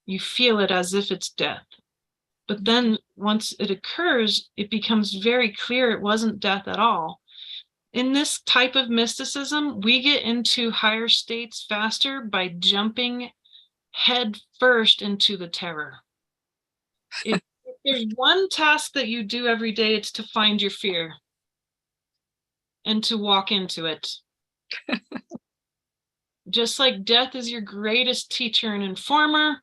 You feel it as if it's death. But then once it occurs, it becomes very clear it wasn't death at all. In this type of mysticism, we get into higher states faster by jumping head first into the terror. If there's one task that you do every day, it's to find your fear and to walk into it. Just like death is your greatest teacher and informer,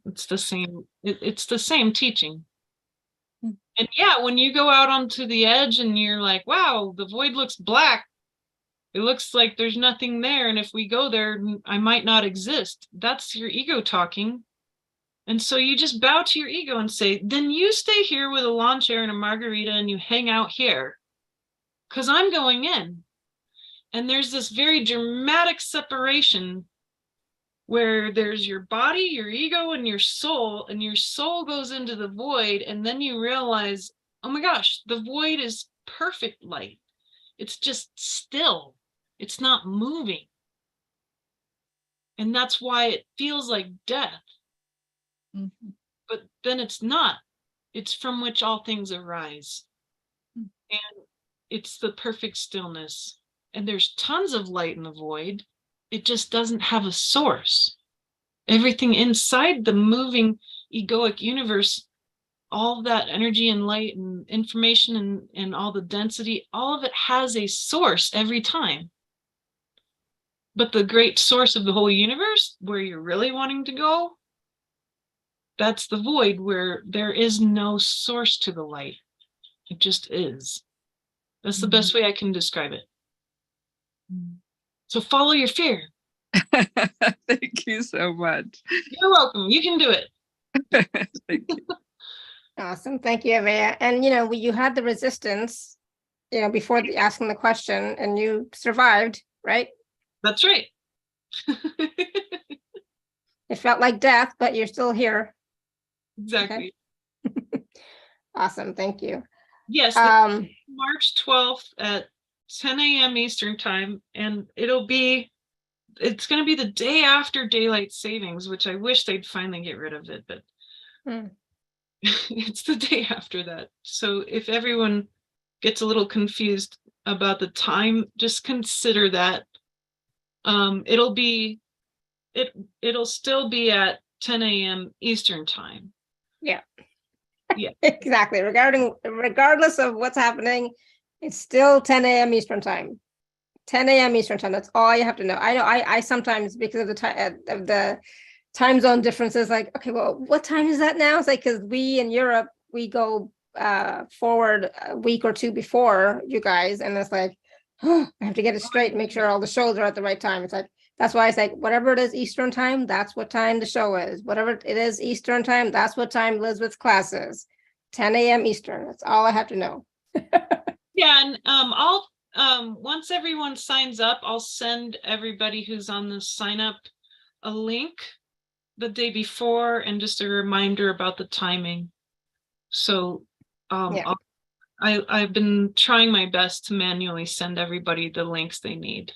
it's the same. It's the same teaching. And yeah, when you go out onto the edge and you're like, wow, the void looks black. It looks like there's nothing there. And if we go there, I might not exist. That's your ego talking. And so you just bow to your ego and say, then you stay here with a lawn chair and a margarita and you hang out here, because I'm going in. And there's this very dramatic separation where there's your body, your ego, and your soul goes into the void. And then you realize, oh my gosh, the void is perfect light. It's just still. It's not moving. And that's why it feels like death. Mm-hmm. But then it's not. It's from which all things arise. Mm-hmm. And it's the perfect stillness. And there's tons of light in the void. It just doesn't have a source. Everything inside the moving egoic universe, all that energy and light and information and all the density, all of it has a source every time. But the great source of the whole universe, where you're really wanting to go, that's the void, where there is no source to the light. It just is. That's the best way I can describe it. So follow your fear. Thank you so much. You're welcome. You can do it. Thank you. Awesome. Thank you, Avea. And, you had the resistance, before asking the question, and you survived, right? That's right. It felt like death, but you're still here. Exactly. Okay. Awesome. Thank you. Yes. March 12th at 10 a.m. Eastern time. And it's going to be the day after daylight savings, which I wish they'd finally get rid of it, but it's the day after that. So if everyone gets a little confused about the time, just consider that. It'll still be at 10 a.m. Eastern time. Yeah. Yeah. Exactly. Regardless of what's happening, It's still 10 a.m. Eastern time. 10 a.m. Eastern time. That's all you have to know. I know I sometimes, because of the time zone differences, like, okay, well, what time is that now? It's like, because we in Europe, we go forward a week or two before you guys, and it's like, oh, I have to get it straight and make sure all the shows are at the right time. It's like, that's why I say whatever it is Eastern time, that's what time the show is. Whatever it is Eastern time, that's what time Elizabeth's class is. 10 a.m. Eastern. That's all I have to know. Yeah, and I'll once everyone signs up, I'll send everybody who's on the sign up a link the day before and just a reminder about the timing. So Yeah. I've been trying my best to manually send everybody the links they need.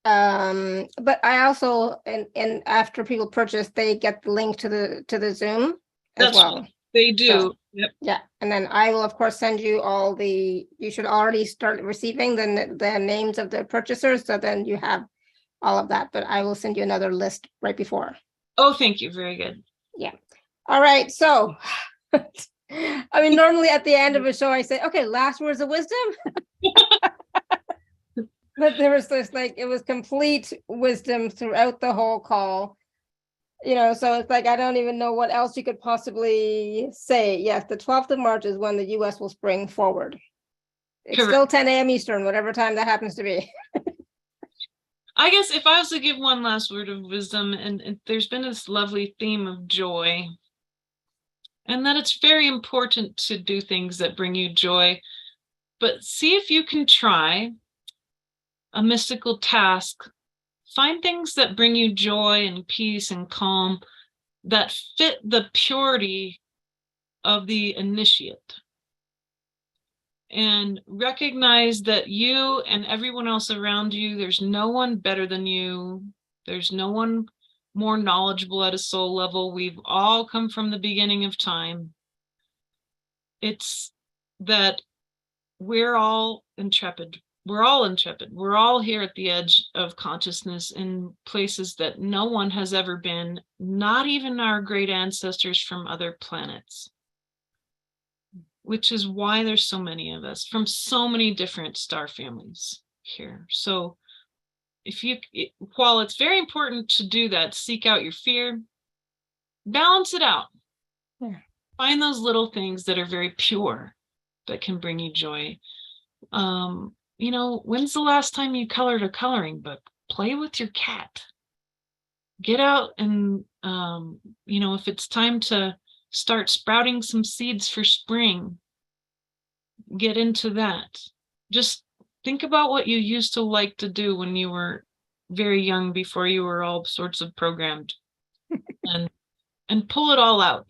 But I also, and after people purchase, they get the link to the Zoom as That's well. what they do. So, yep. yeah, and then I will of course send you all you should already start receiving the names of the purchasers, so then you have all of that, but I will send you another list right before. Oh, thank you. Very good. Yeah. All right. So I mean, normally at the end of a show, I say, okay, last words of wisdom. But there was this, like, it was complete wisdom throughout the whole call. So it's like, I don't even know what else you could possibly say. Yes, the 12th of March is when the US will spring forward. It's Correct. still 10 a.m. Eastern, whatever time that happens to be. I guess if I was to give one last word of wisdom, and there's been this lovely theme of joy, and that it's very important to do things that bring you joy, but see if you can try a mystical task. Find things that bring you joy and peace and calm that fit the purity of the initiate. And recognize that you and everyone else around you, there's no one better than you. There's no one more knowledgeable at a soul level. We've all come from the beginning of time. It's that we're all intrepid. We're all intrepid. We're all here at the edge of consciousness in places that no one has ever been, not even our great ancestors from other planets. Which is why there's so many of us from so many different star families here. So while it's very important to do that, seek out your fear, balance it out. Yeah. Find those little things that are very pure that can bring you joy. When's the last time you colored a coloring book? Play with your cat. Get out and, if it's time to start sprouting some seeds for spring, get into that. Just think about what you used to like to do when you were very young, before you were all sorts of programmed, and pull it all out,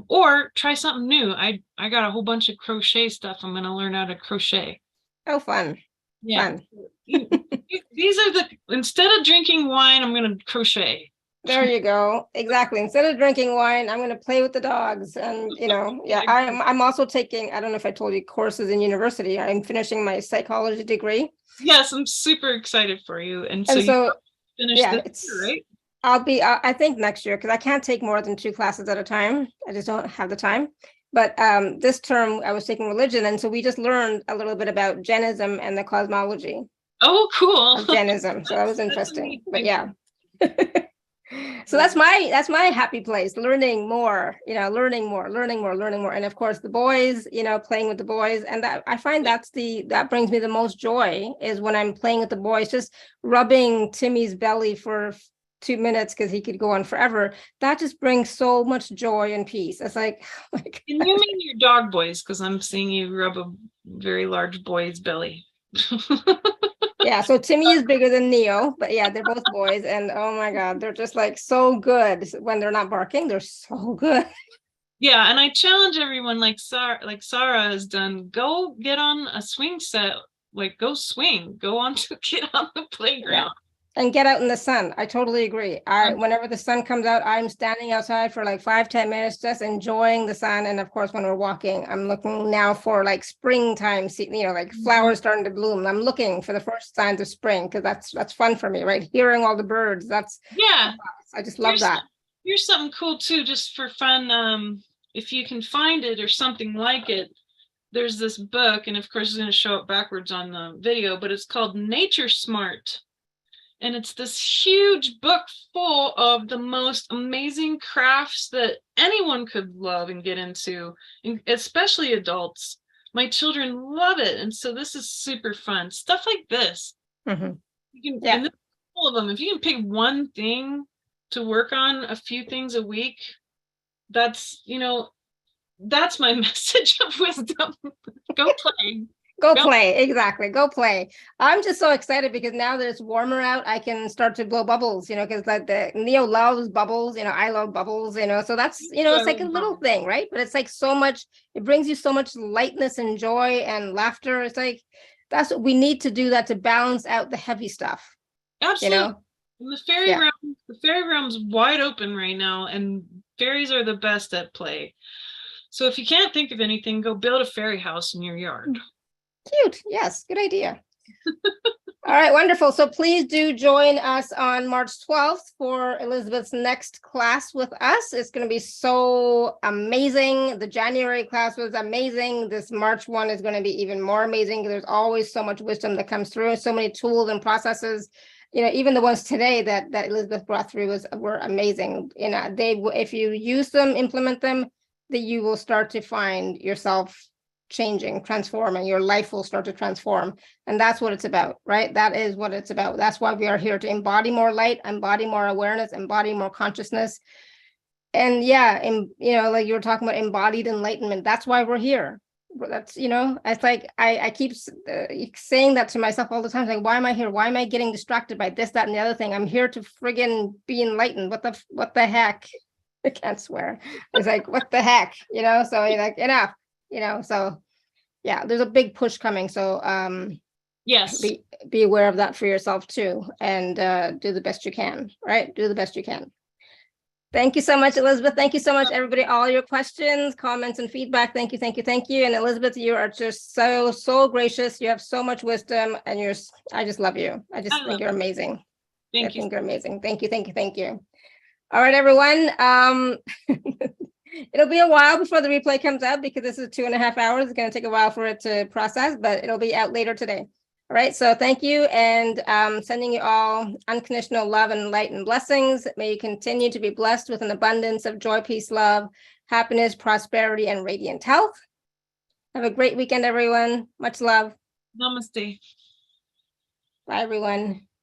or try something new. I got a whole bunch of crochet stuff. I'm going to learn how to crochet. Oh, fun. Yeah. Fun. These are instead of drinking wine, I'm going to crochet. There you go. Exactly. Instead of drinking wine, I'm going to play with the dogs. And, yeah, I'm also taking, I don't know if I told you, courses in university. I'm finishing my psychology degree. Yes, I'm super excited for you. And so you finish this year, right? I'll be, I think next year, because I can't take more than 2 classes at a time. I just don't have the time. But this term I was taking religion. And so we just learned a little bit about Jainism and the cosmology. Oh, cool. Of Jainism. So that was interesting. But yeah. So that's my happy place, learning more, learning more. And of course the boys, playing with the boys. And that I find that brings me the most joy, is when I'm playing with the boys, just rubbing Timmy's belly for 2 minutes, because he could go on forever. That just brings so much joy and peace. It's like, oh my God. And you mean your dog boys, because I'm seeing you rub a very large boy's belly. Yeah, so Timmy is bigger than Neo, but yeah, they're both boys, and oh my God, they're just like so good when they're not barking. They're so good. Yeah, and I challenge everyone, like Sarah has done, go get on a swing set, like go swing, get on the playground. Yeah. And get out in the sun. I totally agree. Whenever the sun comes out, I'm standing outside for like 5-10 minutes, just enjoying the sun. And of course, when we're walking, I'm looking now for like springtime, like flowers starting to bloom. I'm looking for the first signs of spring, because that's fun for me, right? Hearing all the birds. I just love that. Here's something cool too, just for fun. If you can find it or something like it, there's this book, and of course it's going to show up backwards on the video, but it's called Nature Smart. And it's this huge book full of the most amazing crafts that anyone could love and get into, especially adults. My children love it. And so this is super fun. Stuff like this. Mhm. You can, Yeah. and this is full of them. If you can pick one thing to work on, a few things a week, that's, that's my message of wisdom. Go play. Go play. Exactly. Go play. I'm just so excited because now that it's warmer out, I can start to blow bubbles, because like the Neo loves bubbles, I love bubbles, so that's, it's like a little thing, right? But it's like so much, it brings you so much lightness and joy and laughter. It's like, that's what we need to do, that to balance out the heavy stuff. Absolutely. And the fairy realm's wide open right now, and fairies are the best at play. So if you can't think of anything, go build a fairy house in your yard. Cute. Yes. Good idea. All right. Wonderful. So please do join us on March 12th for Elizabeth's next class with us. It's going to be so amazing. The January class was amazing. This March one is going to be even more amazing. There's always so much wisdom that comes through, so many tools and processes. Even the ones today that Elizabeth brought through were amazing. If you use them, implement them, that you will start to find yourself changing, transforming. Your life will start to transform. And that's what it's about, right? That is what it's about. That's why we are here, to embody more light, embody more awareness, embody more consciousness. And like you were talking about embodied enlightenment. That's why we're here. That's, it's like, I keep saying that to myself all the time. Like, why am I here? Why am I getting distracted by this, that, and the other thing? I'm here to friggin' be enlightened. What the heck? I can't swear. It's like, what the heck? So you're like, enough. So yeah, there's a big push coming. So yes, be aware of that for yourself too, and do the best you can, right? Do the best you can. Thank you so much, Elizabeth. Thank you so much, everybody. All your questions, comments, and feedback. Thank you, thank you, thank you. And Elizabeth, you are just so gracious. You have so much wisdom, and I just love you. I think you're amazing. Thank you. I think you're amazing. Thank you, thank you, thank you. All right, everyone. It'll be a while before the replay comes out because this is 2.5 hours. It's going to take a while for it to process, but it'll be out later today. All right. So thank you, and sending you all unconditional love and light and blessings. May you continue to be blessed with an abundance of joy, peace, love, happiness, prosperity, and radiant health. Have a great weekend, everyone. Much love. Namaste. Bye, everyone.